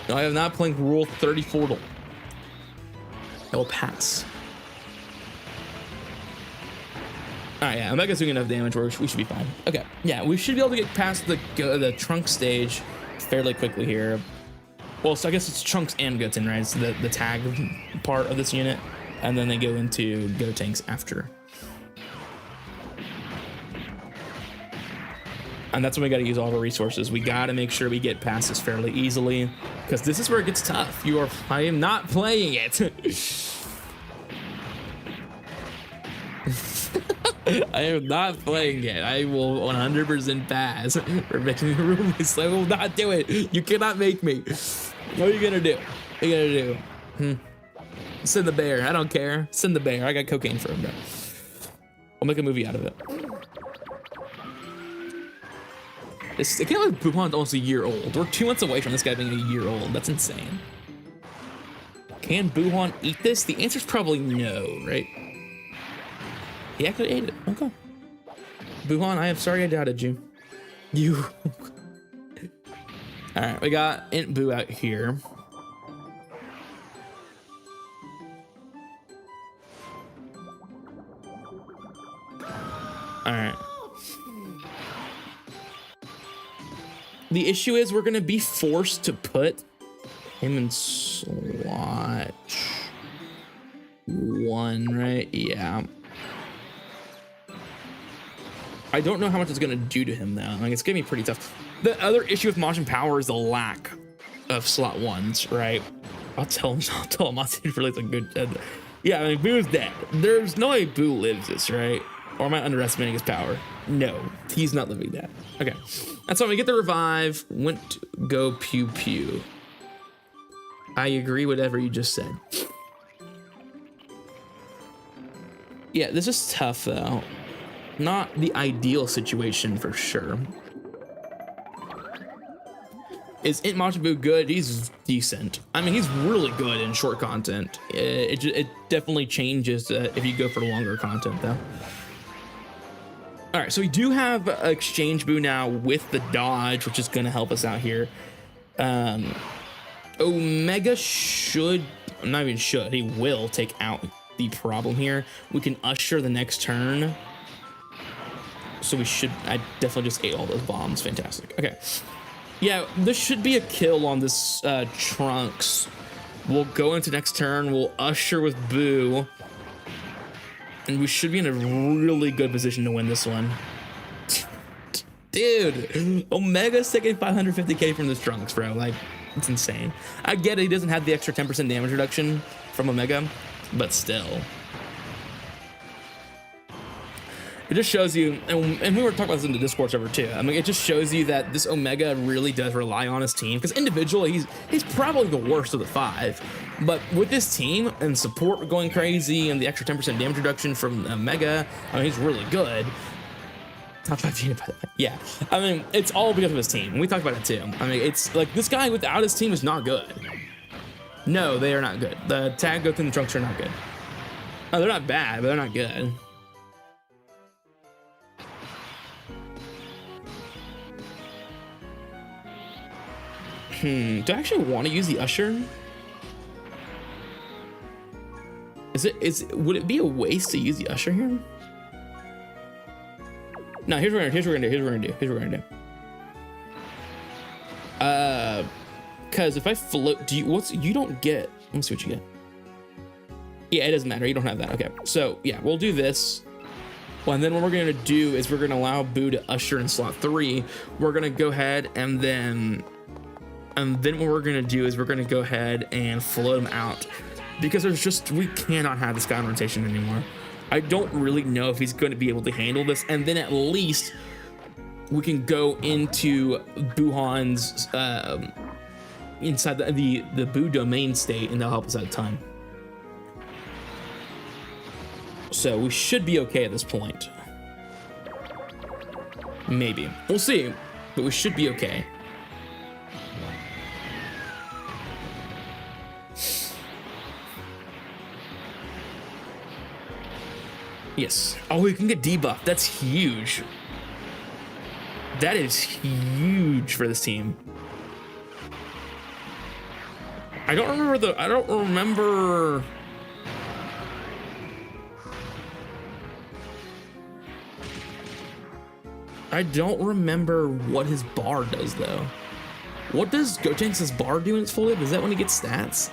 S1: No, I am not playing Rule 34. I will pass. All right, yeah, Omega's doing enough damage where we should be fine. Okay, yeah, we should be able to get past the Trunks stage fairly quickly here. Well, so I guess it's Trunks and Goten, right? It's the tag part of this unit, and then they go into Gotenks after. And that's when we got to use all of our resources. We got to make sure we get past this fairly easily, because this is where it gets tough. I am not playing it. I am not playing it. I will 100% pass. We're making the rules. I will not do it. You cannot make me. What are you gonna do? What are you gonna do? Send the bear. I don't care. Send the bear. I got cocaine for him, bro. We'll make a movie out of it. I can't believe Buhan's almost a year old. We're 2 months away from this guy being a year old. That's insane. Can Buhan eat this? The answer's probably no, right? He actually ate it. Okay. Buhan, I am sorry I doubted you. You. All right, we got Int Buu out here. All right. The issue is we're gonna be forced to put him in slot 1, right? Yeah. I don't know how much it's gonna do to him though. Like, it's gonna be pretty tough. The other issue with Majin Power is the lack of slot 1s, right? I'll tell him I'll see for like a good. Yeah, I mean, Boo's dead. There's no way Boo lives this, right? Or am I underestimating his power? No, he's not living that. Okay, that's why we get the revive. Went go pew pew. I agree whatever you just said. Yeah, this is tough though. Not the ideal situation for sure. Is Int Majin Buu good? He's decent. I mean, he's really good in short content. It definitely changes if you go for longer content though. All right, so we do have Exchange Buu now with the dodge, which is gonna help us out here. Omega should, not even should, he will take out the problem here. We can usher the next turn. So we should, I definitely just ate all those bombs. Fantastic. Okay. Yeah, this should be a kill on this Trunks. We'll go into next turn. We'll usher with Buu. And we should be in a really good position to win this one. Dude, Omega's taking 550k from this Trunks, bro. Like, It's insane. I get it, he doesn't have the extra 10% damage reduction from Omega, but still. It just shows you, and we were talking about this in the Discord server too. I mean, it just shows you that this Omega really does rely on his team, because individually, he's probably the worst of the 5. But with this team and support going crazy and the extra 10% damage reduction from Omega, I mean, he's really good. Top 5 unit, by the way. Yeah, I mean, it's all because of his team. We talked about it too. I mean, it's like this guy without his team is not good. No, they are not good. The Tag, Goku, and the Trunks are not good. Oh, they're not bad, but they're not good. Do I actually want to use the Usher? Would it be a waste to use the Usher here? No, here's what we're gonna do. Cause if I float, you don't get, let me see what you get. Yeah, it doesn't matter, you don't have that, okay. So yeah, we'll do this. Well, and then what we're gonna do is we're gonna allow Boo to Usher in slot 3. We're gonna go ahead and then what we're gonna do is we're gonna go ahead and float him out, because we cannot have this guy on rotation anymore. I don't really know if he's going to be able to handle this, and then at least we can go into Buhan's inside the Boo domain state, and that'll help us out a ton. So we should be okay at this point. Maybe. We'll see, but we should be okay. Yes. Oh, we can get debuffed. That's huge. That is huge for this team. I don't remember what his bar does though. What does Gotenks' bar do in its full up? Is that when he gets stats?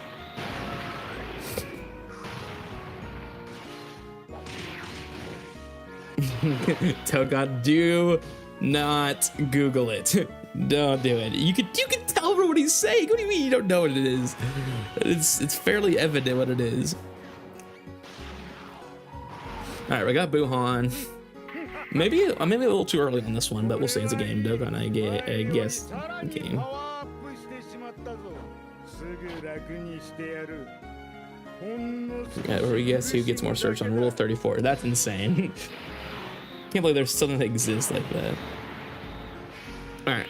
S1: Tell God, do not Google it. Don't do it. You can tell everyone what he's saying. What do you mean you don't know what it is? It's fairly evident what it is. All right, we got Buhan. Maybe a little too early on this one, but we'll see. It's a game. Dokkan, I guess, game. Yeah, or guess who gets more search on Rule 34? That's insane. Can't believe there's something that exists like that. All right.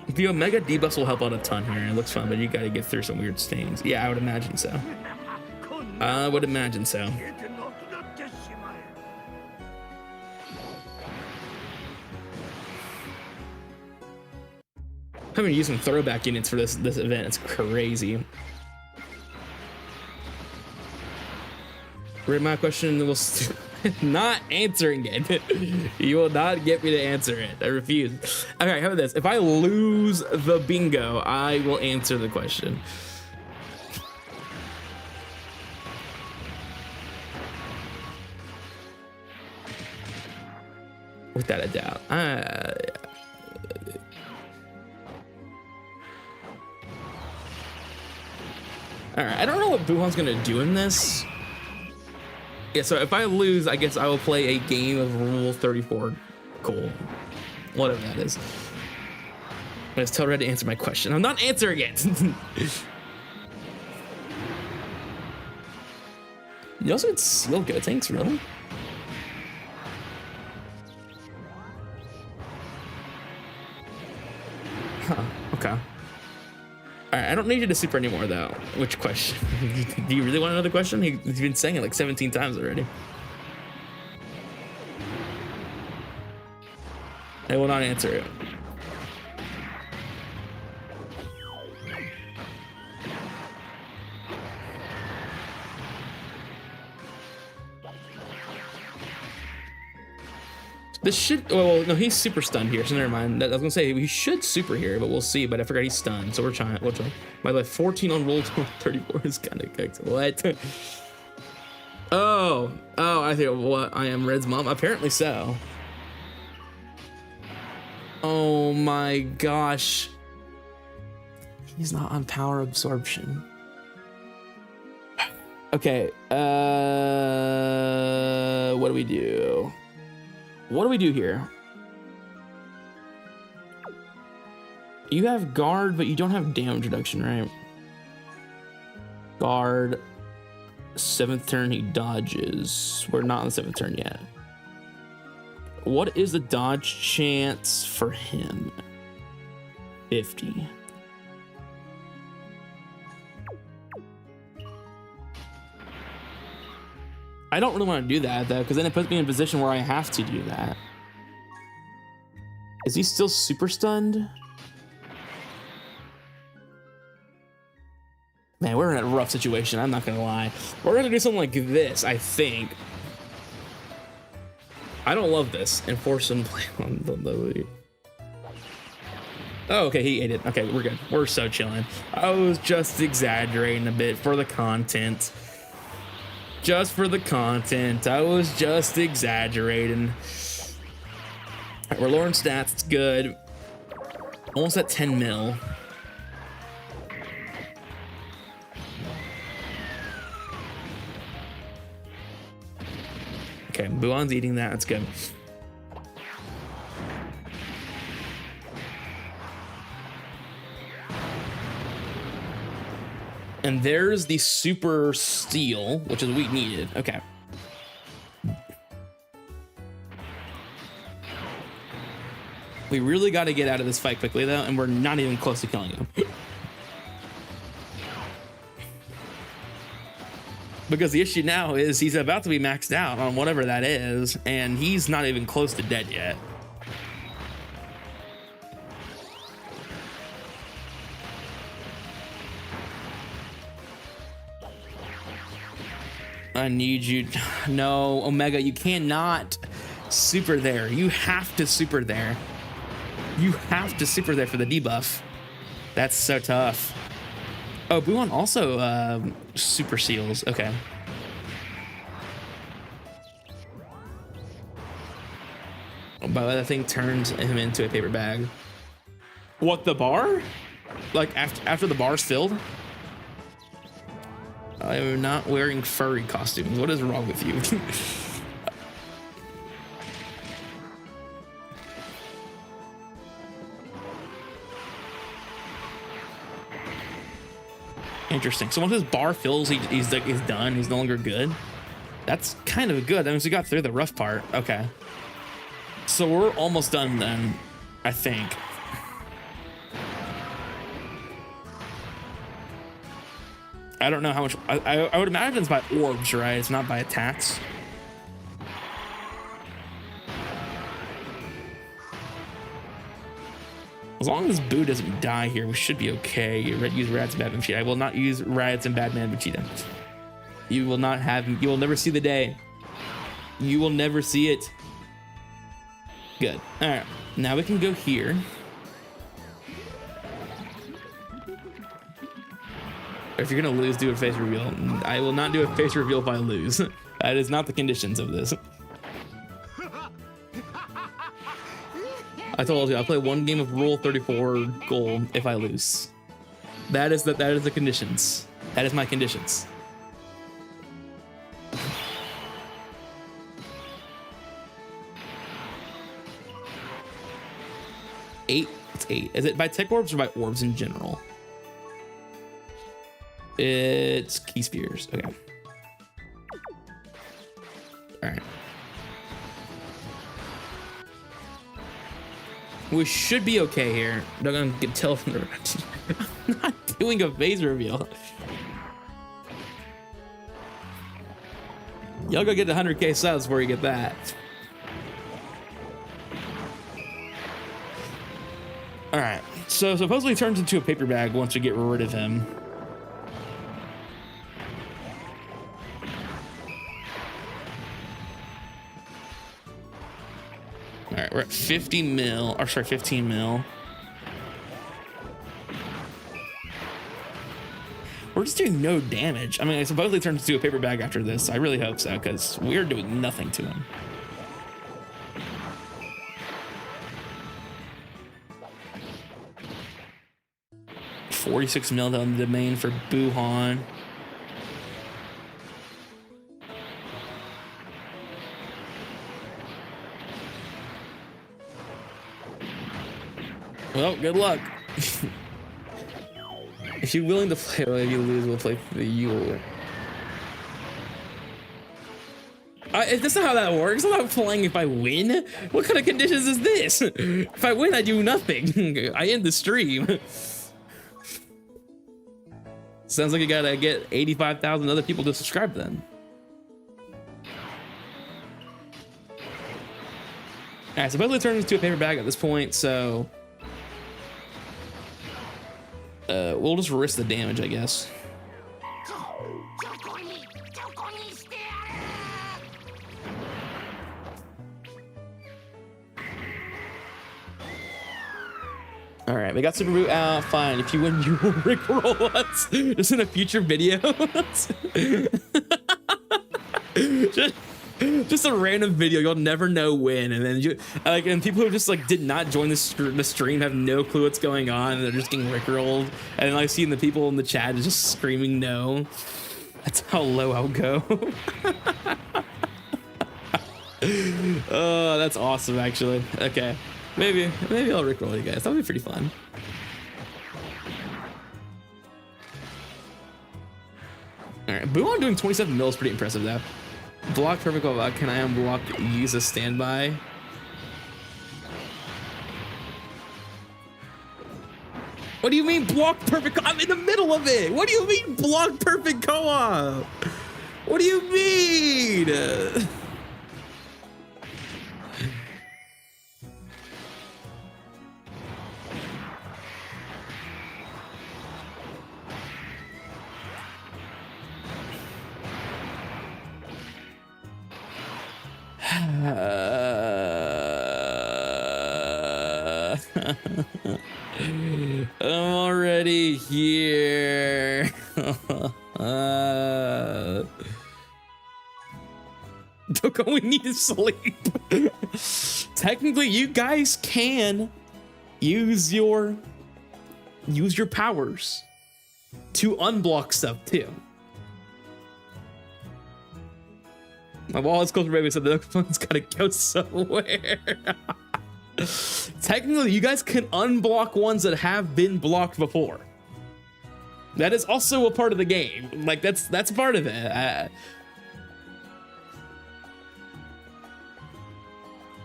S1: The Omega debuffs will help out a ton here. It looks fun, but you gotta get through some weird stains. Yeah, I would imagine so. I would imagine so. I'm gonna use some throwback units for this event. It's crazy. Read my question. Will not answering it. You will not get me to answer it. I refuse. Okay, how about this? If I lose the bingo, I will answer the question. Without a doubt. All right, I don't know what Buhan's gonna do in this. Yeah, so if I lose, I guess I will play a game of Rule 34. Cool. Whatever that is. I just tell Red to answer my question. I'm not answering it. You also get Seal Gotenks, really? Huh, okay. Alright, I don't need you to super anymore, though. Which question? Do you really want another question? He's been saying it like 17 times already. I will not answer it. This should, well, no, he's super stunned here, so never mind. I was gonna say, he should super here, but we'll see, but I forgot he's stunned, so we'll try. By the way, 14 on roll 34 is kind of cooked. What? Oh, I think what I am Red's mom. Apparently so. Oh my gosh. He's not on power absorption. Okay, what do we do? What do we do here? You have guard, but you don't have damage reduction, right? Guard, 7th turn he dodges. We're not on the 7th turn yet. What is the dodge chance for him? 50. I don't really want to do that though, because then it puts me in a position where I have to do that. Is he still super stunned? Man, we're in a rough situation, I'm not gonna lie. We're gonna do something like this, I think. I don't love this. Enforce and play on the Lily. Oh, okay, he ate it. Okay, we're good. We're so chilling. I was just exaggerating a bit for the content. Just for the content. I was just exaggerating. All right, we're lowering stats. It's good. Almost at 10 mil. Okay, Buon's eating that. That's good. And there's the super steel, which is what we needed. Okay. We really got to get out of this fight quickly, though, and we're not even close to killing him. Because the issue now is he's about to be maxed out on whatever that is, and he's not even close to dead yet. I need you. No, Omega, you cannot super there. You have to super there. You have to super there for the debuff. That's so tough. Oh, Buon also super seals. Okay. Oh, by the way, that thing turns him into a paper bag. What, the bar? Like after the bar's filled? I am not wearing furry costumes. What is wrong with you? Interesting. So once his bar fills, he's done. He's no longer good. That's kind of good. That means we got through the rough part. Okay. So we're almost done then, I think. I don't know how much. I would imagine it's by orbs, right? It's not by attacks. As long as Boo doesn't die here, we should be okay. Use Rats and Batman Vegeta. I will not use Rats and Batman Vegeta. You will not have. You will never see the day. You will never see it. Good. All right. Now we can go here. If you're gonna lose, do a face reveal. I will not do a face reveal if I lose. That is not the conditions of this. I told you, I'll play one game of Rule 34 gold if I lose. That is the conditions. That is my conditions. Eight. It's 8. Is it by tech orbs or by orbs in general? It's key spheres. Okay. All right. We should be okay here. I'm gonna get tell from the. I'm not doing a phase reveal. Y'all go get the 100K subs before you get that. All right. So supposedly he turns into a paper bag once we get rid of him. All right, we're at 50 mil, or sorry, 15 mil. We're just doing no damage. I mean, I suppose they turn into a paper bag after this. I really hope so, because we're doing nothing to him. $46 mil down the domain for Buhan. Well, good luck. If you're willing to play, well, if you lose, we'll play for the Yule. That's not how that works. I'm not playing if I win. What kind of conditions is this? If I win, I do nothing. I end the stream. Sounds like you gotta get 85,000 other people to subscribe then. Alright, so Battle turns into a paper bag at this point, so we'll just risk the damage, I guess. All right, we got Super Boot out. Fine. If you win, you will rickroll us. Just in a future video. just a random video. You'll never know when. And then you like, and people who just like did not join the stream have no clue what's going on. And they're just getting rickrolled. And then I see the people in the chat just screaming no. That's how low I'll go. Oh, that's awesome, actually. Okay. Maybe I'll rickroll you guys. That'll be pretty fun. All right, Buon doing 27 mil is pretty impressive though. Block perfect. Can I unblock? Use a standby. What do you mean block perfect? I'm in the middle of it. What do you mean block perfect co-op? What do you mean? I'm already here. Dokkan, we need to sleep. Technically, you guys can use your powers to unblock stuff too. My wall is close to baby, so the Dokkan's gotta go somewhere. Technically, you guys can unblock ones that have been blocked before. That is also a part of the game. Like that's part of it.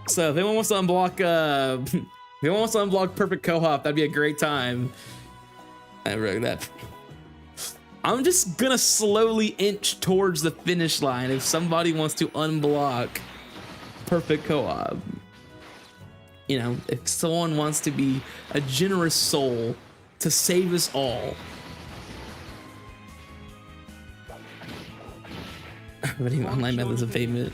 S1: So if anyone wants to unblock, perfect co-op, that'd be a great time. I wrote that. I'm just gonna slowly inch towards the finish line if somebody wants to unblock perfect co-op. You know, if someone wants to be a generous soul to save us all. Running online methods of payment.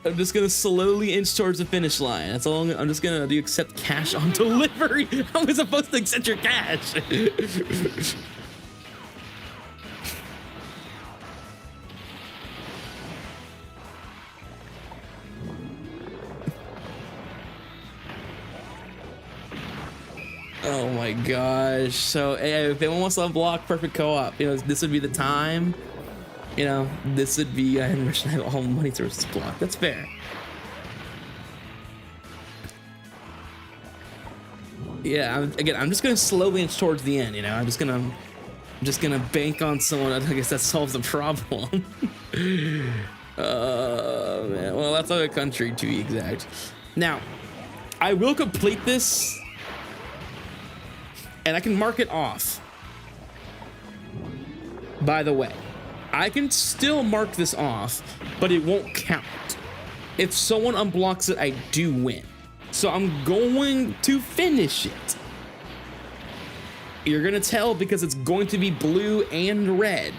S1: I'm just gonna slowly inch towards the finish line. That's all. I'm just gonna do accept cash on delivery. How am I supposed to accept your cash? Oh my gosh. So if anyone wants to unblock perfect co-op, you know, this would be the time. You know, this would be, I wish I had all the money towards this block. That's fair. Yeah, I'm just gonna slowly inch towards the end, you know? I'm just gonna bank on someone. I guess that solves the problem. Man. Well, that's other country to be exact. Now, I will complete this, and I can mark it off. By the way, I can still mark this off, but it won't count. If someone unblocks it, I do win. So I'm going to finish it. You're gonna tell because it's going to be blue and red.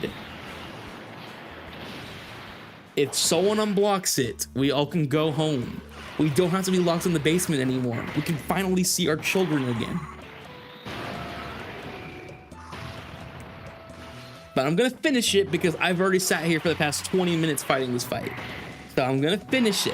S1: If someone unblocks it, we all can go home. We don't have to be locked in the basement anymore. We can finally see our children again. But I'm gonna finish it because I've already sat here for the past 20 minutes fighting this fight. So I'm gonna finish it.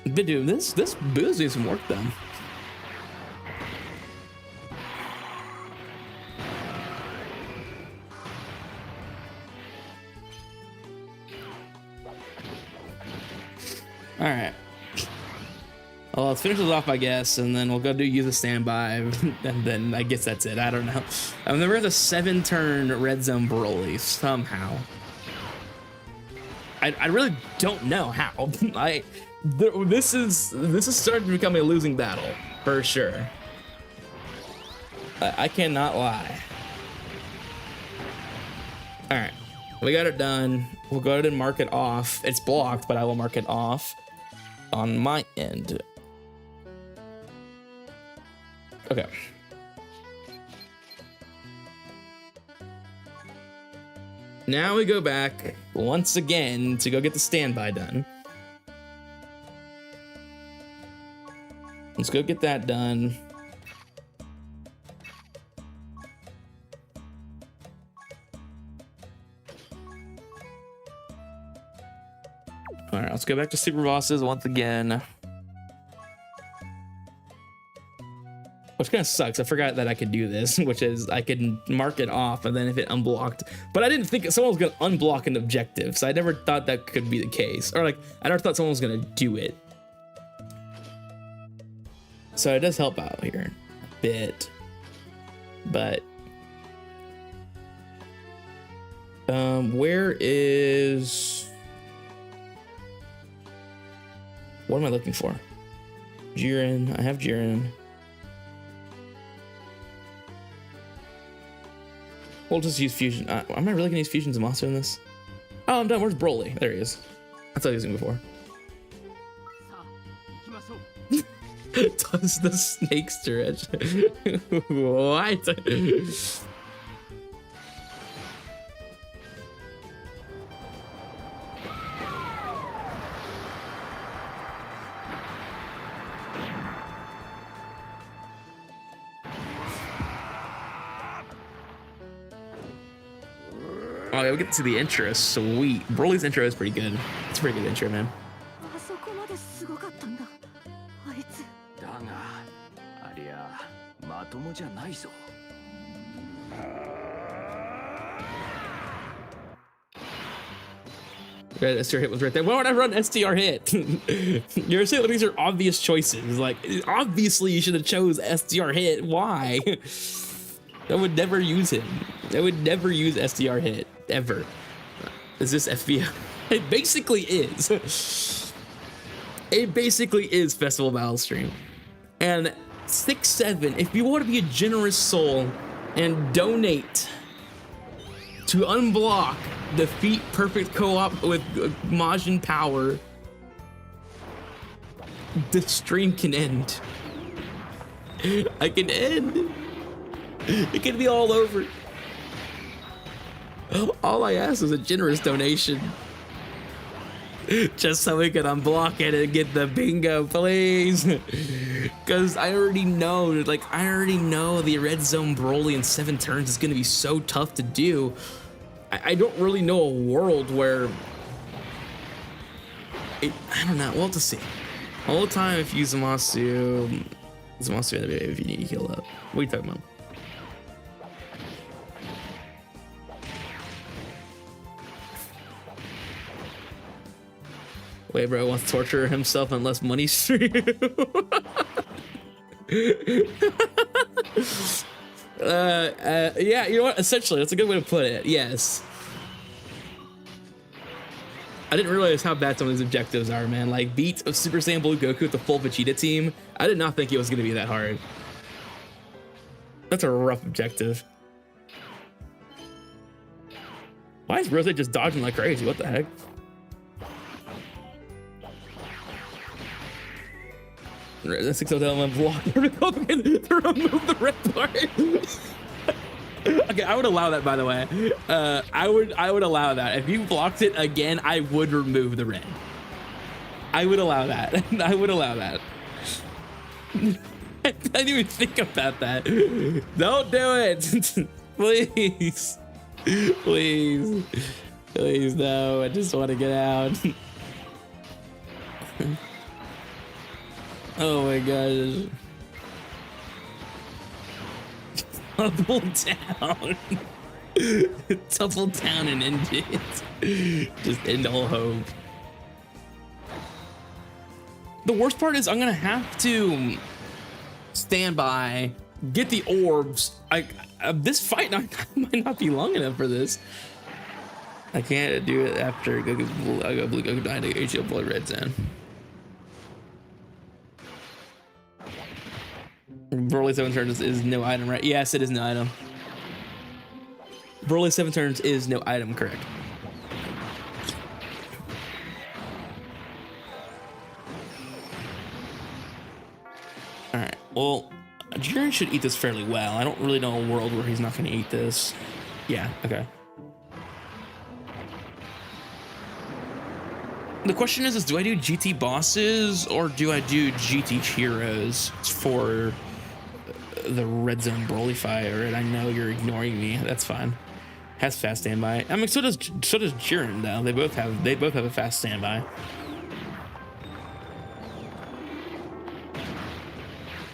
S1: But dude, this booze needs some work done. All right. Well, let's finish this off, I guess, and then we'll go use a standby, and then I guess that's it. I don't know. And then we're at the 7-turn red zone Broly somehow. I really don't know how. This is starting to become a losing battle for sure. I cannot lie. All right, we got it done. We'll go ahead and mark it off. It's blocked, but I will mark it off on my end. Okay. Now we go back once again to go get the standby done. Let's go get that done. All right, let's go back to super bosses once again. Which kind of sucks. I forgot that I could do this, which is I could mark it off and then if it unblocked. But I didn't think someone was going to unblock an objective, so I never thought that could be the case. Or like, I never thought someone was going to do it. So it does help out here a bit. But where is... What am I looking for? Jiren. I have Jiren. We'll just use fusion. Am I really gonna use fusion Zamasu in this? Oh, I'm done. Where's Broly? There he is. I thought he was using before. Does the snake stretch? What? Oh, yeah, we get to see the intro. Sweet. Broly's intro is pretty good. It's a pretty good intro, man. Right, STR hit was right there. Why would I run STR hit? You're saying these are obvious choices. Like, obviously you should have chose STR hit. Why? I would never use him. I would never use STR hit. Ever. Is this FBI? It basically is. It basically is Festival Battle Stream. And 6-7, if you want to be a generous soul and donate to unblock, defeat perfect co-op with Majin power, the stream can end. I can end. It can be all over. All I ask is a generous donation. Just so we can unblock it and get the bingo, please. Because I already know, like, the red zone Broly in 7 turns is going to be so tough to do. I don't really know a world where... I don't know. We'll have to see. All the time if you use Zamasu if you need to heal up. What are you talking about? Wait, bro wants to torture himself on less money stream. Yeah, you know what? Essentially, that's a good way to put it. Yes. I didn't realize how bad some of these objectives are, man. Like, beat of Super Saiyan Blue Goku with the full Vegeta team. I did not think it was going to be that hard. That's a rough objective. Why is Rose just dodging like crazy? What the heck? That 6 hotel block to remove the red part. Okay, I would allow that, by the way. I would allow that. If you blocked it again, I would remove the red. I would allow that. I would allow that. I didn't even think about that. Don't do it. Please. Please. Please, no. I just want to get out. Oh my gosh. Double down. Double down and end it. Just end all hope. The worst part is I'm gonna have to stand by, get the orbs. This fight might not be long enough for this. I can't do it after I go blue Gogeta to HL Blood Red Zone. Broly 7 turns is no item, right? Yes, it is no item. Broly 7 turns is no item, correct. All right, well, Jiren should eat this fairly well. I don't really know a world where he's not gonna eat this. Yeah, okay. The question is do I do GT bosses or do I do GT heroes for the Red Zone Broly fight? Or I know you're ignoring me. That's fine. Has fast standby. I mean, so does Jiren though. They both have a fast standby.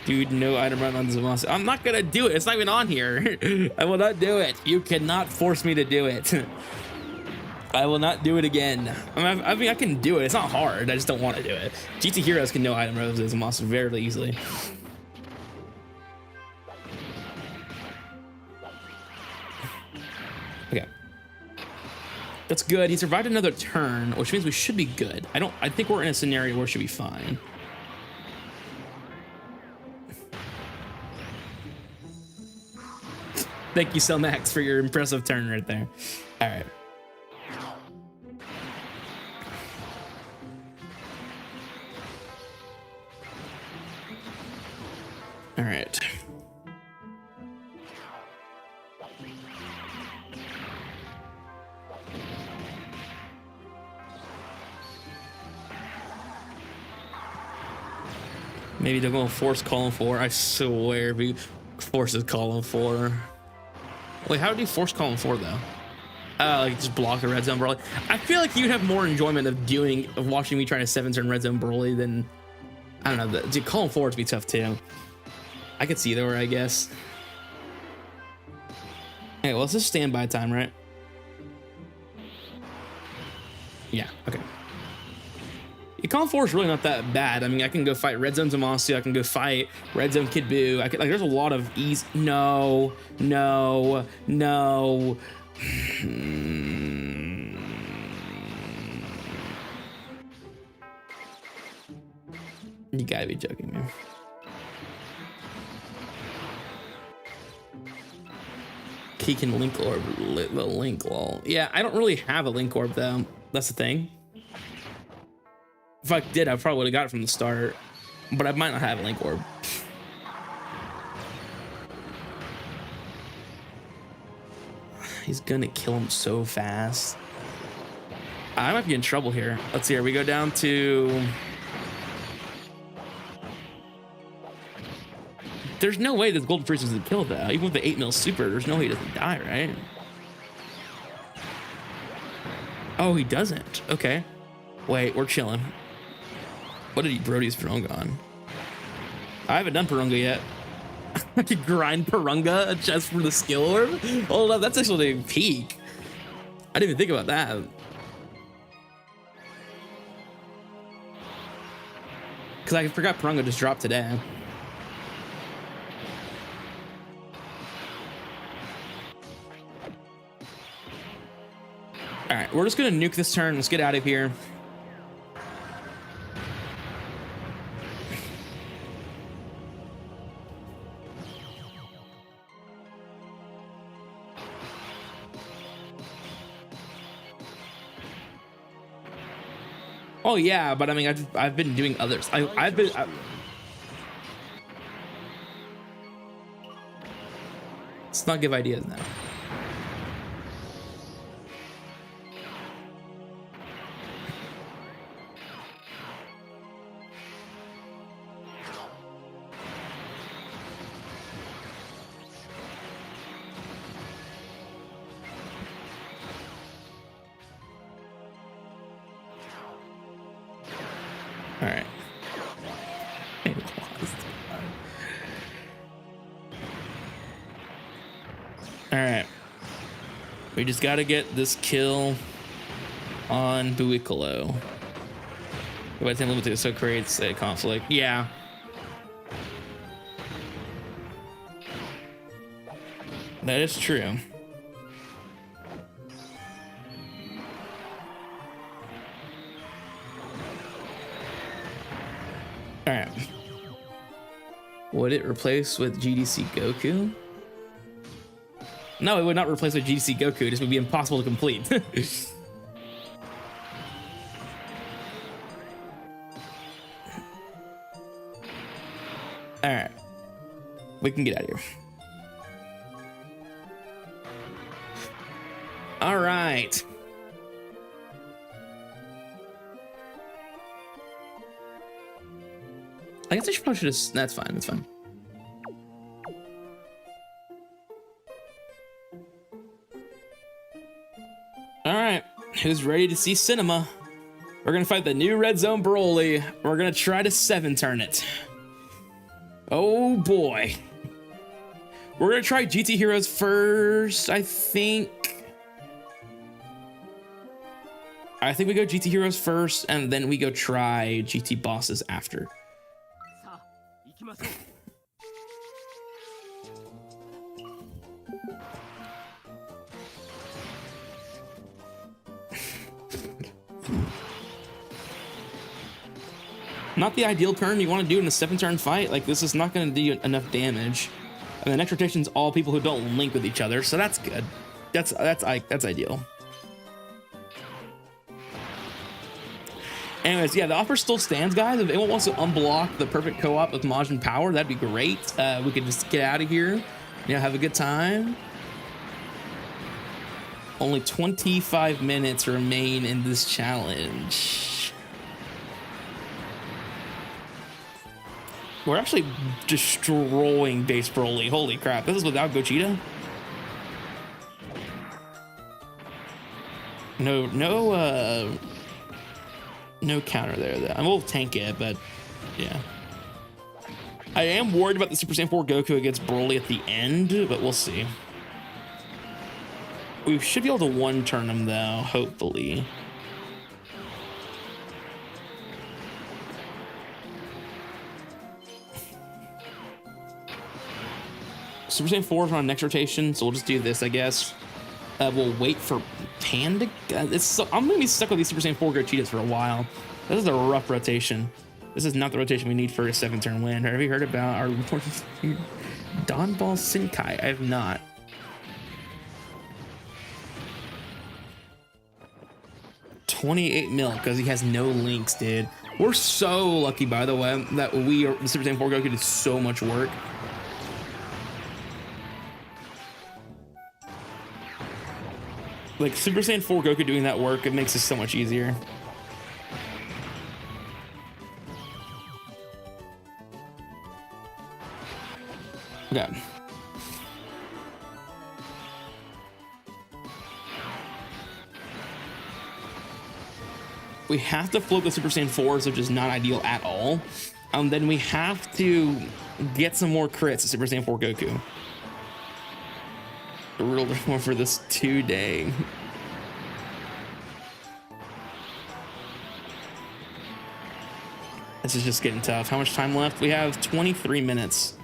S1: Dude, no item run on Zamasu. I'm not gonna do it. It's not even on here. I will not do it. You cannot force me to do it. I will not do it again. I mean, I can do it. It's not hard. I just don't want to do it. GT Heroes can no item run Zamasu very easily. Okay. That's good. He survived another turn, which means we should be good. I think we're in a scenario where it should be fine. Thank you so Max for your impressive turn right there. All right. All right. Maybe they're going to force column 4. I swear, if he forces column 4. Wait, how did he force column 4 though? Like just block the red zone Broly. I feel like you'd have more enjoyment of watching me trying to 7-turn red zone Broly than, I don't know. Dude, column 4 would be tough too. I could see either way, I guess. Hey, well, this is standby time, right? Yeah, okay. Yeah, column 4 is really not that bad. I mean, I can go fight Red Zone Zamasu. I can go fight Red Zone Kid Buu. Like, there's a lot of ease. No. You gotta be joking, man. He can link orb, the link lol. Yeah, I don't really have a link orb though. That's the thing. If I did, I probably would have got it from the start, but I might not have a link orb. He's gonna kill him so fast. I might be in trouble here. Let's see here. We go down to. There's no way this Golden Priest is gonna kill that. Even with the 8 mil super, there's no way he doesn't die, right? Oh, he doesn't. Okay. Wait, we're chilling. What did he Brody's Purunga on? I haven't done Purunga yet. I could grind Purunga just for the skill orb? Hold up, that's actually a peak. I didn't even think about that. Because I forgot Purunga just dropped today. All right, we're just gonna nuke this turn. Let's get out of here. Oh yeah, but I mean, I've been doing others. I've been. Let's not give ideas now. All right. All right. We just got to get this kill on Buikolo. By the time limited, so creates a conflict. Yeah. That is true. All right. Would it replace with GDC Goku? No, it would not replace with GDC Goku. This would be impossible to complete. All right. We can get out of here. All right. I guess I should probably just. That's fine. That's fine. All right. Who's ready to see cinema? We're gonna fight the new Red Zone Broly. We're gonna try to 7-turn it. Oh boy. We're gonna try GT Heroes first, I think. I think we go GT Heroes first, and then we go try GT Bosses after. Not the ideal turn you want to do in a 7-turn fight. Like, this is not going to do enough damage. And the next rotation's all people who don't link with each other, so that's good. That's ideal. Anyways, yeah, the offer still stands, guys. If anyone wants to unblock the perfect co-op with Majin Power, that'd be great. We could just get out of here, have a good time. Only 25 minutes remain in this challenge. We're actually destroying base Broly. Holy crap, this is without Gogeta? No counter there, though. I will tank it, but yeah. I am worried about the Super Saiyan 4 Goku against Broly at the end, but we'll see. We should be able to 1-turn him, though, hopefully. Super Saiyan 4 is on next rotation, so we'll just do this, I guess. We'll wait for Panda. I'm gonna be stuck with these Super Saiyan 4 Gogetas for a while. This is a rough rotation. This is not the rotation we need for a 7-turn win. Have you heard about our Don Ball Sinkai? I have not. $28 mil because he has no links, dude. We're so lucky, by the way, that the Super Saiyan 4 Goku did so much work. Like, Super Saiyan 4 Goku doing that work, it makes it so much easier. Okay. We have to float the Super Saiyan 4s, which is not ideal at all. Then we have to get some more crits at Super Saiyan 4 Goku. A little bit more for this 2-day. This is just getting tough. How much time left? We have 23 minutes.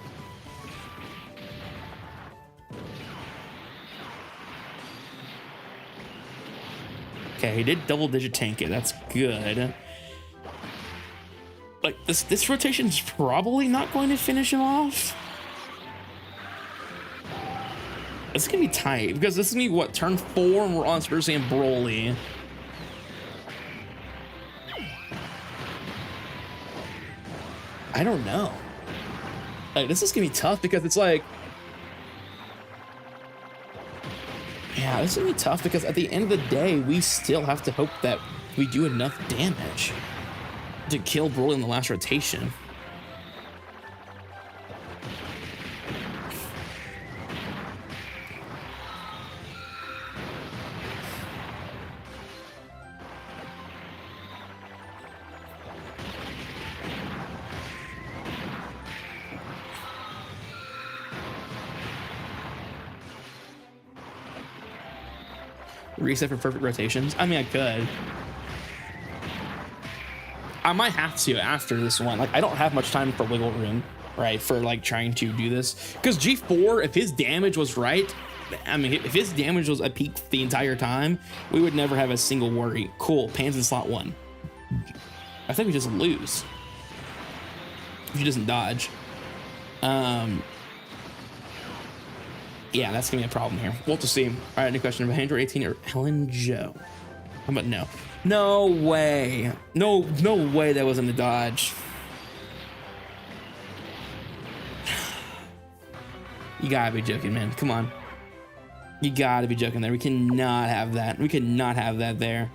S1: Okay, he did double-digit tank it. That's good. Like, this rotation is probably not going to finish him off. It's gonna be tight because this is gonna be what, turn 4 and we're on Super Saiyan Broly. I don't know. Like, this is gonna be tough because it's like Yeah, this is gonna be tough because at the end of the day, we still have to hope that we do enough damage to kill Broly in the last rotation. Reset for perfect rotations. I mean, I could. I might have to after this one. Like, I don't have much time for wiggle room, right? For like trying to do this. Because G4, if his damage was right, I mean, if his damage was a peak the entire time, we would never have a single worry. Cool, Pan's in slot 1. I think we just lose. If he doesn't dodge. Yeah, that's gonna be a problem here. We'll have to see. All right, new question of Android 18 or Helen Joe. How about no? No way. No way that wasn't a dodge. You gotta be joking, man. Come on. You gotta be joking there. We cannot have that. We cannot have that there.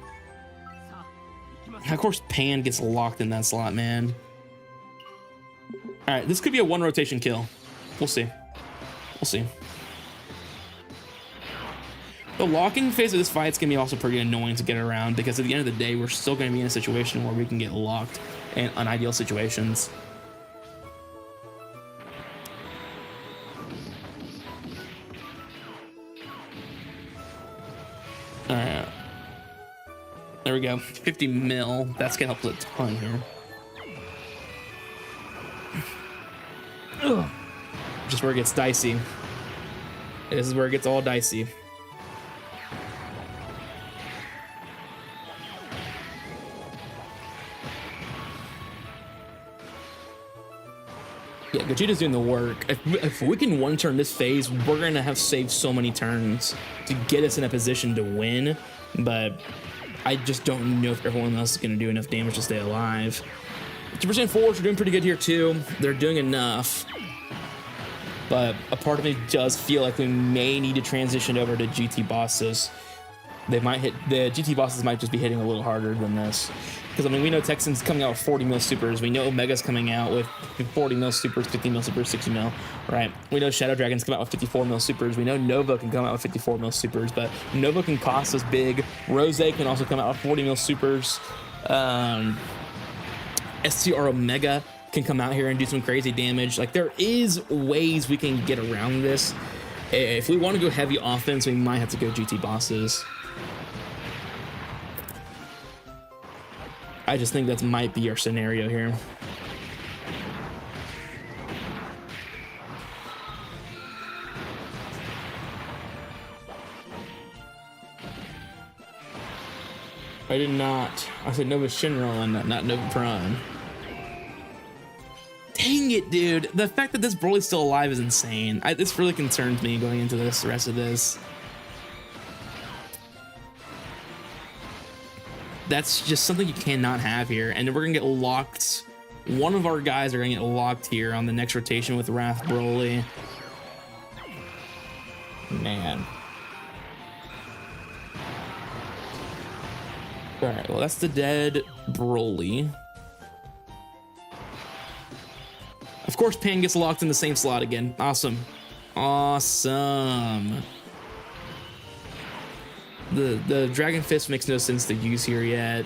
S1: Of course, Pan gets locked in that slot, man. All right, this could be a 1 rotation kill. We'll see. We'll see. The locking phase of this fight is going to be also pretty annoying to get around because at the end of the day, we're still going to be in a situation where we can get locked in unideal situations. All right. There we go. 50 mil. That's going to help us a ton here. Ugh. Just where it gets dicey. This is where it gets all dicey. Yeah, Gogeta's doing the work. If we can one turn this phase, we're gonna have saved so many turns to get us in a position to win. But I just don't know if everyone else is gonna do enough damage to stay alive. 2% forwards are doing pretty good here too. They're doing enough. But a part of me does feel like we may need to transition over to GT bosses. They might hit, the GT bosses might just be hitting a little harder than this. Because, I mean, we know Texan's coming out with 40 mil supers. We know Omega's coming out with 40 mil supers, 50 mil supers, 60 mil, right? We know Shadow Dragon's come out with 54 mil supers. We know Nova can come out with 54 mil supers, but Nova can cost us big. Rose can also come out with 40 mil supers. STR Omega can come out here and do some crazy damage. Like, there is ways we can get around this. If we want to go heavy offense, we might have to go GT bosses. I just think that might be our scenario here. I did not. I said Nova Shinron, not Nova Prime. Dang it, dude. The fact that this Broly's still alive is insane. This really concerns me going into this, the rest of this. That's just something you cannot have here. And we're gonna get locked. One of our guys are gonna get locked here on the next rotation with Wrath Broly. Man. All right, well, that's the dead Broly. Of course, Pan gets locked in the same slot again. Awesome. Awesome. The Dragon Fist makes no sense to use here yet.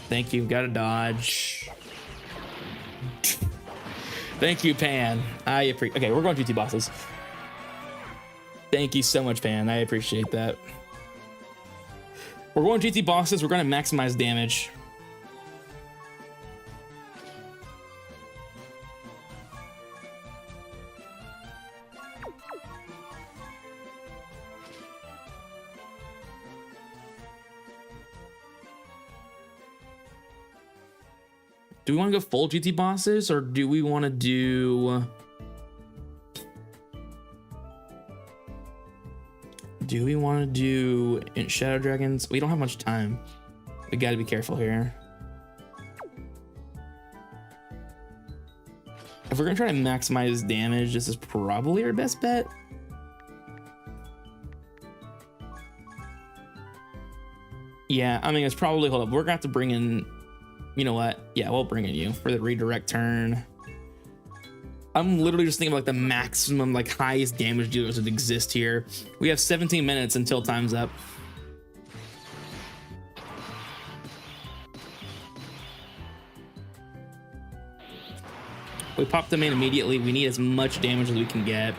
S1: Thank you. Got to dodge. Thank you, Pan. I appreciate. Okay, we're going GT bosses. Thank you so much, Pan. I appreciate that. We're going GT bosses. We're going to maximize damage. Do we want to go full GT bosses, or do we want to do... Do we want to do Shadow Dragons? We don't have much time. We got to be careful here. If we're gonna try to maximize damage, this is probably our best bet. Yeah, I mean, it's probably, hold up, we're gonna have to bring in, you know what? Yeah, we'll bring in you for the redirect turn. I'm literally just thinking of like the maximum, like highest damage dealers that exist here. We have 17 minutes until time's up. We pop them in immediately. We need as much damage as we can get.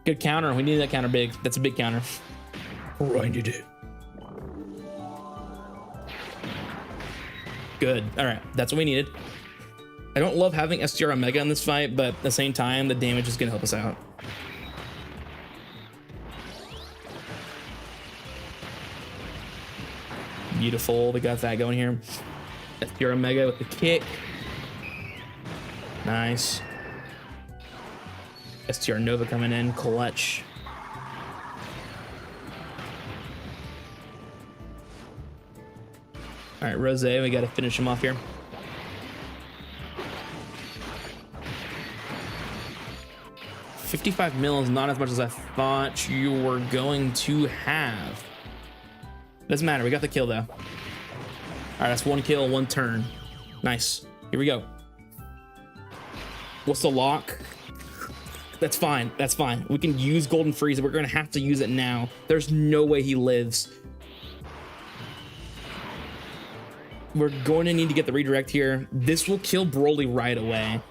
S1: Good counter. We need that counter big. That's a big counter. Grinded it. Good. All right. That's what we needed. I don't love having STR Omega in this fight, but at the same time, the damage is going to help us out. Beautiful. We got that going here. STR Omega with the kick. Nice. STR Nova coming in. Clutch. All right, Rose, we got to finish him off here. $55 million is not as much as I thought you were going to have. Doesn't matter. We got the kill, though. All right, that's 1 kill, 1 turn. Nice. Here we go. What's the lock? That's fine. That's fine. We can use Golden Freeze. We're going to have to use it now. There's no way he lives. We're going to need to get the redirect here. This will kill Broly right away.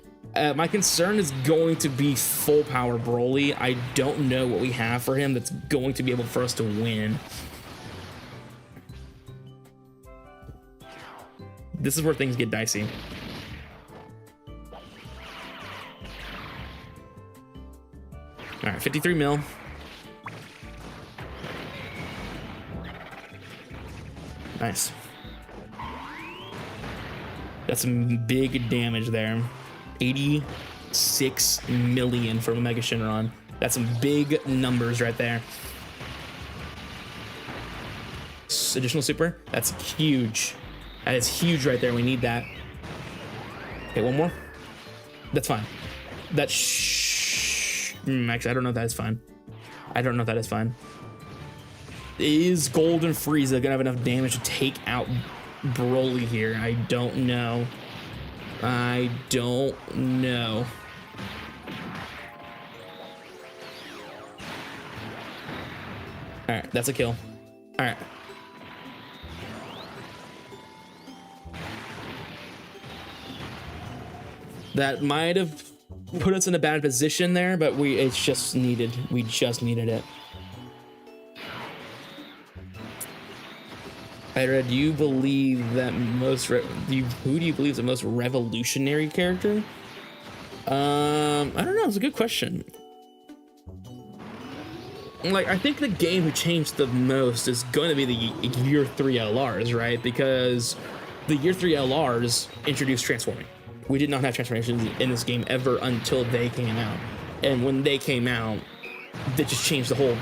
S1: My concern is going to be full power Broly. I don't know what we have for him that's going to be able for us to win. This is where things get dicey. All right, 53 mil. Nice. That's some big damage there. 86 million from Omega Shenron. That's some big numbers right there. Additional super. That's huge. That is huge right there. We need that. Okay, one more. That's fine. That's actually, I don't know if that is fine. I don't know if that is fine. Is Golden Frieza gonna have enough damage to take out Broly here? I don't know. I don't know. All right, that's a kill. All right. That might have put us in a bad position there, but it's just needed. We just needed it. Ira, do you believe that who do you believe is the most revolutionary character? I don't know. It's a good question. Like, I think the game who changed the most is going to be the Year 3 LRs, right? Because the Year 3 LRs introduced transforming. We did not have transformations in this game ever until they came out. And when they came out, they just changed the whole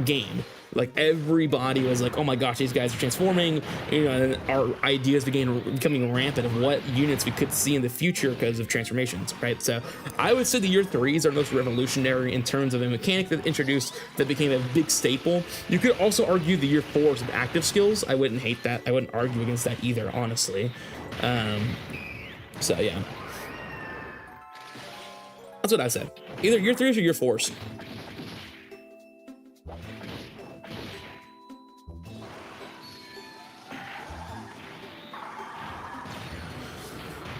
S1: game. Like, everybody was like, oh my gosh, these guys are transforming. You know, and our ideas began becoming rampant of what units we could see in the future because of transformations, right? So I would say the Year 3s are most revolutionary in terms of a mechanic that introduced that became a big staple. You could also argue the Year 4s with active skills. I wouldn't hate that. I wouldn't argue against that either, honestly. So yeah, that's what I said. Either Year 3s or Year 4s.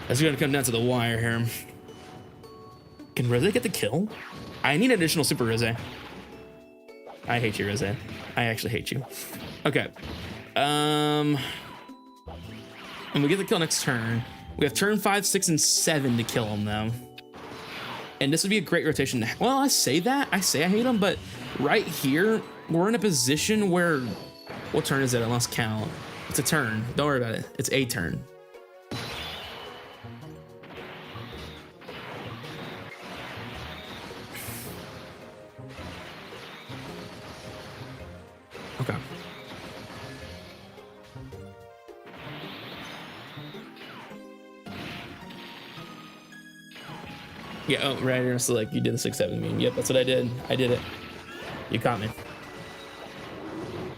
S1: It's gonna come down to the wire here. Can Rose get the kill? I need additional super Rose. I hate you, Rose. I actually hate you. Okay. And we get the kill next turn. We have turn 5, 6, and 7 to kill him, though. And this would be a great rotation. Well, I say that. I say I hate him, but right here, we're in a position where... What turn is it? I lost count. It's a turn. Don't worry about it. It's a turn. Okay. Yeah, oh, right here. So like you did the 6-7 meme. Yep, that's what I did. I did it. You caught me. All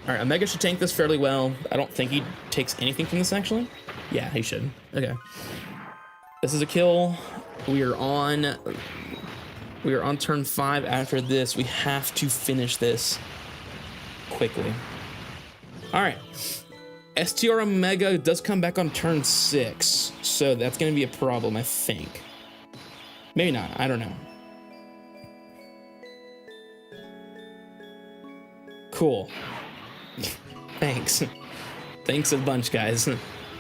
S1: right, Omega should tank this fairly well. I don't think he takes anything from this, actually. Yeah, he should. Okay. This is a kill. We are on turn 5 after this. We have to finish this quickly. All right. STR Omega does come back on turn 6, so that's going to be a problem, I think. Maybe not. I don't know. Cool. Thanks. Thanks a bunch, guys.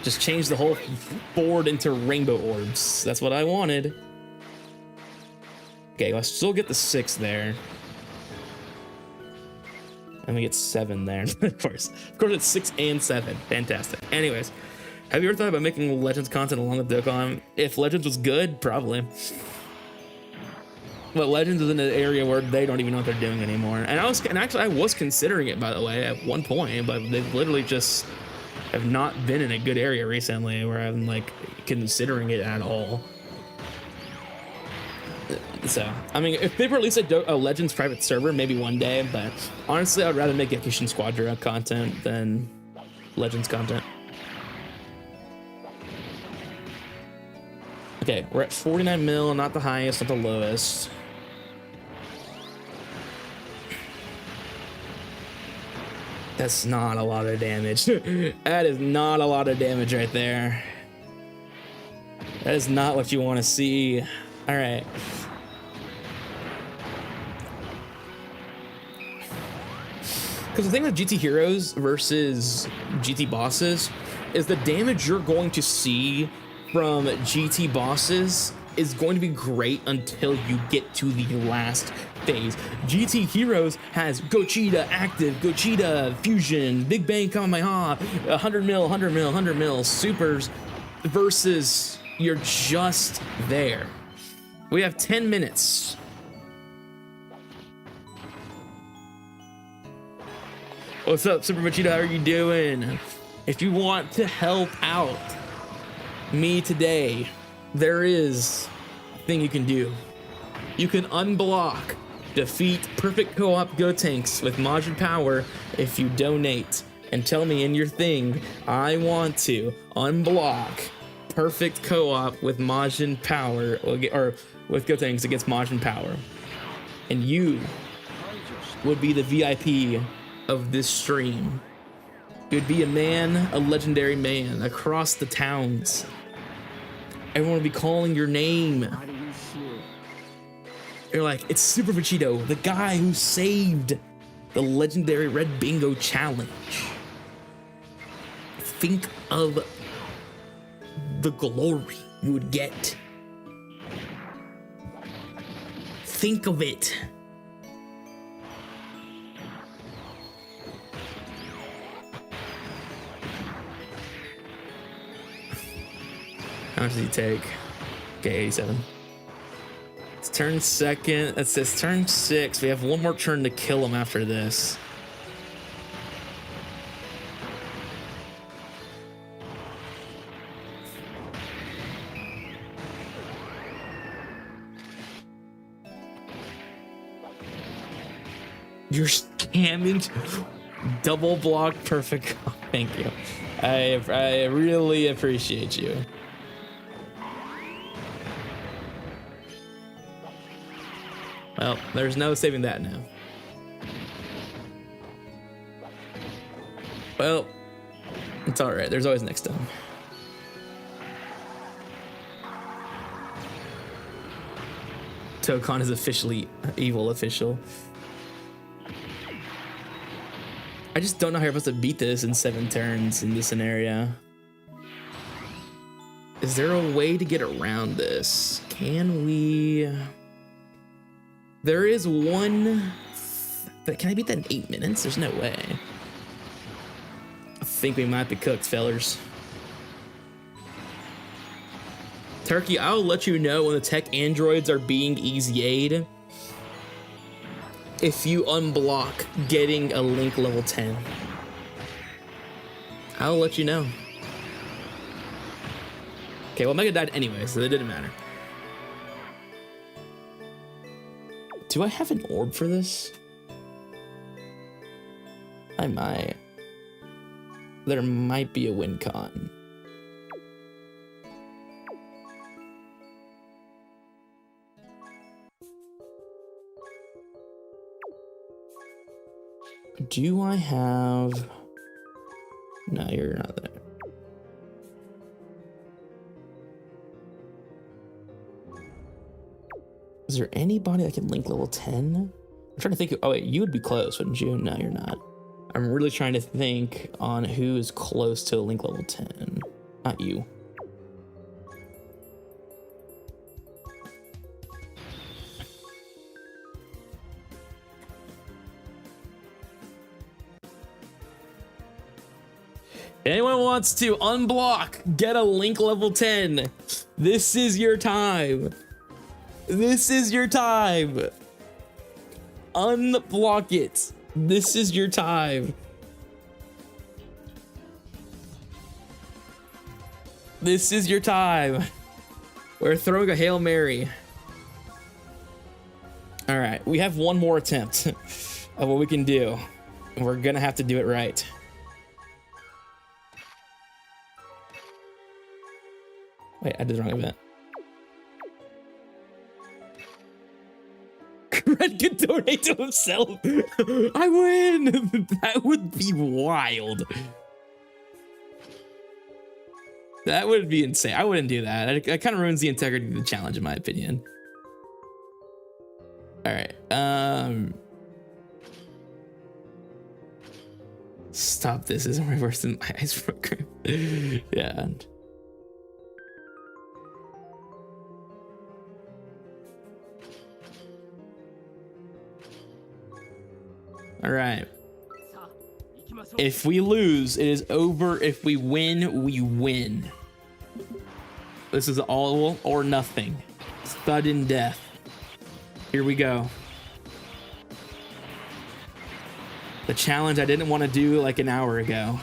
S1: Just change the whole board into rainbow orbs. That's what I wanted. Okay, I'll still get the 6 there. And we get 7 there. Of course it's 6 and 7. Fantastic. Anyways, have you ever thought about making Legends content along with Dokkan? If Legends was good, probably. But Legends is in an area where they don't even know what they're doing anymore. And I was considering it, by the way, at one point, but they've literally just have not been in a good area recently where I'm like considering it at all. So, I mean, if they release a Legends private server, maybe one day, but honestly, I'd rather make Gekishin Squadra content than Legends content. Okay, we're at 49 mil, not the highest, not the lowest. That's not a lot of damage. That is not a lot of damage right there. That is not what you want to see. All right. Because the thing with GT heroes versus GT bosses is the damage you're going to see from GT bosses is going to be great until you get to the last phase. GT Heroes has Gogeta active, Gogeta fusion, Big Bang Kamehameha, 100 mil, 100 mil, 100 mil, supers, versus you're just there. We have 10 minutes. What's up, Super Vegeta? How are you doing? If you want to help out me today, there is a thing you can do. You can unblock, defeat perfect co-op Gotenks with Majin Power if you donate and tell me in your thing, I want to unblock perfect co-op with Majin Power, or with Gotenks against Majin Power. And you would be the VIP of this stream. You'd be a man, a legendary man across the towns. Everyone would be calling your name. You're like, it's Super Vegito, the guy who saved the legendary Red Bingo Challenge. Think of the glory you would get. Think of it. How much does he take? Okay, 87. It's turn second. It says turn 6. We have one more turn to kill him after this. You're scamming. Double block perfect. Thank you. I really appreciate you. Well, there's no saving that now. Well, it's all right. There's always next time. Dokkan is officially evil official. I just don't know how you're supposed to beat this in 7 turns in this scenario. Is there a way to get around this? Can we... There is one... But can I beat that in 8 minutes? There's no way. I think we might be cooked, fellers. Turkey, I'll let you know when the tech androids are being easy-aid. if you unblock getting a Link level 10. I'll let you know. Okay, well, Mega died anyway, so it didn't matter. Do I have an orb for this? I might. There might be a win con. Do I have... No, you're not there. Is there anybody that can link level 10? I'm trying to think. Oh wait, you would be close, wouldn't you? No, you're not. I'm really trying to think on who is close to a link level 10. Not you. Anyone wants to unblock, get a link level 10. This is your time. This is your time. Unblock it. This is your time. This is your time. We're throwing a Hail Mary. All right, we have one more attempt of what we can do. We're gonna have to do it right. Wait, I did the wrong event. Red could donate to himself. I win. That would be wild. That would be insane. I wouldn't do that. It kind of ruins the integrity of the challenge, in my opinion. All right. Stop this. Isn't reversing my ice program. Yeah. All right. If we lose, it is over. If we win, we win. This is all or nothing. Sudden death. Here we go. The challenge I didn't want to do like an hour ago.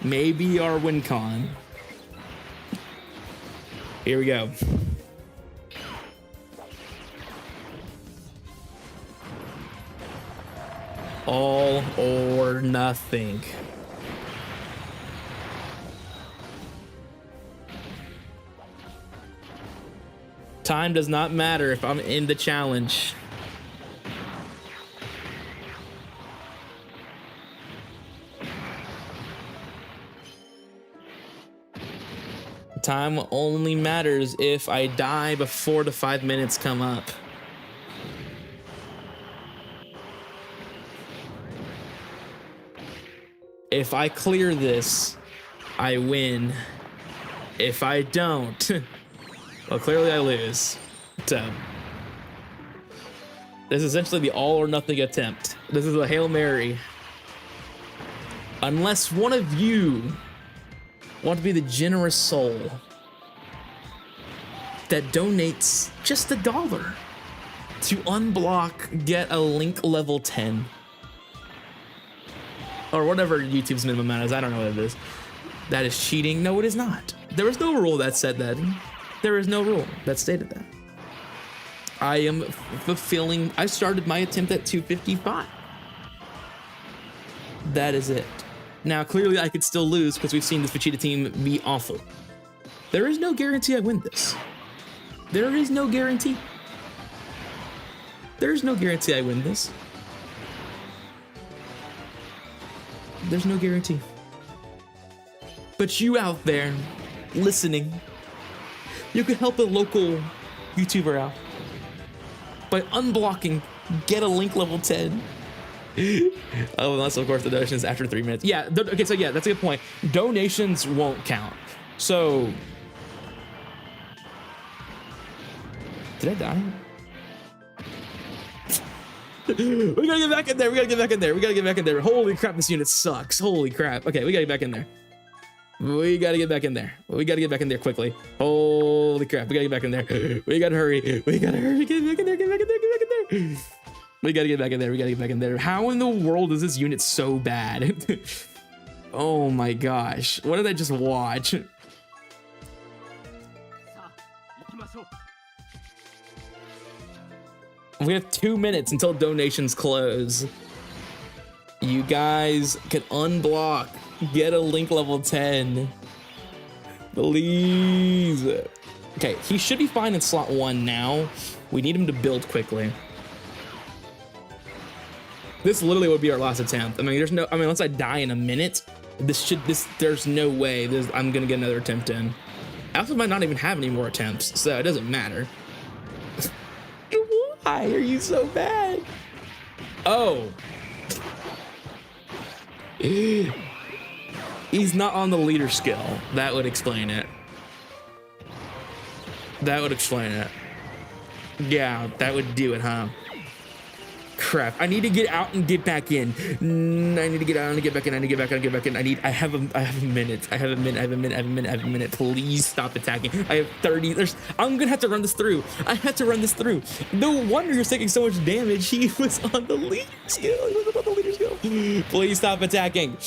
S1: Maybe our win con. Here we go. All or nothing. Time does not matter if I'm in the challenge. Time only matters if I die before the 5 minutes come up. If I clear this, I win. If I don't, well, clearly I lose. So, this is essentially the all or nothing attempt. This is a Hail Mary. Unless one of you want to be the generous soul that donates just $1 to unblock, get a link level 10. Or whatever YouTube's minimum amount is. I don't know what it is. That is cheating. No, it is not. There was no rule that said that. There is no rule that stated that. I am fulfilling. I started my attempt at 255. That is it. Now, clearly I could still lose because we've seen the Vegeta team be awful. There is no guarantee I win this. There is no guarantee. There's no guarantee I win this. There's no guarantee. But you out there listening, you could help a local YouTuber out by unblocking, get a link level 10. Oh, unless of course the donations after 3 minutes. Yeah, okay, so yeah, that's a good point. Donations won't count. So, did I die? We gotta get back in there. We gotta get back in there. We gotta get back in there. Holy crap, this unit sucks. Holy crap. Okay, we gotta get back in there. We gotta get back in there. We gotta get back in there quickly. Holy crap, we gotta get back in there. We gotta hurry. We gotta hurry. Get back in there. Get back in there. Get back in there. We gotta get back in there. We gotta get back in there. How in the world is this unit so bad? Oh my gosh. What did I just watch? We have 2 minutes until donations close. You guys can unblock. Get a link level 10. Please. Okay, he should be fine in slot 1 now. We need him to build quickly. This literally would be our last attempt. I mean, unless I die in a minute, there's no way I'm gonna get another attempt in. I also might not even have any more attempts, so it doesn't matter. Why are you so bad? Oh. He's not on the leader skill. That would explain it. That would explain it. Yeah, that would do it, huh? Crap, I need to get out and get back in. I need to get out and get back in. I need to get back in, get back in. I have a minute. I have a minute. Please stop attacking. I have 30. I'm gonna have to run this through. I have to run this through. No wonder you're taking so much damage. He was on the leader skill. Please stop attacking.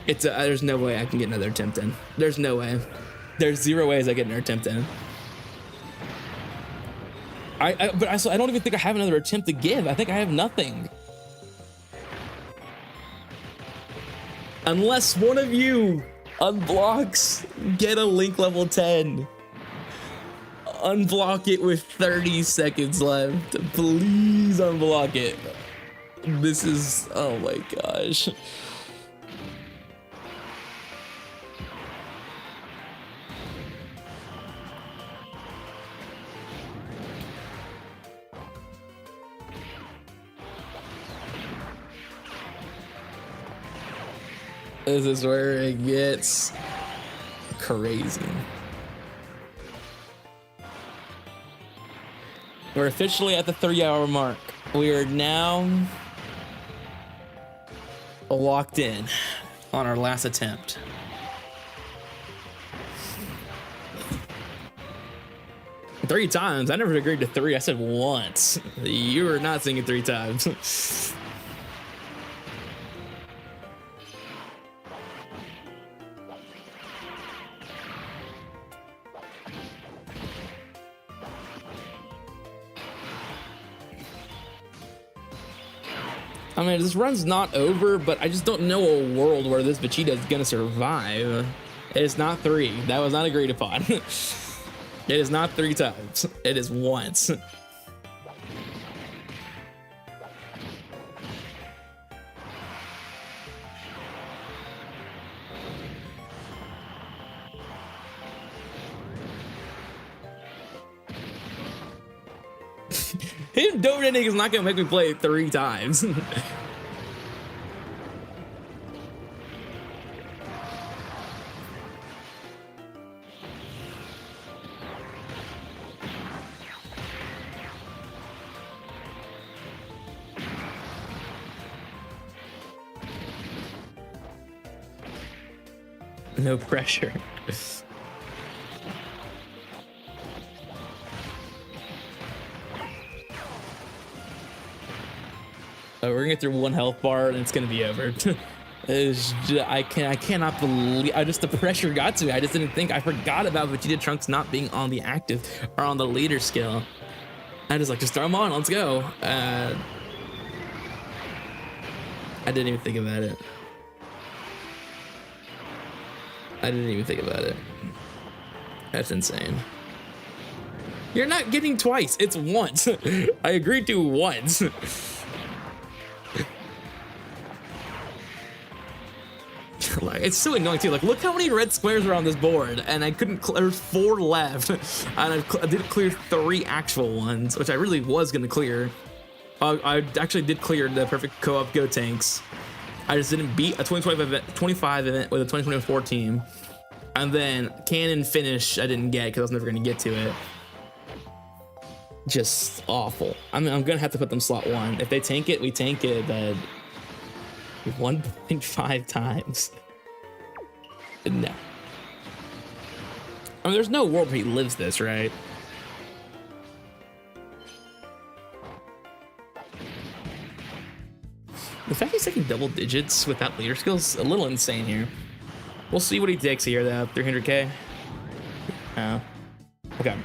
S1: There's no way I can get another attempt in. There's no way. There's 0 ways I get another attempt in. But I don't even think I have another attempt to give. I think I have nothing. Unless one of you unblocks, get a link level 10. Unblock it with 30 seconds left. Please unblock it. This is, oh my gosh. This is where it gets crazy. We're officially at the 3-hour mark. We are now locked in on our last attempt. Three times? I never agreed to 3. I said once. You were not singing 3 times. I mean, this run's not over, but I just don't know a world where this Vegeta is gonna survive. It's not 3. That was not agreed upon. It is not 3 times. It is once. Him donating is not gonna make me play it 3 times. No pressure. We're gonna get through 1 health bar and it's gonna be over. I cannot believe the pressure got to me. I just didn't think. I forgot about Vegeta Trunks not being on the active or on the leader skill. I just throw him on, let's go. I didn't even think about it. That's insane. You're not getting twice, it's once. I agreed to once. Like, it's so annoying too. Like, look how many red squares are on this board, and I couldn't. There's 4 left, and I did clear 3 actual ones, which I really was gonna clear. I actually did clear the perfect co-op Go Tanks. I just didn't beat a 25 event with a 2024 team, and then Cannon finish I didn't get because I was never gonna get to it. Just awful. I mean, I'm gonna have to put them slot 1. If they tank it, we tank it, but 1.5 times. No. I mean, there's no world where he lives this, right? The fact he's taking double digits without leader skills is a little insane here. We'll see what he takes here though. 300k. Oh. Okay.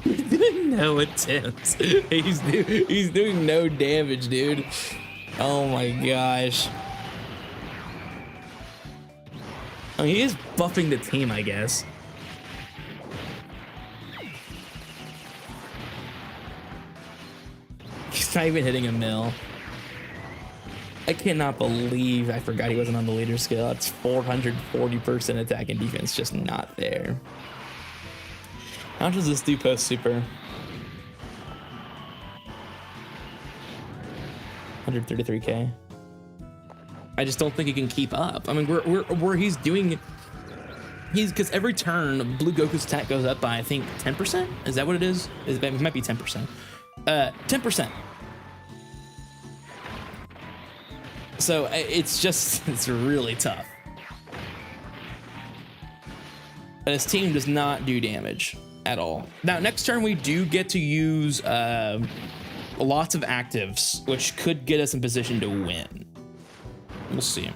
S1: He's doing no attempts. He's doing no damage, dude. Oh my gosh. I mean, he is buffing the team, I guess. He's not even hitting a mill. I cannot believe I forgot he wasn't on the leader skill. That's 440% attack and defense just not there. How does this do post super? 133k. I just don't think he can keep up. I mean, where he's doing, because every turn Blue Goku's attack goes up by I think 10%. Is that what it is? It might be 10%. 10%. So it's really tough. And his team does not do damage at all. Now, next turn we do get to use lots of actives, which could get us in position to win. We'll see.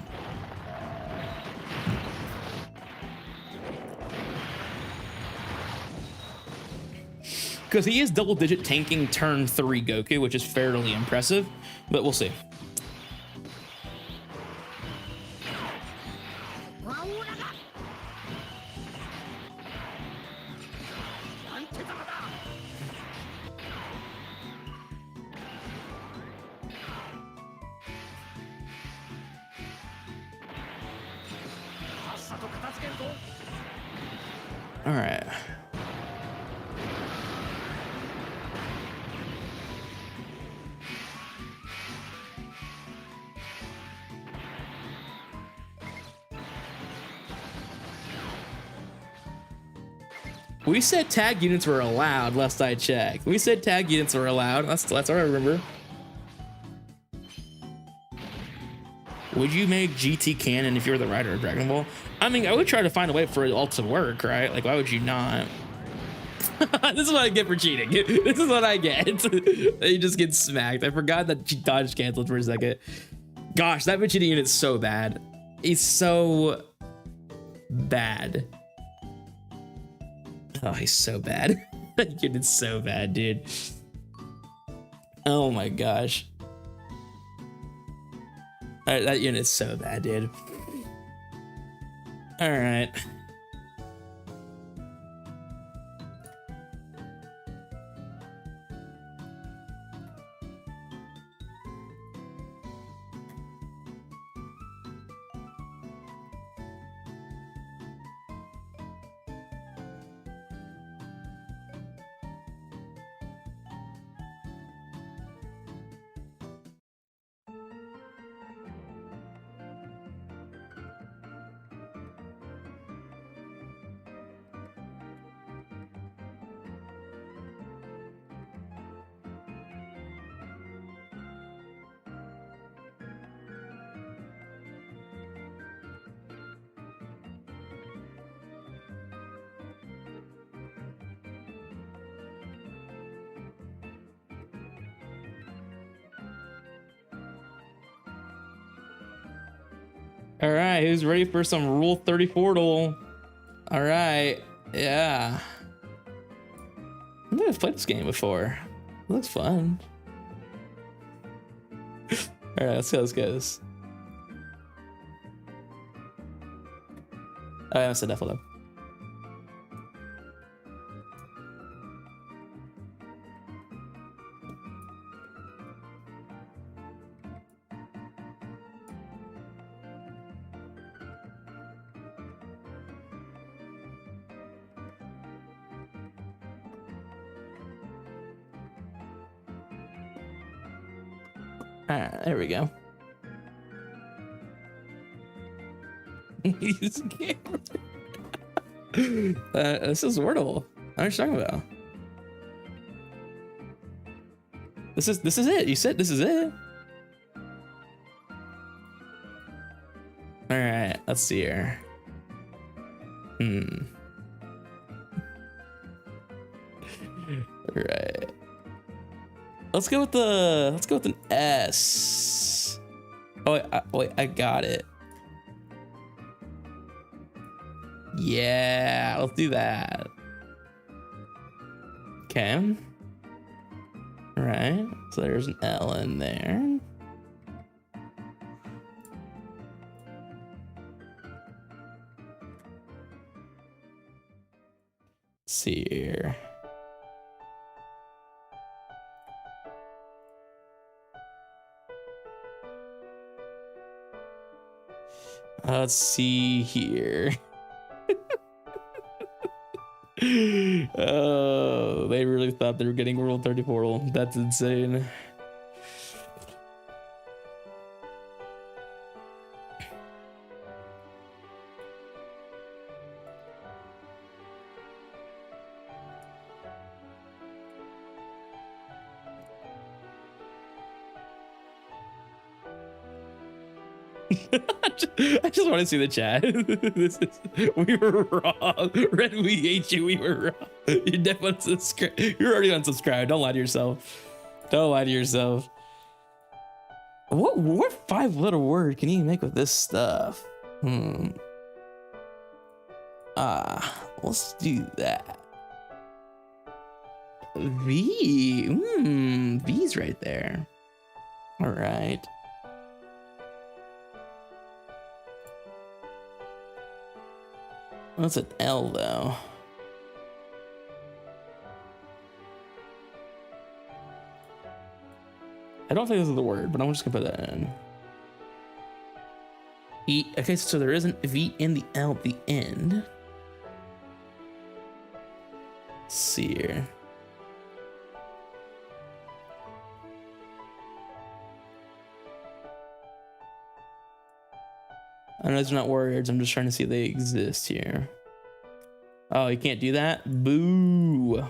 S1: Because he is double-digit tanking turn 3 Goku, which is fairly impressive, but we'll see. All right. We said tag units were allowed last I checked. We said tag units were allowed. That's what I remember. Would you make GT canon if you were the writer of Dragon Ball? I mean, I would try to find a way for it all to work, right? Like, why would you not? This is what I get for cheating. This is what I get. You just get smacked. I forgot that she dodge canceled for a second. Gosh, that Vegeta unit's so bad. He's so bad. Oh, he's so bad. That unit's so bad, dude. Oh my gosh. That unit's so bad, dude. All right. All right, who's ready for some Rule 34 duel? All right, yeah. I think I've played this game before. It looks fun. All right, let's see how this goes. Oh, yeah, that's a definitely. All right, there we go. He's scared. This is Wordle. What are you talking about? This is it. You said this is it. All right, let's see here. All right. Let's go with an S. Oh, wait, I got it. Yeah, let's do that. Okay. All right, so there's an L in there. Let's see here. Let's see here. Oh, they really thought they were getting World 30 Portal. That's insane. I just want to see the chat. We were wrong. Red, we hate you. We were wrong. You're definitely unsubscribed. You're already unsubscribed. Don't lie to yourself. Don't lie to yourself. What 5-letter word can you make with this stuff? Let's do that. V. V's right there. All right. What's an L though? I don't think this is the word, but I'm just gonna put that in. E. Okay, so there isn't V in the L at the end. Let's see here. I know these are not words. I'm just trying to see if they exist here. Oh, you can't do that? Boo.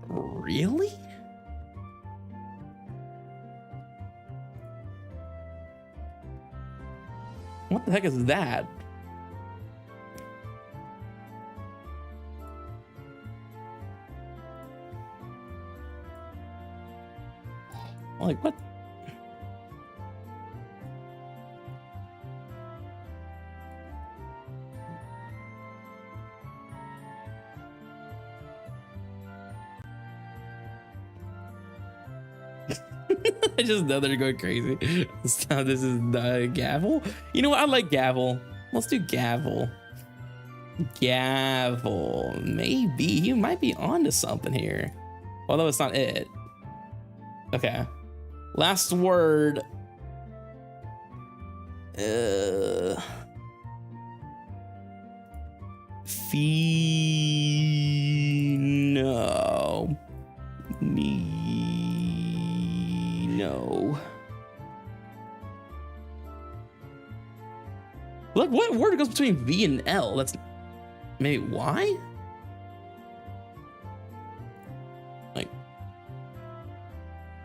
S1: Really? What the heck is that? Like, what? I just know they're going crazy. So this is the gavel. You know what? I like gavel. Let's do gavel. Gavel. Maybe you might be onto something here. Although it's not it. Okay. Last word. No. No. Look, what word goes between V and L? That's maybe Y? Like,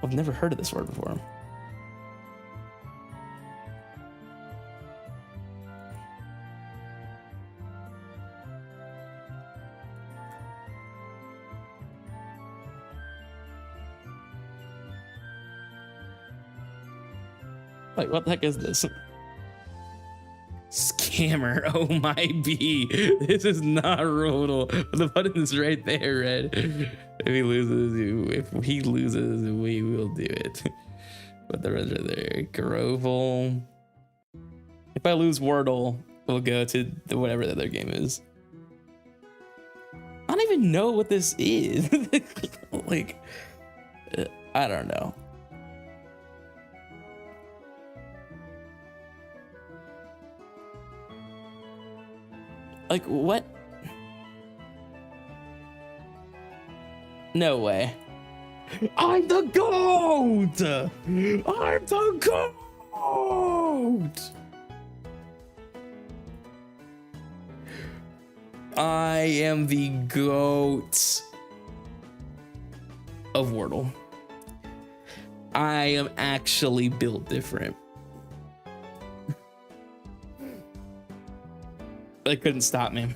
S1: I've never heard of this word before. Wait, what the heck is this? Scammer. Oh my B. This is not Rodal. The button is right there, Red. If he loses, we will do it. But the reds are there. Grovel. If I lose Wordle, we'll go to whatever the other game is. I don't even know what this is. Like, I don't know. Like, what? No way. I'm the GOAT! I'm the GOAT! I am the GOAT of Wordle. I am actually built different. They couldn't stop me.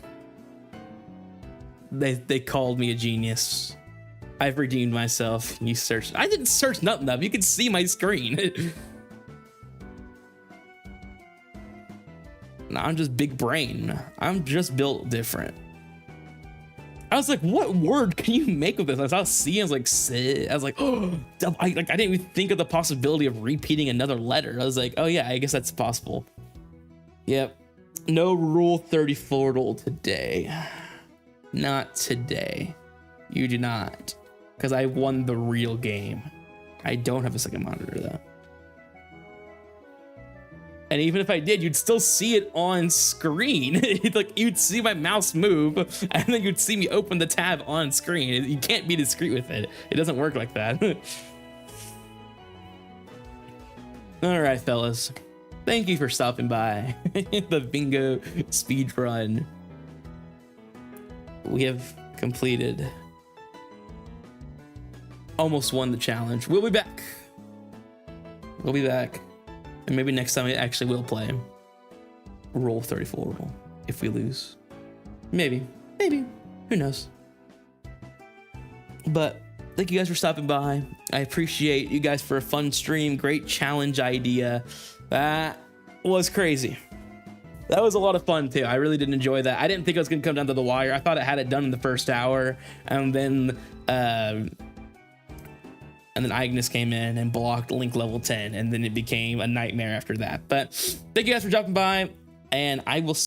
S1: They called me a genius. I've redeemed myself. You searched. I didn't search nothing up. You can see my screen. No, I'm just big brain. I'm just built different. I was like, what word can you make with this? I was seeing, I was like, sit. I was like, oh, I didn't even think of the possibility of repeating another letter. I was like, oh yeah, I guess that's possible. Yep. No Rule 34 today. Not today. You do not. Because I won the real game. I don't have a second monitor though. And even if I did, you'd still see it on screen. Like you'd see my mouse move and then you'd see me open the tab on screen. You can't be discreet with it. It doesn't work like that. All right, fellas. Thank you for stopping by the bingo speed run. We have completed, almost won the challenge. We'll be back. We'll be back. And maybe next time I actually will play Rule 34 if we lose. Maybe, who knows? But thank you guys for stopping by. I appreciate you guys for a fun stream. Great challenge idea. That was crazy. That was a lot of fun too. I really did enjoy that. I didn't think it was gonna come down to the wire. I thought it had it done in the first hour, and then Ignis came in and blocked Link level 10, and then it became a nightmare after that. But thank you guys for dropping by, and I will